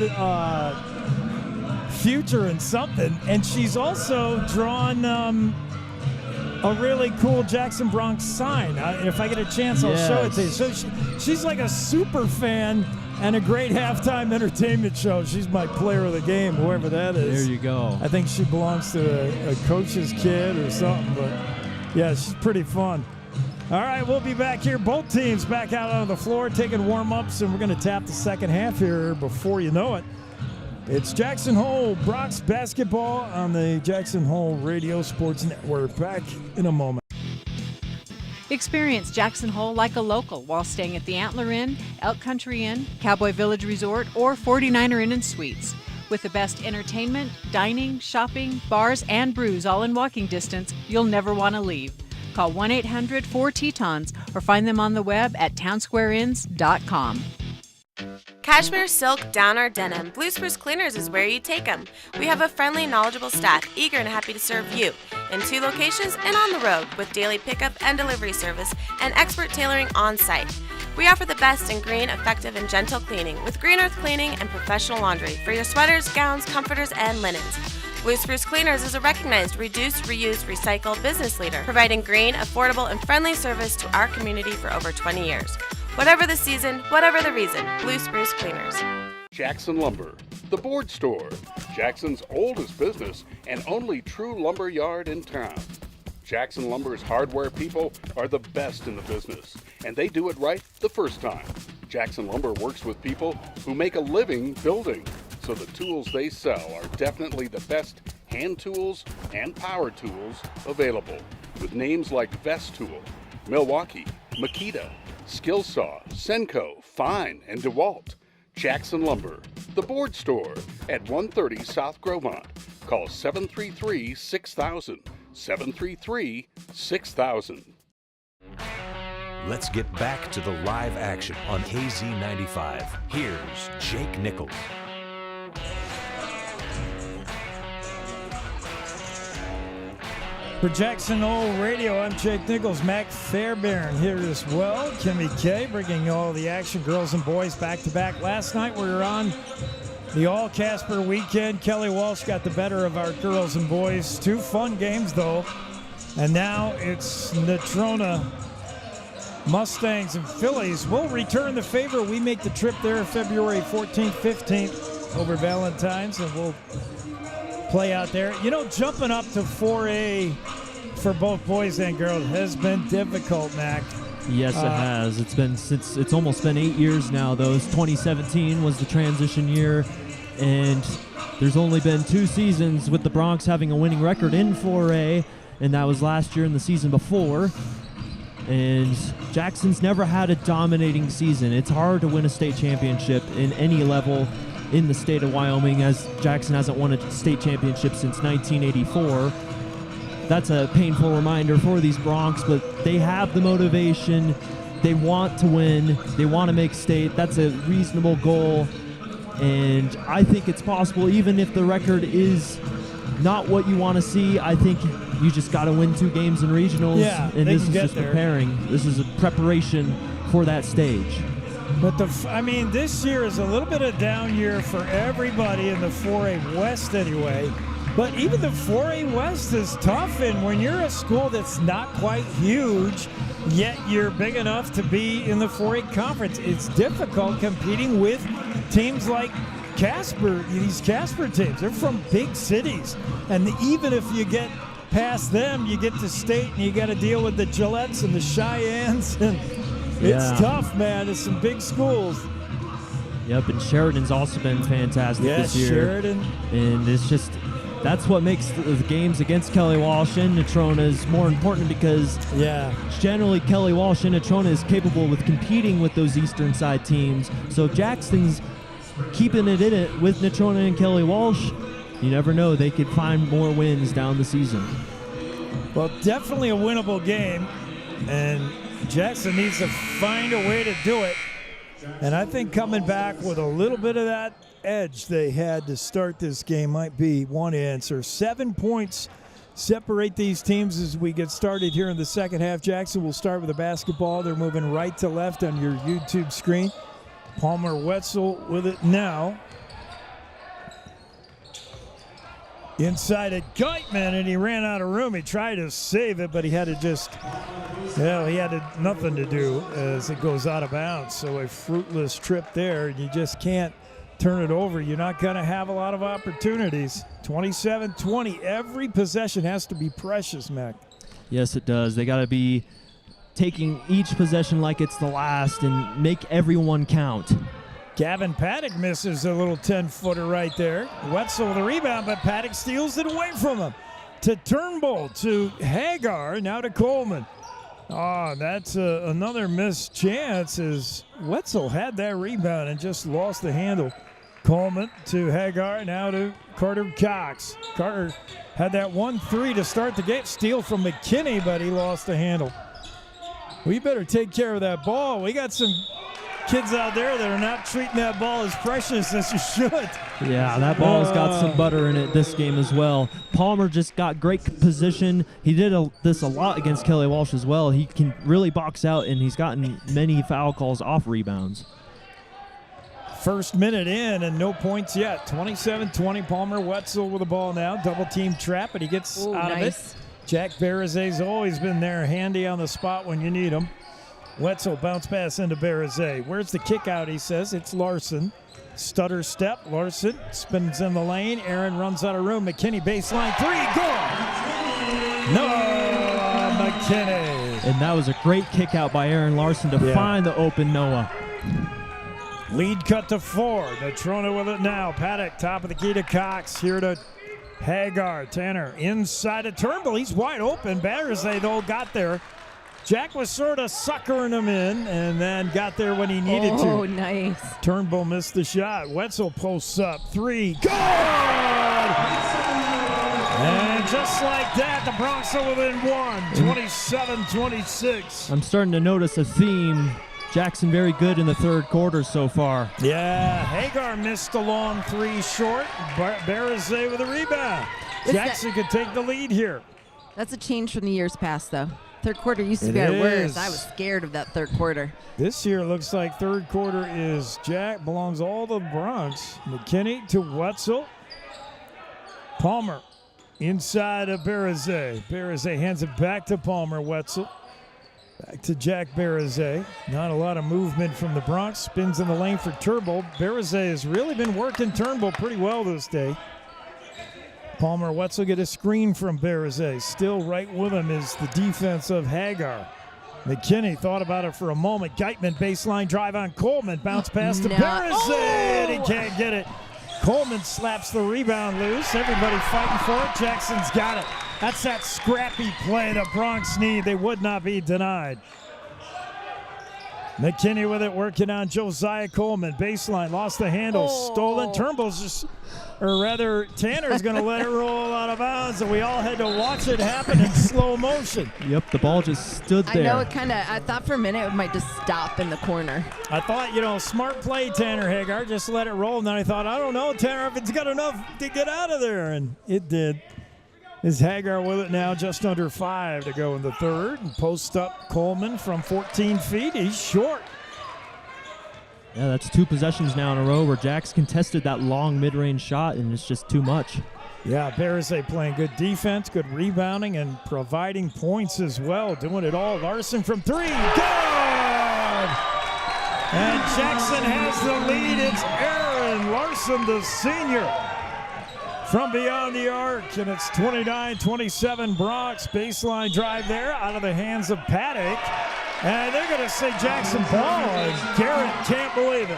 future in something, and she's also drawn a really cool Jackson Bronx sign. If I get a chance, I'll show it to you. So she's like a super fan and a great halftime entertainment show. She's my player of the game, whoever that is. There you go. I think she belongs to a coach's kid or something, but yeah, she's pretty fun. All right, we'll be back here. Both teams back out on the floor taking warm-ups, and we're going to tap the second half here before you know it. It's Jackson Hole Bronx basketball on the Jackson Hole Radio Sports Network. Back in a moment. Experience Jackson Hole like a local while staying at the Antler Inn, Elk Country Inn, Cowboy Village Resort, or 49er Inn and Suites. With the best entertainment, dining, shopping, bars, and brews all in walking distance, you'll never want to leave. Call 1-800-4-TETONS or find them on the web at townsquareinns.com. Cashmere, silk, down, or denim, Blue Spruce Cleaners is where you take them. We have a friendly, knowledgeable staff eager and happy to serve you in 2 locations and on the road with daily pickup and delivery service and expert tailoring on site. We offer the best in green, effective, and gentle cleaning with Green Earth Cleaning and professional laundry for your sweaters, gowns, comforters, and linens. Blue Spruce Cleaners is a recognized reduce, reuse, recycle business leader, providing green, affordable, and friendly service to our community for over 20 years. Whatever the season, whatever the reason, Blue Spruce Cleaners. Jackson Lumber, the board store, Jackson's oldest business and only true lumber yard in town. Jackson Lumber's hardware people are the best in the business, and they do it right the first time. Jackson Lumber works with people who make a living building, so the tools they sell are definitely the best hand tools and power tools available, with names like Vest Tool, Milwaukee, Makita, Skillsaw, Senco, Fine, and DeWalt. Jackson Lumber, the board store at 130 South Grovemont. Call 733-6000, 733-6000. Let's get back to the live action on KZ95. Here's Jake Nichols. For Jackson Hole Radio, I'm Jake Nichols. Mac Fairbairn here as well. Kimmy K bringing all the action, girls and boys, back-to-back. Last night we were on the All-Casper weekend. Kelly Walsh got the better of our girls and boys. 2 fun games, though. And now it's Natrona Mustangs and Phillies. We'll return the favor. We make the trip there February 14th, 15th over Valentine's, and we'll play out there. You know, jumping up to 4A for both boys and girls has been difficult, Mac. Yes, it has. It's almost been 8 years now, though. 2017 was the transition year, and there's only been 2 seasons with the Bronx having a winning record in 4A, and that was last year and the season before. And Jackson's never had a dominating season. It's hard to win a state championship in any level in the state of Wyoming, as Jackson hasn't won a state championship since 1984. That's a painful reminder for these Bronx, but they have the motivation. They want to win. They want to make state. That's a reasonable goal, and I think it's possible, even if the record is not what you want to see. I think you just got to win 2 games in regionals, and this is just preparing. This is a preparation for that stage. But this year is a little bit of down year for everybody in the 4A West anyway. But even the 4A West is tough, and when you're a school that's not quite huge, yet you're big enough to be in the 4A conference, it's difficult competing with teams like Casper, these Casper teams. They're from big cities, and even if you get past them, you get to state, and you got to deal with the Gillettes and the Cheyennes, and it's tough, man. It's some big schools. Yep, and Sheridan's also been fantastic this year. Sheridan. And it's just, that's what makes the games against Kelly Walsh and Natrona is more important, because generally Kelly Walsh and Natrona is capable with competing with those eastern side teams. So if Jackson's keeping it in it with Natrona and Kelly Walsh, you never know, they could find more wins down the season. Well, definitely a winnable game, and Jackson needs to find a way to do it. And I think coming back with a little bit of that edge they had to start this game might be one answer. 7 points separate these teams as we get started here in the second half. Jackson will start with the basketball. They're moving right to left on your YouTube screen. Palmer Wetzel with it now. Inside at Geitman, and he ran out of room. He tried to save it, but he had to just, he had nothing to do as it goes out of bounds. So a fruitless trip there. You just can't turn it over. You're not going to have a lot of opportunities. 27-20. Every possession has to be precious, Mac. Yes, it does. They got to be taking each possession like it's the last and make everyone count. Gavin Paddock misses a little 10-footer right there. Wetzel with the rebound, but Paddock steals it away from him. To Turnbull, to Hagar, now to Coleman. Oh, that's another missed chance as Wetzel had that rebound and just lost the handle. Coleman to Hagar, now to Carter Cox. Carter had that 1-3 to start the game. Steal from McKinney, but he lost the handle. We better take care of that ball. We got some kids out there that are not treating that ball as precious as you should. Yeah, that ball's got some butter in it this game as well. Palmer just got great position. He did this a lot against Kelly Walsh as well. He can really box out, and he's gotten many foul calls off rebounds. First minute in and no points yet. 27-20. Palmer Wetzel with the ball now. Double team trap, and he gets out of it. Jack Baraze's always been there, handy on the spot when you need him. Wetzel bounce pass into Baraze. Where's the kick out, he says. It's Larson. Stutter step. Larson spins in the lane. Aaron runs out of room. McKinney baseline three. Good. No, McKinney. And that was a great kick out by Aaron Larson to find the open Noah. Lead cut to 4. Natrona with it now. Paddock, top of the key to Cox. Here to Hagar. Tanner inside of Turnbull. He's wide open. Baraze, though, got there. Jack was sort of suckering him in and then got there when he needed to. Oh, nice. Turnbull missed the shot. Wetzel posts up. 3. Good! And And just like that, the Bronx are within one, 27-26. I'm starting to notice a theme. Jackson very good in the third quarter so far. Yeah, Hagar missed a long three short. Barazay with a rebound. Jackson could take the lead here. That's a change from the years past, though. Third quarter used to be our worst. I was scared of that third quarter. This year looks like third quarter is belongs all the Bronx. McKinney to Wetzel. Palmer inside of Barazay. Barazay hands it back to Palmer. Wetzel. Back to Jack Barazay. Not a lot of movement from the Bronx. Spins in the lane for Turnbull. Barazay has really been working Turnbull pretty well this day. Palmer, Wetzel get a screen from Barazay. Still right with him is the defense of Hagar. McKinney thought about it for a moment. Geitman baseline drive on Coleman. Bounce pass to Barazay, and he can't get it. Coleman slaps the rebound loose. Everybody fighting for it. Jackson's got it. That's that scrappy play the Bronx need. They would not be denied. McKinney with it, working on Josiah Coleman. Baseline, lost the handle, stolen. Turnbull's Tanner's going to let it roll out of bounds, and we all had to watch it happen in slow motion. Yep, the ball just stood there. I know I thought for a minute it might just stop in the corner. I thought, smart play, Tanner Hagar, just let it roll. And then I thought, I don't know, Tanner, if it's got enough to get out of there. And it did. Is Hagar with it now, just under 5 to go in the third. And post up Coleman from 14 feet. He's short. Yeah, that's 2 possessions now in a row where Jax contested that long mid-range shot, and it's just too much. Yeah, Barazay playing good defense, good rebounding, and providing points as well. Doing it all. Larson from 3. Good! And Jackson has the lead. It's Aaron Larson, the senior, from beyond the arc, and it's 29-27 Bronx. Baseline drive there out of the hands of Paddock. And they're going to say Jackson ball, and Garrett can't believe it.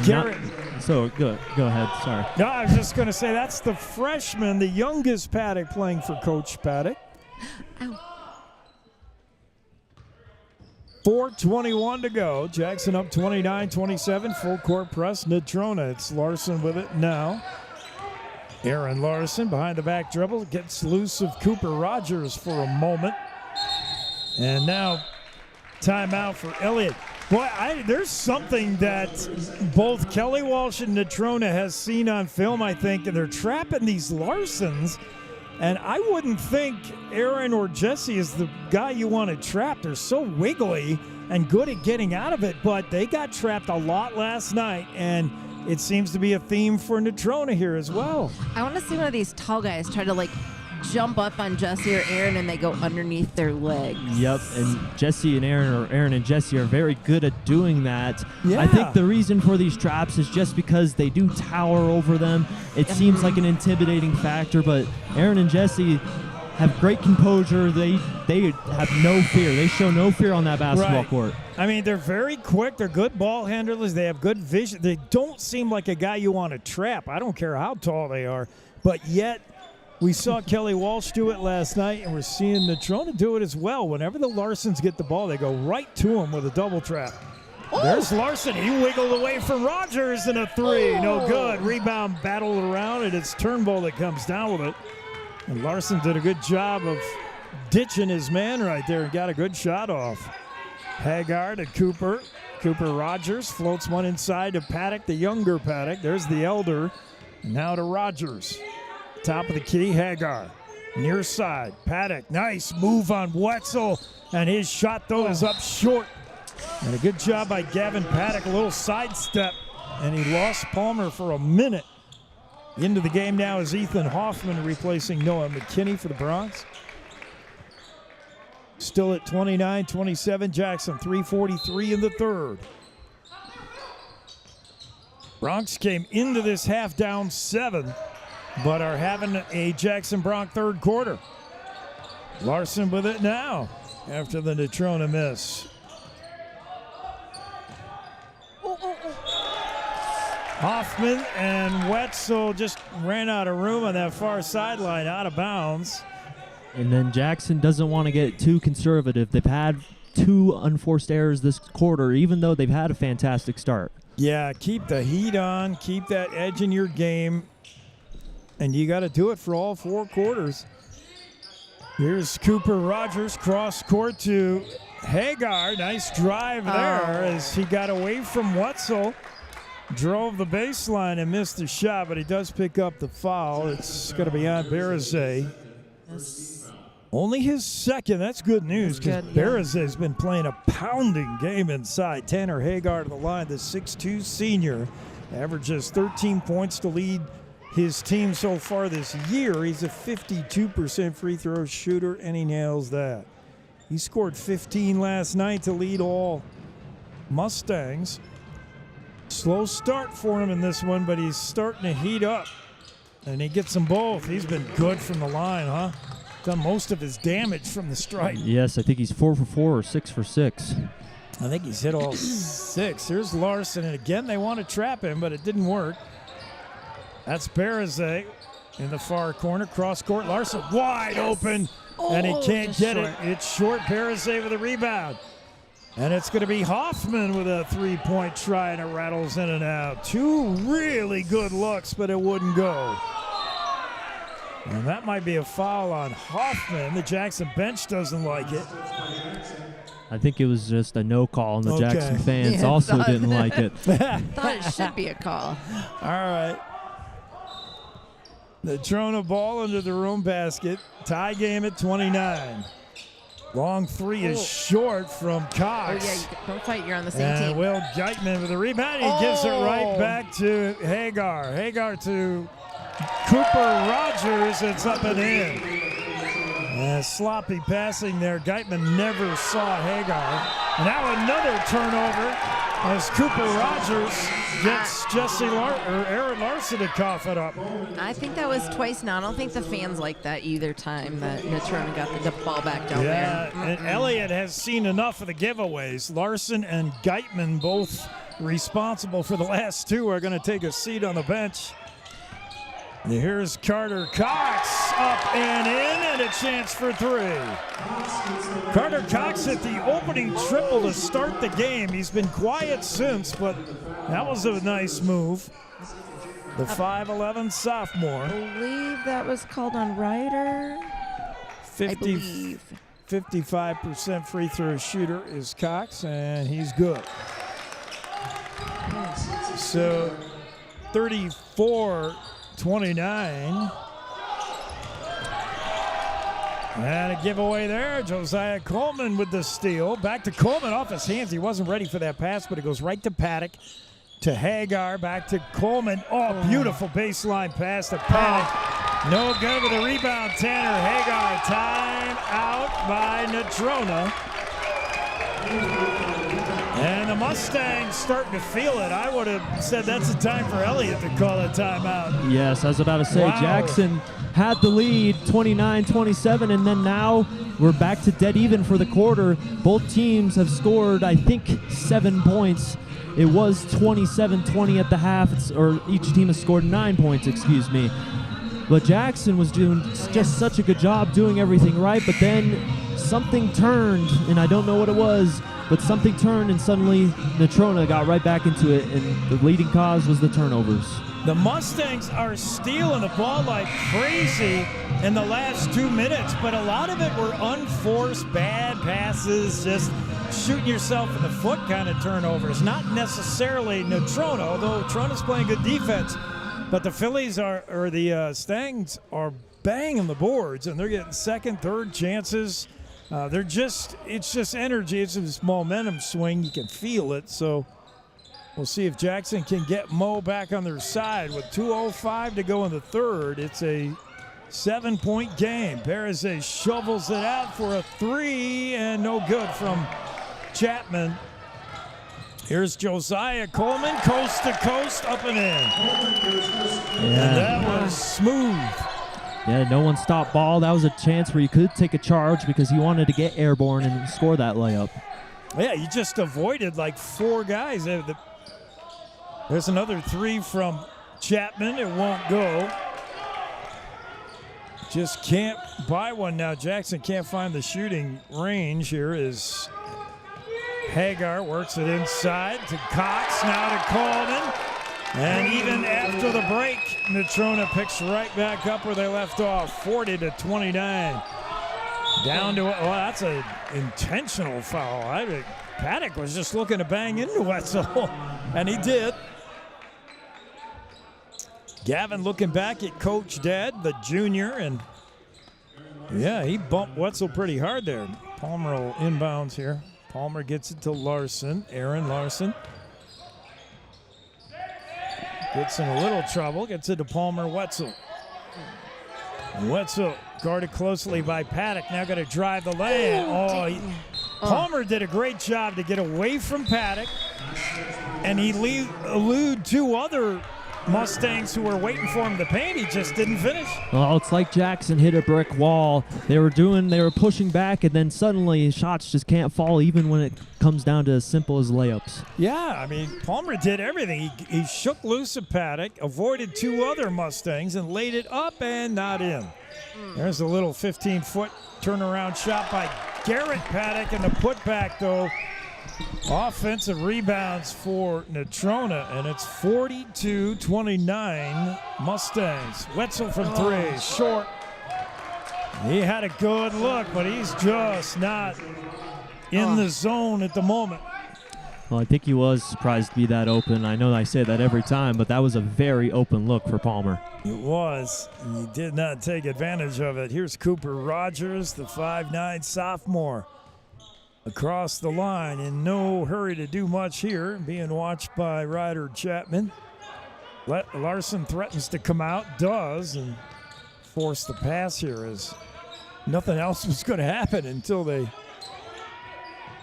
Garrett. So go ahead, sorry. No, I was just going to say that's the freshman, the youngest Paddock playing for Coach Paddock. 4:21 to go. Jackson up 29-27. Full court press. Natrona. It's Larson with it now. Aaron Larson behind the back dribble. Gets loose of Cooper Rogers for a moment. And now timeout for Elliott. Boy, there's something that both Kelly Walsh and Natrona has seen on film, I think, and they're trapping these Larsons. And I wouldn't think Aaron or Jesse is the guy you want to trap. They're so wiggly and good at getting out of it, but they got trapped a lot last night, and it seems to be a theme for Natrona here as well. I want to see one of these tall guys try to, jump up on Jesse or Aaron, and they go underneath their legs. Yep, and Jesse and Aaron, or Aaron and Jesse, are very good at doing that. Yeah. I think the reason for these traps is just because they do tower over them. It seems like an intimidating factor, but Aaron and Jesse have great composure. They have no fear. They show no fear on that basketball court. I mean, they're very quick. They're good ball handlers. They have good vision. They don't seem like a guy you want to trap. I don't care how tall they are, but yet we saw Kelly Walsh do it last night, and we're seeing Natrona do it as well. Whenever the Larsons get the ball, they go right to him with a double trap. There's Larson. He wiggled away from Rogers in a 3. No good. Rebound battled around, and it's Turnbull that comes down with it. And Larson did a good job of ditching his man right there and got a good shot off. Hagar to Cooper. Cooper Rogers floats one inside to Paddock, the younger Paddock. There's the elder. Now to Rogers. Top of the key, Hagar. Near side, Paddock. Nice move on Wetzel. And his shot, though, is up short. And a good job by Gavin Paddock. A little sidestep. And he lost Palmer for a minute. Into the game now is Ethan Hoffman replacing Noah McKinney for the Bronx. Still at 29-27 Jackson. 3:43 in the third. Bronx came into this half down 7, but are having a Jackson Bronx third quarter. Larson with it now after the Natrona miss. Hoffman and Wetzel just ran out of room on that far sideline, out of bounds. And then Jackson doesn't want to get too conservative. They've had 2 unforced errors this quarter, even though they've had a fantastic start. Yeah, keep the heat on, keep that edge in your game. and you got to do it for all 4 quarters. Here's Cooper Rogers, cross court to Hagar. Nice drive there as he got away from Wetzel. Drove the baseline and missed the shot, but he does pick up the foul. It's going to be on Barazay. Only his second. That's good news because Barazay's been playing a pounding game inside. Tanner Hagar to the line, the 6'2 senior. Averages 13 points to lead his team so far this year. He's a 52% free throw shooter, and he nails that. He scored 15 last night to lead all Mustangs. Slow start for him in this one, but he's starting to heat up. And he gets them both. He's been good from the line, huh? Done most of his damage from the stripe. Yes, I think he's 4 for 4 or 6 for 6. I think he's hit all 6. Here's Larson, and again, they want to trap him, but it didn't work. That's Barazay in the far corner. Cross court, Larson wide open, and he can't get it. It's short. Barazay with a rebound. And it's going to be Hoffman with a 3-point try, and it rattles in and out. 2 really good looks, but it wouldn't go. And that might be a foul on Hoffman. The Jackson bench doesn't like it. I think it was just a no call, and the Jackson fans also didn't like it. Thought it should be a call. All right. The Natrona ball under the room basket. Tie game at 29. Long 3 is short from Cox. Oh, yeah, don't fight. You're on the same team. Will Geitman with the rebound. He gives it right back to Hagar. Hagar to Cooper Rogers. It's up and in. Sloppy passing there. Geitman never saw Hagar. And now another turnover as Cooper Rogers gets Aaron Larson to cough it up. I think that was twice now. I don't think the fans like that either time that Natrona got the ball back down there. Yeah, and Elliott has seen enough of the giveaways. Larson and Geitman, both responsible for the last 2, are going to take a seat on the bench. Here's Carter Cox up and in, and a chance for 3. Carter Cox hit the opening triple to start the game. He's been quiet since, but that was a nice move. The 5'11 sophomore. I believe that was called on Ryder. 55% free throw shooter is Cox, and he's good. So 34-29. And a giveaway there. Josiah Coleman with the steal. Back to Coleman off his hands. He wasn't ready for that pass, but it goes right to Paddock. To Hagar. Back to Coleman. Oh, beautiful baseline pass to Paddock. No good with a rebound. Tanner Hagar. Time out by Natrona. And the Mustangs starting to feel it. I would have said that's the time for Elliott to call a timeout. Yes, I was about to say, wow. Jackson had the lead 29-27, and then now we're back to dead even for the quarter. Both teams have scored, I think, 7 points. It was 27-20 at the half, or each team has scored 9 points, excuse me. But Jackson was doing just such a good job doing everything right, but then something turned, and I don't know what it was, but something turned, and suddenly Natrona got right back into it, and the leading cause was the turnovers. The Mustangs are stealing the ball like crazy in the last 2 minutes, but a lot of it were unforced, bad passes, just shooting yourself in the foot kind of turnovers. Not necessarily Natrona, although Natrona's playing good defense, but the Phillies or the Stangs are banging the boards, and they're getting second, third chances. It's just energy. It's this momentum swing. You can feel it. So we'll see if Jackson can get Mo back on their side with 2:05 to go in the third. It's a 7-point game. Barazay shovels it out for a 3, and no good from Chapman. Here's Josiah Coleman, coast to coast, up and in. And that was smooth. Yeah, no one stopped ball. That was a chance where you could take a charge because he wanted to get airborne and score that layup. Yeah, you just avoided like 4 guys. There's another 3 from Chapman. It won't go. Just can't buy one now. Jackson can't find the shooting range. Here is Hagar, works it inside to Cox, now to Coleman. And even after the break, Natrona picks right back up where they left off, 40-29. Down to, well, that's an intentional foul. I think Paddock was just looking to bang into Wetzel, and he did. Gavin looking back at Coach Dad, the junior, and yeah, he bumped Wetzel pretty hard there. Palmer will inbounds here. Palmer gets it to Larson, Aaron Larson. Gets in a little trouble, gets it to Palmer Wetzel. And Wetzel guarded closely by Paddock, now got to drive the lane. Palmer did a great job to get away from Paddock, and he elude two other Mustangs who were waiting for him to paint. He just didn't finish. Well, it's like Jackson hit a brick wall. They were pushing back, and then suddenly shots just can't fall, even when it comes down to as simple as layups. Yeah, I mean, Palmer did everything. He shook loose of Paddock, avoided two other Mustangs, and laid it up and not in. There's a little 15-foot turnaround shot by Garrett Paddock, and the putback, though, offensive rebounds for Natrona, and it's 42-29 Mustangs. Wetzel from three, short. He had a good look, but he's just not in the zone at the moment. Well, I think he was surprised to be that open. I know I say that every time, but that was a very open look for Palmer. It was. He did not take advantage of it. Here's Cooper Rogers, the 5'9 sophomore. Across the line, in no hurry to do much here, being watched by Ryder Chapman. Larson threatens to come out, does, and force the pass here as nothing else was going to happen until they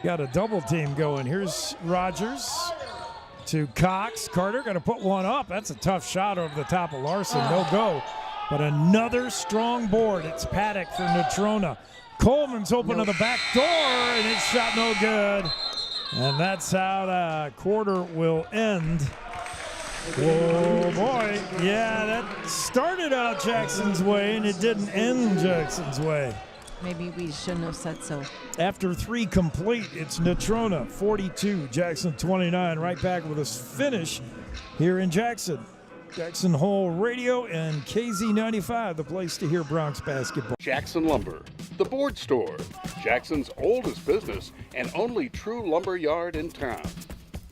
got a double team going. Here's Rogers to Cox. Carter going to put one up. That's a tough shot over the top of Larson. No go. But another strong board. It's Paddock for Natrona. Coleman's open to the back door, and it's shot no good. And that's how the quarter will end. Oh, boy. Yeah, that started out Jackson's way, and it didn't end Jackson's way. Maybe we shouldn't have said so. After three complete, it's Natrona 42, Jackson 29. Right back with us finish here in Jackson. Jackson Hole Radio and KZ95, the place to hear Bronx basketball. Jackson Lumber, the board store, Jackson's oldest business and only true lumber yard in town.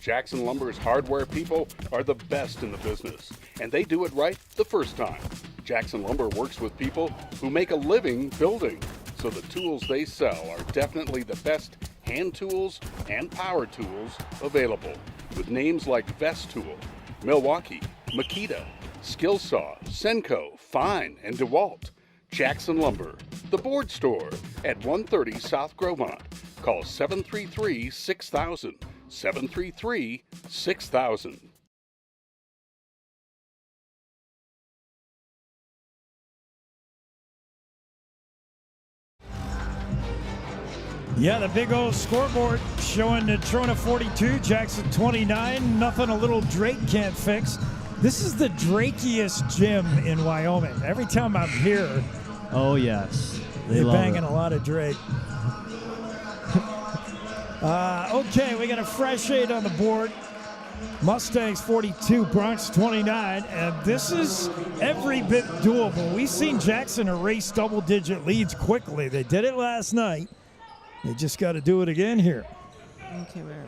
Jackson Lumber's hardware people are the best in the business, and they do it right the first time. Jackson Lumber works with people who make a living building, so the tools they sell are definitely the best hand tools and power tools available, with names like Vest Tool, Milwaukee, Makita, Skillsaw, Senco, Fine, and DeWalt. Jackson Lumber, the board store at 130 South Gromont. Call 733-6000, 733-6000. Yeah, the big old scoreboard showing Natrona 42, Jackson 29. Nothing a little Drake can't fix. This is the Drakiest gym in Wyoming. Every time I'm here, oh yes, they're banging a lot of Drake. Okay, we got a fresh 8 on the board. Mustangs 42, Bronx 29, and this is every bit doable. We've seen Jackson erase double-digit leads quickly. They did it last night. They just got to do it again here. Okay, where are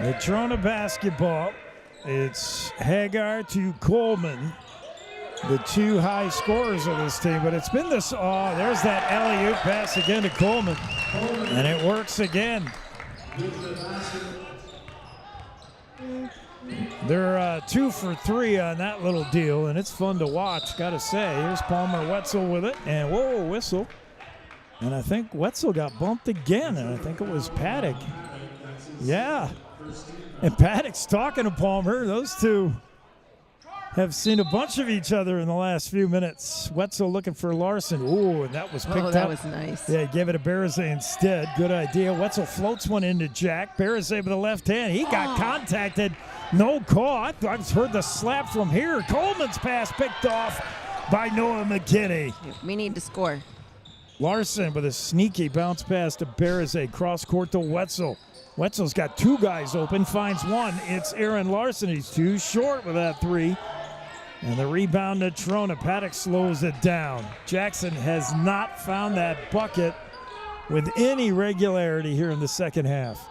we? Natrona basketball. It's Hagar to Coleman, the two high scorers of this team. But it's been this, there's that alley-oop pass again to Coleman. And it works again. They're 2 for 3 on that little deal, and it's fun to watch, gotta say. Here's Palmer Wetzel with it, and whoa, whistle. And I think Wetzel got bumped again, and I think it was Paddock. Yeah, and Paddock's talking to Palmer. Those two have seen a bunch of each other in the last few minutes. Wetzel looking for Larson. Ooh, and that was picked up. Oh, that was nice. Yeah, he gave it to Barazay instead. Good idea. Wetzel floats one into Jack. Barazay with the left hand. He got contacted. No call. I heard the slap from here. Coleman's pass picked off by Noah McKinney. We need to score. Larson with a sneaky bounce pass to Barazay. Cross court to Wetzel. Wetzel's got two guys open, finds one. It's Aaron Larson. He's too short with that three. And the rebound to Natrona. Paddock slows it down. Jackson has not found that bucket with any regularity here in the second half.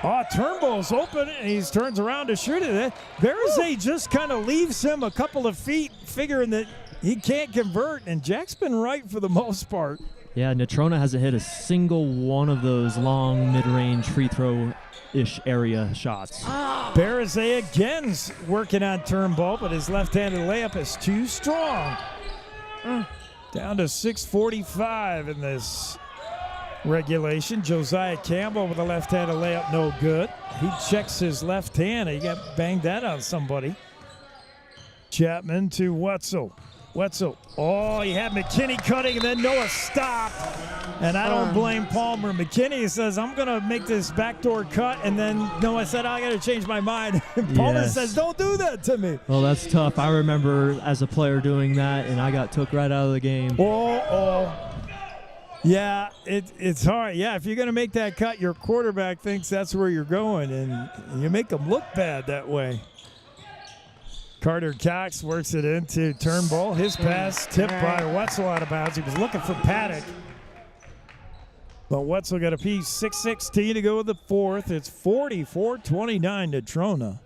Oh, Turnbull's open, and he turns around to shoot it. Berzay just kind of leaves him a couple of feet, figuring that he can't convert, and Jack's been right for the most part. Yeah, Natrona hasn't hit a single one of those long mid-range free throw-ish area shots. Berzay again's working on Turnbull, but his left-handed layup is too strong. Down to 6:45 in this regulation. Josiah Campbell with a left-handed layup, no good. He checks his left hand. He got banged that on somebody. Chapman to Wetzel. Wetzel. Oh, he had McKinney cutting, and then Noah stopped. And I don't blame Palmer. McKinney says, I'm going to make this backdoor cut. And then Noah said, I got to change my mind. And Palmer says, don't do that to me. Well, that's tough. I remember as a player doing that, and I got took right out of the game. Yeah, it's hard. Yeah, if you're going to make that cut, your quarterback thinks that's where you're going, and you make them look bad that way. Carter Cox works it into Turnbull. His pass tipped by Wetzel out of bounds. He was looking for Paddock. But Wetzel got a piece. 6:16 to go with the fourth. It's 44-29 Natrona.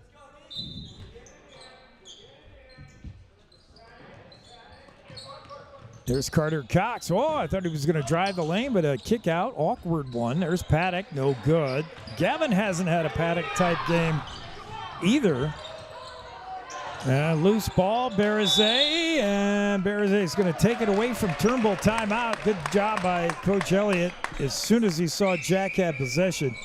There's Carter Cox. Oh, I thought he was going to drive the lane, but a kick out. Awkward one. There's Paddock. No good. Gavin hasn't had a Paddock-type game either. Loose ball, Berzay, and Berzay is going to take it away from Turnbull. Timeout. Good job by Coach Elliott. As soon as he saw Jack had possession,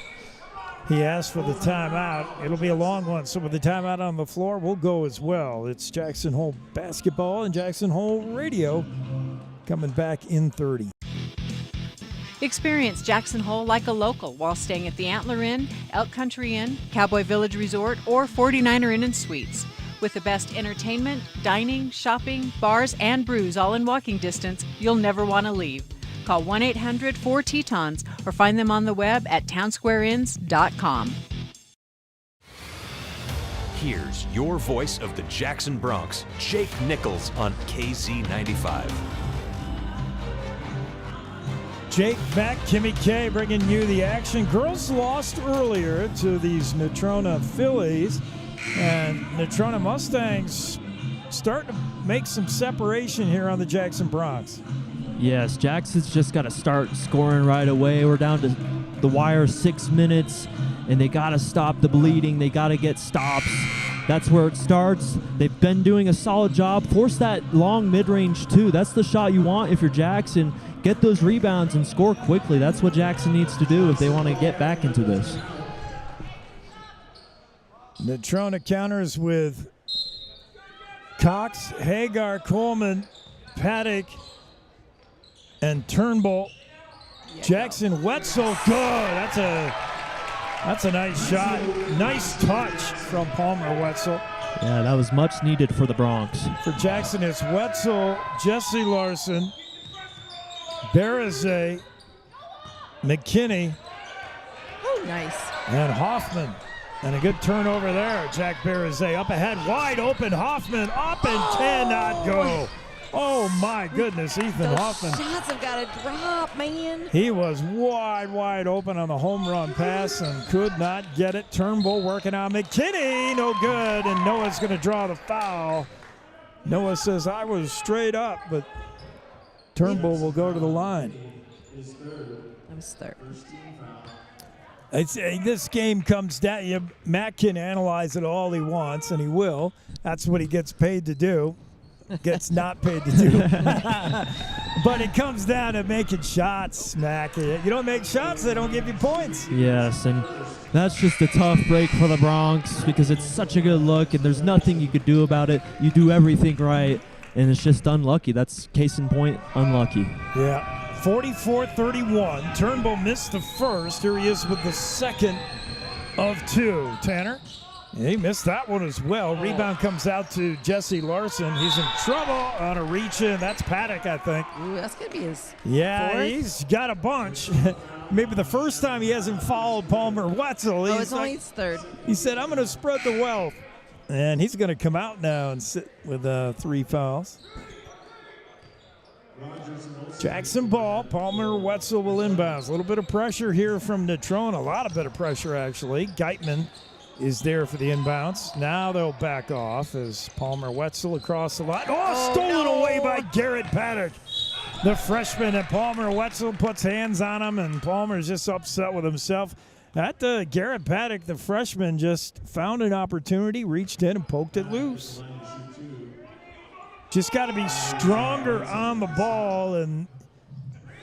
he asked for the timeout. It'll be a long one, so with the timeout on the floor, we'll go as well. It's Jackson Hole Basketball and Jackson Hole Radio coming back in 30. Experience Jackson Hole like a local while staying at the Antler Inn, Elk Country Inn, Cowboy Village Resort, or 49er Inn and Suites. With the best entertainment, dining, shopping, bars, and brews all in walking distance, you'll never want to leave. Call 1-800-4-TETONS or find them on the web at townsquareinns.com. Here's your voice of the Jackson Bronx, Jake Nichols on KZ95. Jake Mack, Kimmy K bringing you the action. Girls lost earlier to these Natrona Phillies. And Natrona Mustangs starting to make some separation here on the Jackson Bronx. Yes, Jackson's just got to start scoring right away. We're down to the wire 6 minutes, and they got to stop the bleeding. They got to get stops. That's where it starts. They've been doing a solid job. Force that long mid-range, too. That's the shot you want if you're Jackson. Get those rebounds and score quickly. That's what Jackson needs to do if they want to get back into this. Natrona counters with Cox, Hagar, Coleman, Paddock, and Turnbull. Jackson Wetzel, good. That's a nice shot. Nice touch from Palmer Wetzel. Yeah, that was much needed for the Bronx. For Jackson, it's Wetzel, Jesse Larson, Berzay, McKinney. Oh, nice. And Hoffman. And a good turnover there. Jack Berzay up ahead, wide open. Hoffman up and cannot go. Oh, my goodness, Ethan Hoffman. Shots have got to drop, man. He was wide open on the home run pass and could not get it. Turnbull working on McKinney, no good, and Noah's going to draw the foul. Noah says, I was straight up, but Turnbull will go to the line. That was third. This game comes down. Matt can analyze it all he wants, and he will. That's what he gets paid to do. Gets not paid to do. But it comes down to making shots, Mac. You don't make shots, they don't give you points. Yes, and that's just a tough break for the Bronx because it's such a good look, and there's nothing you could do about it. You do everything right, and it's just unlucky. That's case in point, unlucky. Yeah. 44-31. Turnbull missed the first. Here he is with the second of two. Tanner? He missed that one as well. Rebound comes out to Jesse Larson. He's in trouble on a reach-in. That's Paddock, I think. Ooh, that's going to be his Yeah, fourth. he's got a bunch. Maybe the first time he hasn't fouled Palmer Wetzel. Oh, it's only his third. He said, I'm going to spread the wealth. And he's going to come out now and sit with 3 fouls. Jackson ball. Palmer Wetzel will inbounds. A little bit of pressure here from Natrona. A lot of bit of pressure, actually. Geitman is there for the inbounds. Now they'll back off as Palmer Wetzel across the line. Oh, stolen away by Garrett Paddock, the freshman. And Palmer Wetzel puts hands on him, and Palmer's just upset with himself. Garrett Paddock, the freshman, just found an opportunity, reached in and poked it loose. Just got to be stronger on the ball, and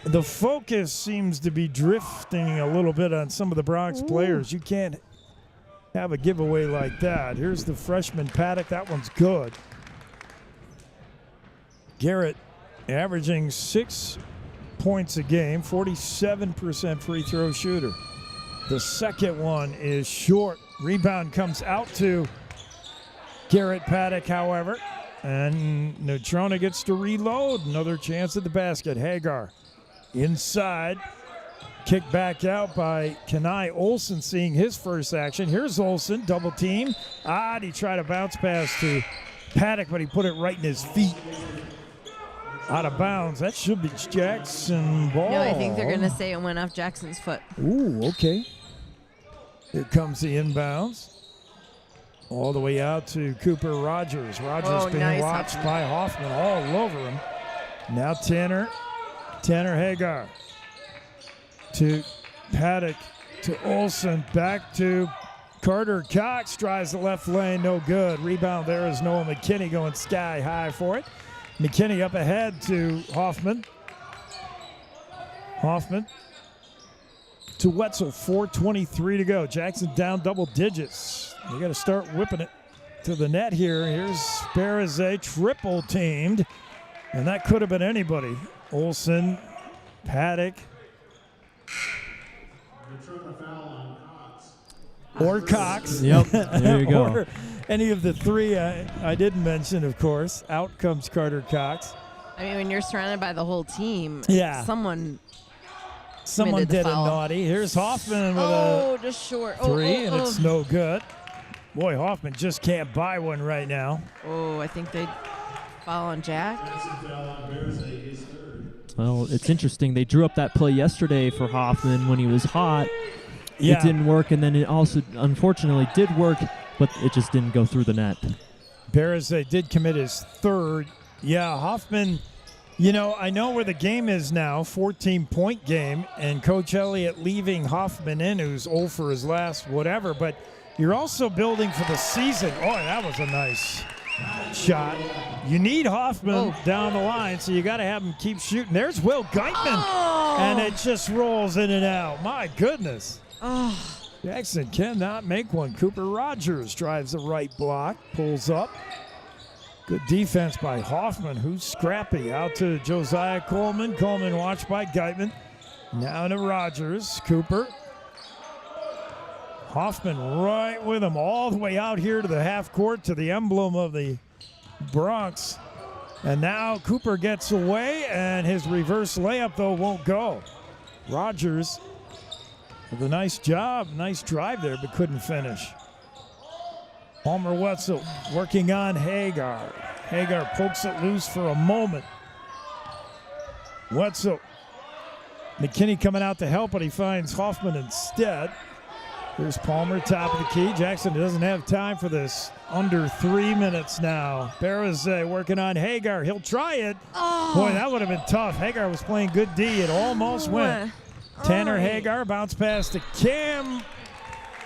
the focus seems to be drifting a little bit on some of the Bronx players. You can't have a giveaway like that. Here's the freshman Paddock. That one's good. Garrett averaging 6 points a game, 47% free throw shooter. The second one is short. Rebound comes out to Garrett Paddock, however. And Natrona gets to reload. Another chance at the basket. Hagar inside. Kicked back out by Kenai Olsen, seeing his first action. Here's Olsen, double team. He tried to bounce pass to Paddock, but he put it right in his feet. Out of bounds. That should be Jackson ball. No, I think they're going to say it went off Jackson's foot. Ooh, okay. Here comes the inbounds. All the way out to Cooper Rogers. Rogers being watched by Hoffman all over him. Now Tanner Hagar to Paddock to Olsen. Back to Carter Cox. Drives the left lane. No good. Rebound there is Noah McKinney going sky high for it. McKinney up ahead to Hoffman. Hoffman to Wetzel. 4:23 to go. Jackson down double digits. You got to start whipping it to the net here. Here's Berazé triple teamed, and that could have been anybody. Olsen, Paddock, or Cox. Yep, there you go. Or any of the 3 I didn't mention, of course. Out comes Carter Cox. I mean, when you're surrounded by the whole team, someone did a naughty. Here's Hoffman with just short. 3, and it's no good. Boy, Hoffman just can't buy one right now. Oh, I think they foul on Jack. Well, it's interesting. They drew up that play yesterday for Hoffman when he was hot. Yeah. It didn't work, and then it also, unfortunately, did work, but it just didn't go through the net. Berazé did commit his 3rd. Yeah, Hoffman, I know where the game is now, 14-point game, and Coach Elliott leaving Hoffman in, who's 0 for his last whatever, but you're also building for the season. Oh, that was a nice shot. You need Hoffman down the line, so you got to have him keep shooting. There's Will Geitman, and it just rolls in and out. My goodness. Jackson cannot make one. Cooper Rogers drives the right block, pulls up. Good defense by Hoffman, who's scrappy. Out to Josiah Coleman. Coleman watched by Geitman. Now to Rogers. Cooper. Hoffman right with him all the way out here to the half court, to the emblem of the Bronx. And now Cooper gets away, and his reverse layup, though, won't go. Rogers with a nice job, nice drive there, but couldn't finish. Palmer Wetzel working on Hagar. Hagar pokes it loose for a moment. Wetzel. McKinney coming out to help, but he finds Hoffman instead. Here's Palmer, top of the key. Jackson doesn't have time for this. Under 3 minutes now. Berazé working on Hagar. He'll try it. Boy, that would have been tough. Hagar was playing good D. It almost went. Tanner Hagar, bounce pass to Cam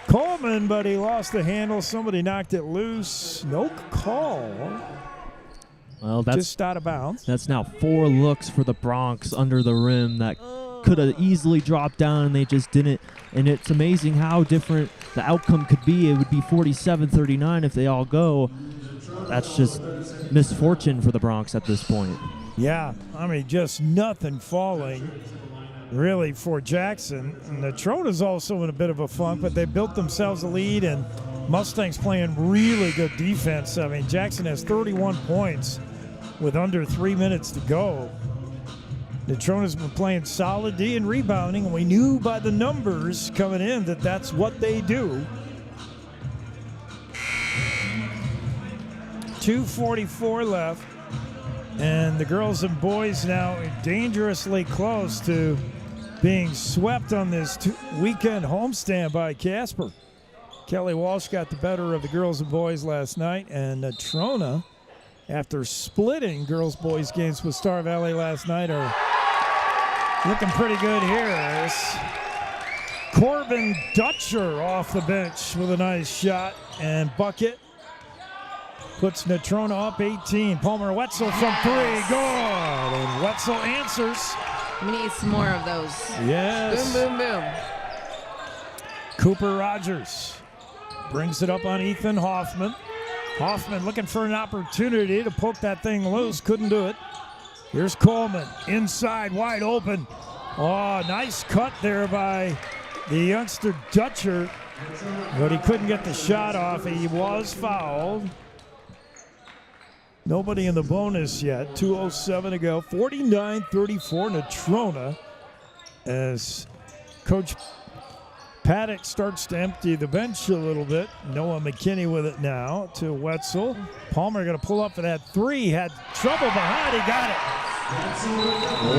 Coleman, but he lost the handle. Somebody knocked it loose. No call. Well, that's just out of bounds. That's now 4 looks for the Bronx under the rim that could have easily dropped down, and they just didn't. And it's amazing how different the outcome could be. It would be 47-39 if they all go. That's just misfortune for the Bronx at this point. Yeah, I mean, just nothing falling really for Jackson. And Natrona's also in a bit of a funk, but they built themselves a lead, and Mustangs playing really good defense. I mean, Jackson has 31 points with under 3 minutes to go. Natrona's been playing solid D and rebounding, and we knew by the numbers coming in that that's what they do. 2:44 left, and the girls and boys now dangerously close to being swept on this weekend homestand by Casper. Kelly Walsh got the better of the girls and boys last night, and Natrona, after splitting girls-boys games with Star Valley last night, are looking pretty good here. Corbin Dutcher off the bench with a nice shot and bucket. Puts Natrona up 18. Palmer Wetzel from 3. Good. And Wetzel answers. We need some more of those. Yes. Boom, boom, boom. Cooper Rogers brings it up on Ethan Hoffman. Hoffman looking for an opportunity to poke that thing loose. Couldn't do it. Here's Coleman. Inside, wide open. Oh, nice cut there by the youngster Dutcher. But he couldn't get the shot off. He was fouled. Nobody in the bonus yet. 2:07 to go. 49-34 Natrona as Coach Paddock starts to empty the bench a little bit. Noah McKinney with it now to Wetzel. Palmer going to pull up for that 3. Had trouble behind. He got it.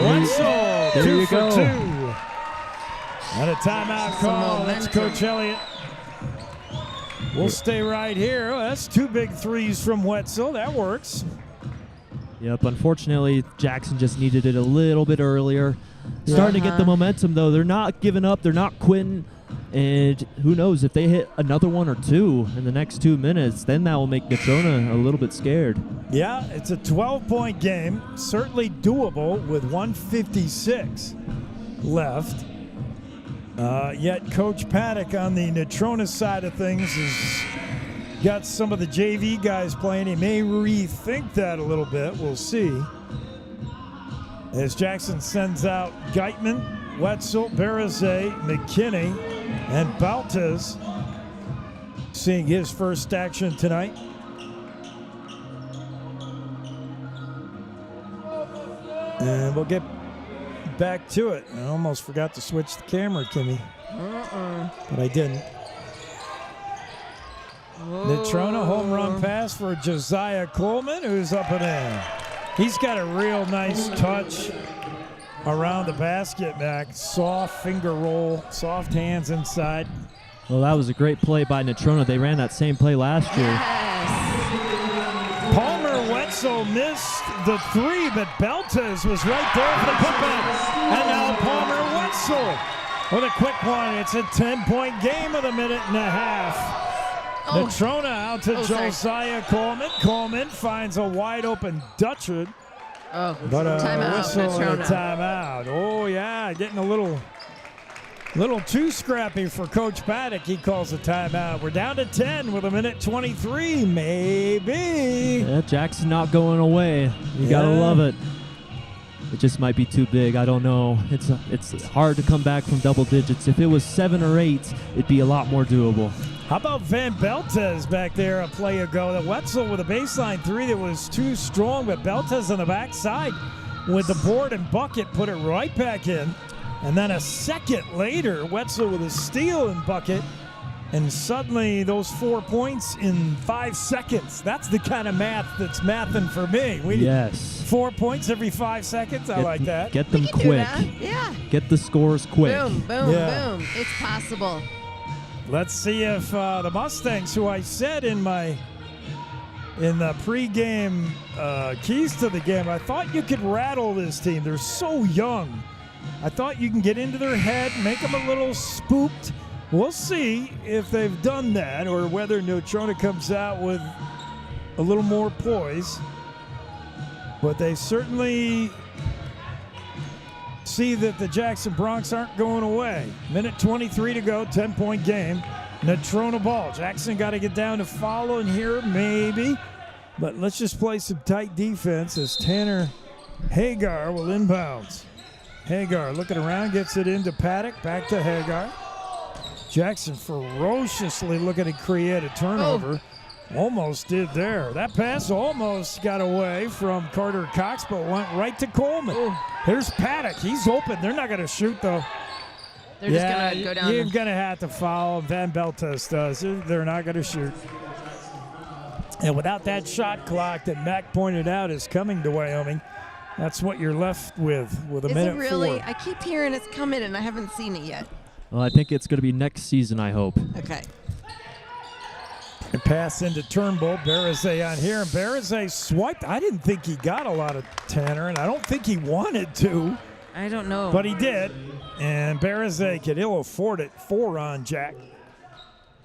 Wetzel, 2 for 2. And a timeout call. That's Coach Elliott. We'll stay right here. Oh, that's 2 big threes from Wetzel. That works. Yep, unfortunately, Jackson just needed it a little bit earlier. Starting to get the momentum, though. They're not giving up. They're not quitting. And who knows, if they hit another 1 or 2 in the next 2 minutes, then that will make Natrona a little bit scared. Yeah, it's a 12-point game. Certainly doable with 1:56 left. Yet Coach Paddock on the Natrona side of things has got some of the JV guys playing. He may rethink that a little bit. We'll see. As Jackson sends out Geitman, Wetzel, Barazay, McKinney, and Baltes seeing his first action tonight. And we'll get back to it. I almost forgot to switch the camera, Kimmy. But I didn't. Natrona home run pass for Josiah Coleman, who's up and in. He's got a real nice touch around the basket, Mac. Soft finger roll, soft hands inside. Well, that was a great play by Natrona. They ran that same play last year. Palmer Wetzel missed the 3, but Beltes was right there for the putback. And now Palmer Wetzel with a quick one. It's a 10-point game with a minute and a half. Natrona out to Josiah Coleman. Coleman finds a wide-open Dutcher. But a whistle and a timeout. Oh, yeah, getting a little too scrappy for Coach Paddock. He calls a timeout. We're down to 10 with a minute 23, maybe. Yeah, Jackson not going away. You got to love it. It just might be too big. I don't know. It's hard to come back from double digits. If it was 7 or 8, it'd be a lot more doable. How about Van Beltes back there a play ago? The Wetzel with a baseline 3 that was too strong, but Beltes on the backside with the board and bucket put it right back in. And then a second later, Wetzel with a steal and bucket. And suddenly those 4 points in 5 seconds. That's the kind of math that's mathing for me. Yes. 4 points every 5 seconds. I like that. Get them quick. Yeah. Get the scores quick. Boom, boom, boom. It's possible. Let's see if the Mustangs, who I said in the pregame keys to the game, I thought you could rattle this team. They're so young. I thought you can get into their head, make them a little spooked. We'll see if they've done that or whether Natrona comes out with a little more poise. But they certainly see that the Jackson Bronx aren't going away. Minute 23 to go, 10-point game. Natrona ball. Jackson got to get down to following here, maybe. But let's just play some tight defense as Tanner Hagar will inbounds. Hagar looking around, gets it into Paddock, back to Hagar. Jackson ferociously looking to create a turnover. Almost did there. That pass almost got away from Carter Cox, but went right to Coleman. Here's Paddock. He's open. They're not going to shoot, though. They're just going to go down. You're going to have to foul. Van Beltes does. They're not going to shoot. And without that shot clock that Mac pointed out is coming to Wyoming, that's what you're left with a Is minute it really? 4. I keep hearing it's coming, and I haven't seen it yet. Well, I think it's going to be next season, I hope. Okay. And pass into Turnbull. Barazay on here, and Barazay swiped. I didn't think he got a lot of Tanner, and I don't think he wanted to. I don't know. But he did. And Barazay could ill afford it. 4 on Jack.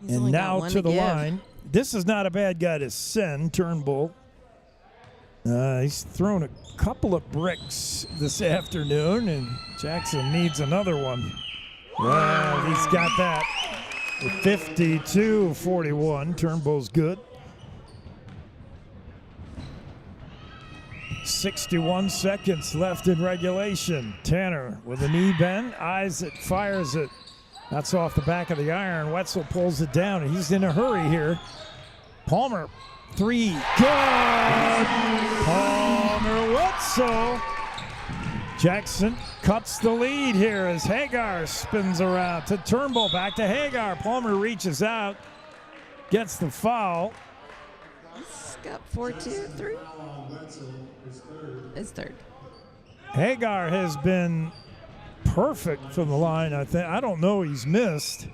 He's and now to the give. line. This is not a bad guy to send, Turnbull. He's thrown a couple of bricks this afternoon, and Jackson needs another one. Well, he's got that. 52-41. Turnbull's good. 61 seconds left in regulation. Tanner with a knee bend, eyes it, fires it. That's off the back of the iron. Wetzel pulls it down, and he's in a hurry here. Palmer, 3, good! Palmer Wetzel. Jackson cuts the lead here as Hagar spins around to Turnbull, back to Hagar. Palmer reaches out, gets the foul. He's got 4-2-3. His third. Hagar has been perfect from the line, I think. I don't know he's missed.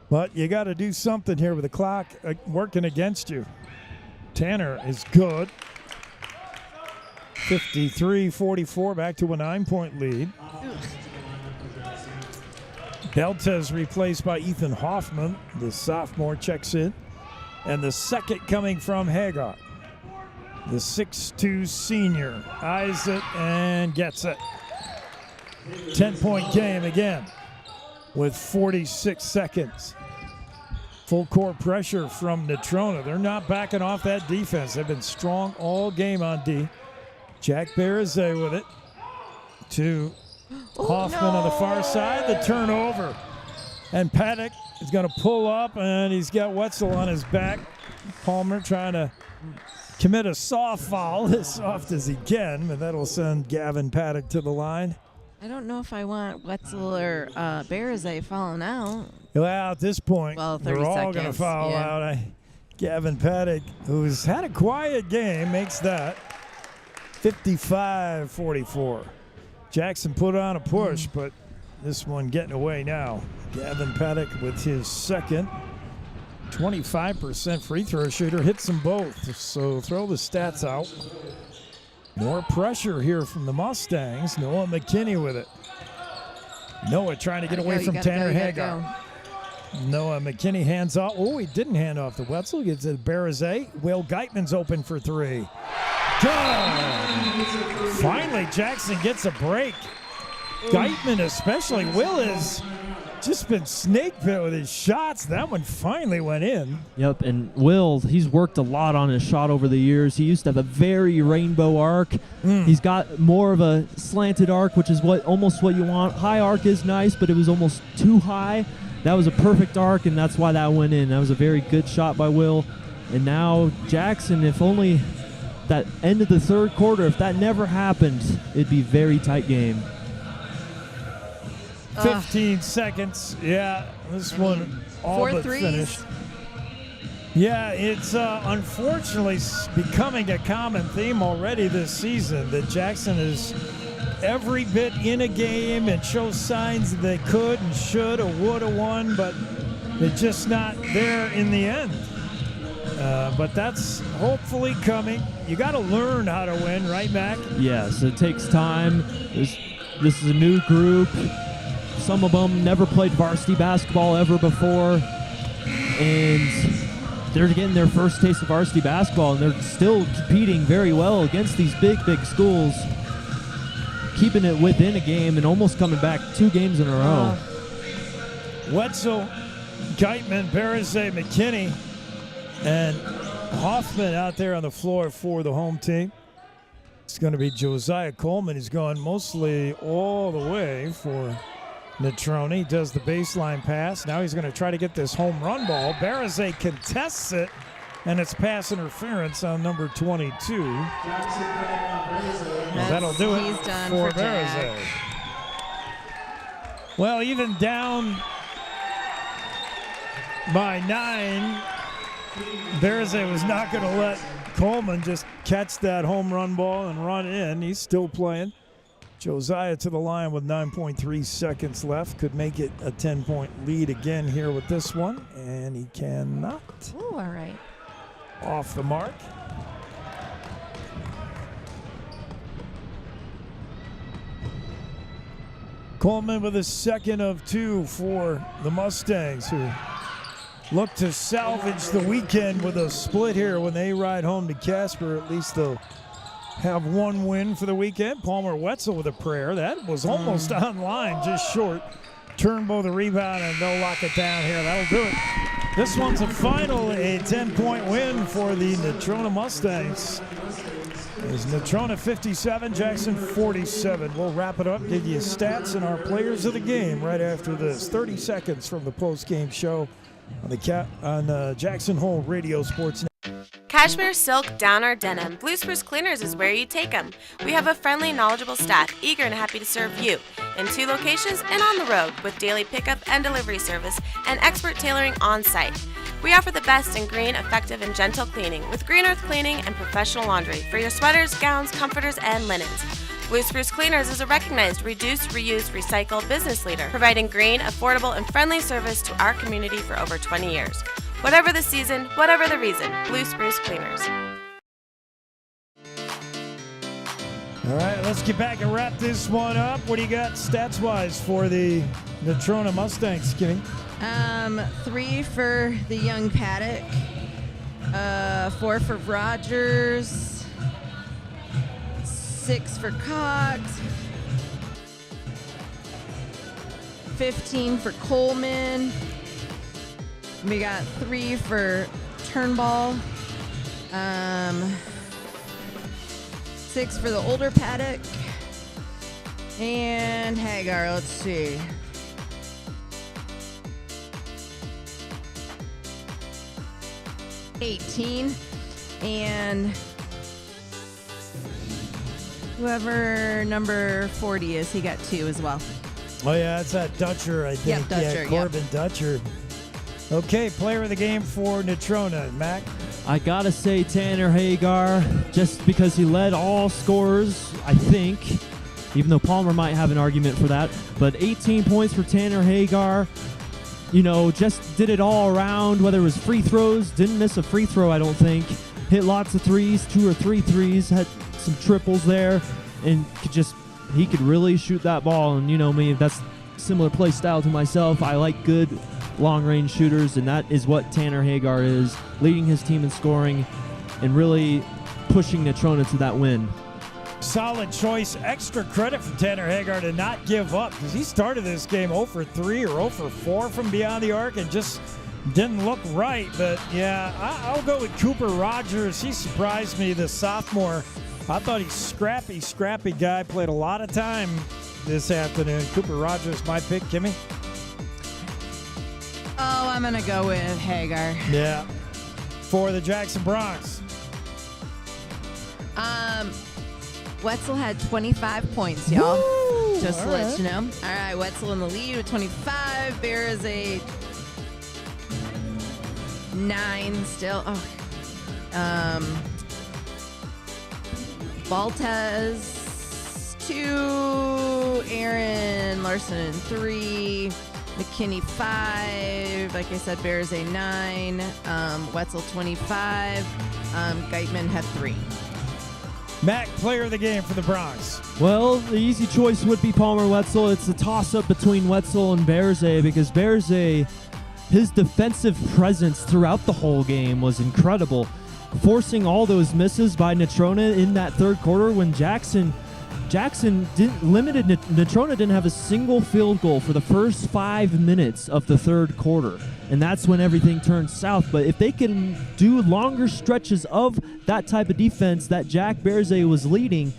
But you got to do something here with the clock working against you. Tanner is good. 53-44, back to a 9-point lead. Beltes replaced by Ethan Hoffman. The sophomore checks in. And the second coming from Hagar. The 6'2 senior eyes it and gets it. 10-point game again with 46 seconds. Full court pressure from Natrona. They're not backing off that defense. They've been strong all game on D. Jack Barazay with it to Hoffman on the far side. The turnover. And Paddock is going to pull up, and he's got Wetzel on his back. Palmer trying to commit a soft foul, as soft as he can, but that'll send Gavin Paddock to the line. I don't know if I want Wetzel or Barazay falling out. Well, at this point, well, 30 they're all seconds, going to foul yeah. out. Gavin Paddock, who's had a quiet game, makes that 55-44. Jackson put on a push, but this one getting away now. Gavin Paddock with his second. 25% free throw shooter, hits them both. So throw the stats out. More pressure here from the Mustangs. Noah McKinney with it. Noah trying to get away from Tanner Hagar. Noah McKinney hands off. Oh, he didn't hand off to Wetzel. Gets it to Barazay. Will Geitman's open for 3. Good! Finally, Jackson gets a break. Geitman especially. Will has just been snake bit with his shots. That one finally went in. Yep, and Will, he's worked a lot on his shot over the years. He used to have a very rainbow arc. He's got more of a slanted arc, which is almost what you want. High arc is nice, but it was almost too high. That was a perfect arc, and that's why that went in. That was a very good shot by Will. And now Jackson, if only that end of the third quarter, if that never happened, it'd be a very tight game. 15 seconds. Yeah, this one all 4 but threes. finished. Yeah, it's unfortunately becoming a common theme already this season that Jackson is every bit in a game and shows signs that they could and should or would have won, but they're just not there in the end. But that's hopefully coming. You got to learn how to win, right, Mac? Yes, it takes time. This is a new group. Some of them never played varsity basketball ever before, and they're getting their first taste of varsity basketball, and they're still competing very well against these big schools, keeping it within a game and almost coming back 2 games in a row. Wetzel, Geitman, Barazay, McKinney, and Hoffman out there on the floor for the home team. It's going to be Josiah Coleman. He's gone mostly all the way for Natrona does the baseline pass. Now he's going to try to get this home run ball. Bereзе contests it, and it's pass interference on number 22. That'll do it He's done for for Bereze. Jack. Well, even down by 9, Bereze was not going to let Coleman just catch that home run ball and run in. He's still playing. Josiah to the line with 9.3 seconds left. Could make it a 10-point lead again here with this one, and he cannot. Ooh, all right. Off the mark. Coleman with a second of 2 for the Mustangs, who look to salvage the weekend with a split here when they ride home to Casper. At least they'll have one win for the weekend. Palmer Wetzel with a prayer. That was almost on line, just short. Turnbow the rebound, and they'll lock it down here. That'll do it. This one's a final, a 10-point win for the Natrona Mustangs. It's Natrona 57, Jackson 47. We'll wrap it up, give you stats and our players of the game right after this. 30 seconds from the post-game show on the Jackson Hole Radio Sports Network. Cashmere, silk, down, or denim, Blue Spruce Cleaners is where you take them. We have a friendly, knowledgeable staff eager and happy to serve you in 2 locations and on the road with daily pickup and delivery service and expert tailoring on site. We offer the best in green, effective, and gentle cleaning with Green Earth Cleaning and professional laundry for your sweaters, gowns, comforters, and linens. Blue Spruce Cleaners is a recognized reduce, reuse, recycle business leader, providing green, affordable, and friendly service to our community for over 20 years. Whatever the season, whatever the reason, Blue Spruce Cleaners. All right, let's get back and wrap this one up. What do you got stats-wise for the Natrona Mustangs, Kimmy? 3 for the young Paddock, 4 for Rogers, 6 for Cox, 15 for Coleman. We got 3 for Turnball, 6 for the older Paddock, and Hagar, let's see. $18, and whoever number 40 is, he got 2 as well. Oh, yeah, that's that Dutcher, I think. Yep, Dutcher, yeah, Corbin Dutcher. Okay, player of the game for Natrona, Mac. I gotta say Tanner Hagar, just because he led all scorers, I think, even though Palmer might have an argument for that. But 18 points for Tanner Hagar. You know, just did it all around, whether it was free throws, didn't miss a free throw, I don't think. Hit lots of threes, 2 or 3 threes, had some triples there, and he could really shoot that ball. And you know me, that's similar play style to myself. I like good long-range shooters, and that is what Tanner Hagar is, leading his team in scoring and really pushing Natrona to that win. Solid choice. Extra credit for Tanner Hagar to not give up, because he started this game 0 for 3 or 0 for 4 from beyond the arc and just didn't look right. But, yeah, I'll go with Cooper Rogers. He surprised me, the sophomore. I thought he's scrappy guy. Played a lot of time this afternoon. Cooper Rogers, my pick. Kimmy? Oh, I'm going to go with Hagar. Yeah. For the Jackson Bronx. Wetzel had 25 points, y'all. Woo! Just to All let right. you know. All right, Wetzel in the lead with 25. Bear is a 9 still. Oh. Baltez 2. Aaron Larson 3. McKinney 5. Like I said, Bear is a 9. Wetzel 25. Geitman had 3. Mac, player of the game for the Bronx. Well, the easy choice would be Palmer Wetzel. It's a toss-up between Wetzel and Bereze, because Bereze, his defensive presence throughout the whole game was incredible, forcing all those misses by Natrona in that third quarter when Jackson Natrona didn't have a single field goal for the first 5 minutes of the third quarter, and that's when everything turned south. But if they can do longer stretches of that type of defense that Jack Bereze was leading,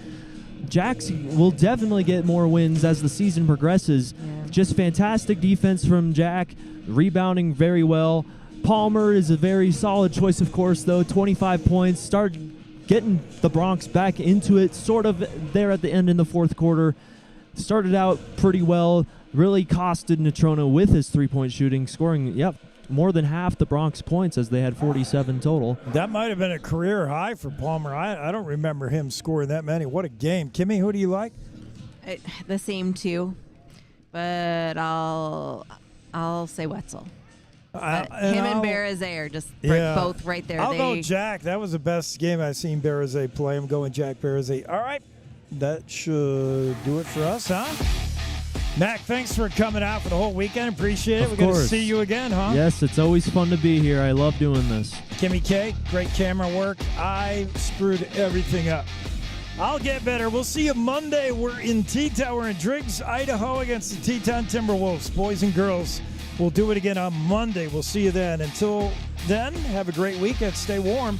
Jackson will definitely get more wins as the season progresses. just fantastic defense from Jack, rebounding very well. Palmer is a very solid choice, of course, though. 25 points. Started getting the Bronx back into it, sort of there at the end in the fourth quarter. Started out pretty well. Really costed Natrona with his three-point shooting, scoring, more than half the Bronx points as they had 47 total. That might have been a career high for Palmer. I don't remember him scoring that many. What a game. Kimmy, who do you like? The same two, but I'll say Wetzel. Him and Berazay are just both right there. I'll go Jack. That was the best game I've seen Berazay play. I'm going Jack Berazay. All right. That should do it for us, huh? Mac, thanks for coming out for the whole weekend. Appreciate it. We're going to see you again, huh? Yes, it's always fun to be here. I love doing this. Kimmy K, great camera work. I screwed everything up. I'll get better. We'll see you Monday. We're in Teton. We're in Driggs, Idaho against the Teton Timberwolves. Boys and girls, we'll do it again on Monday. We'll see you then. Until then, have a great weekend. Stay warm.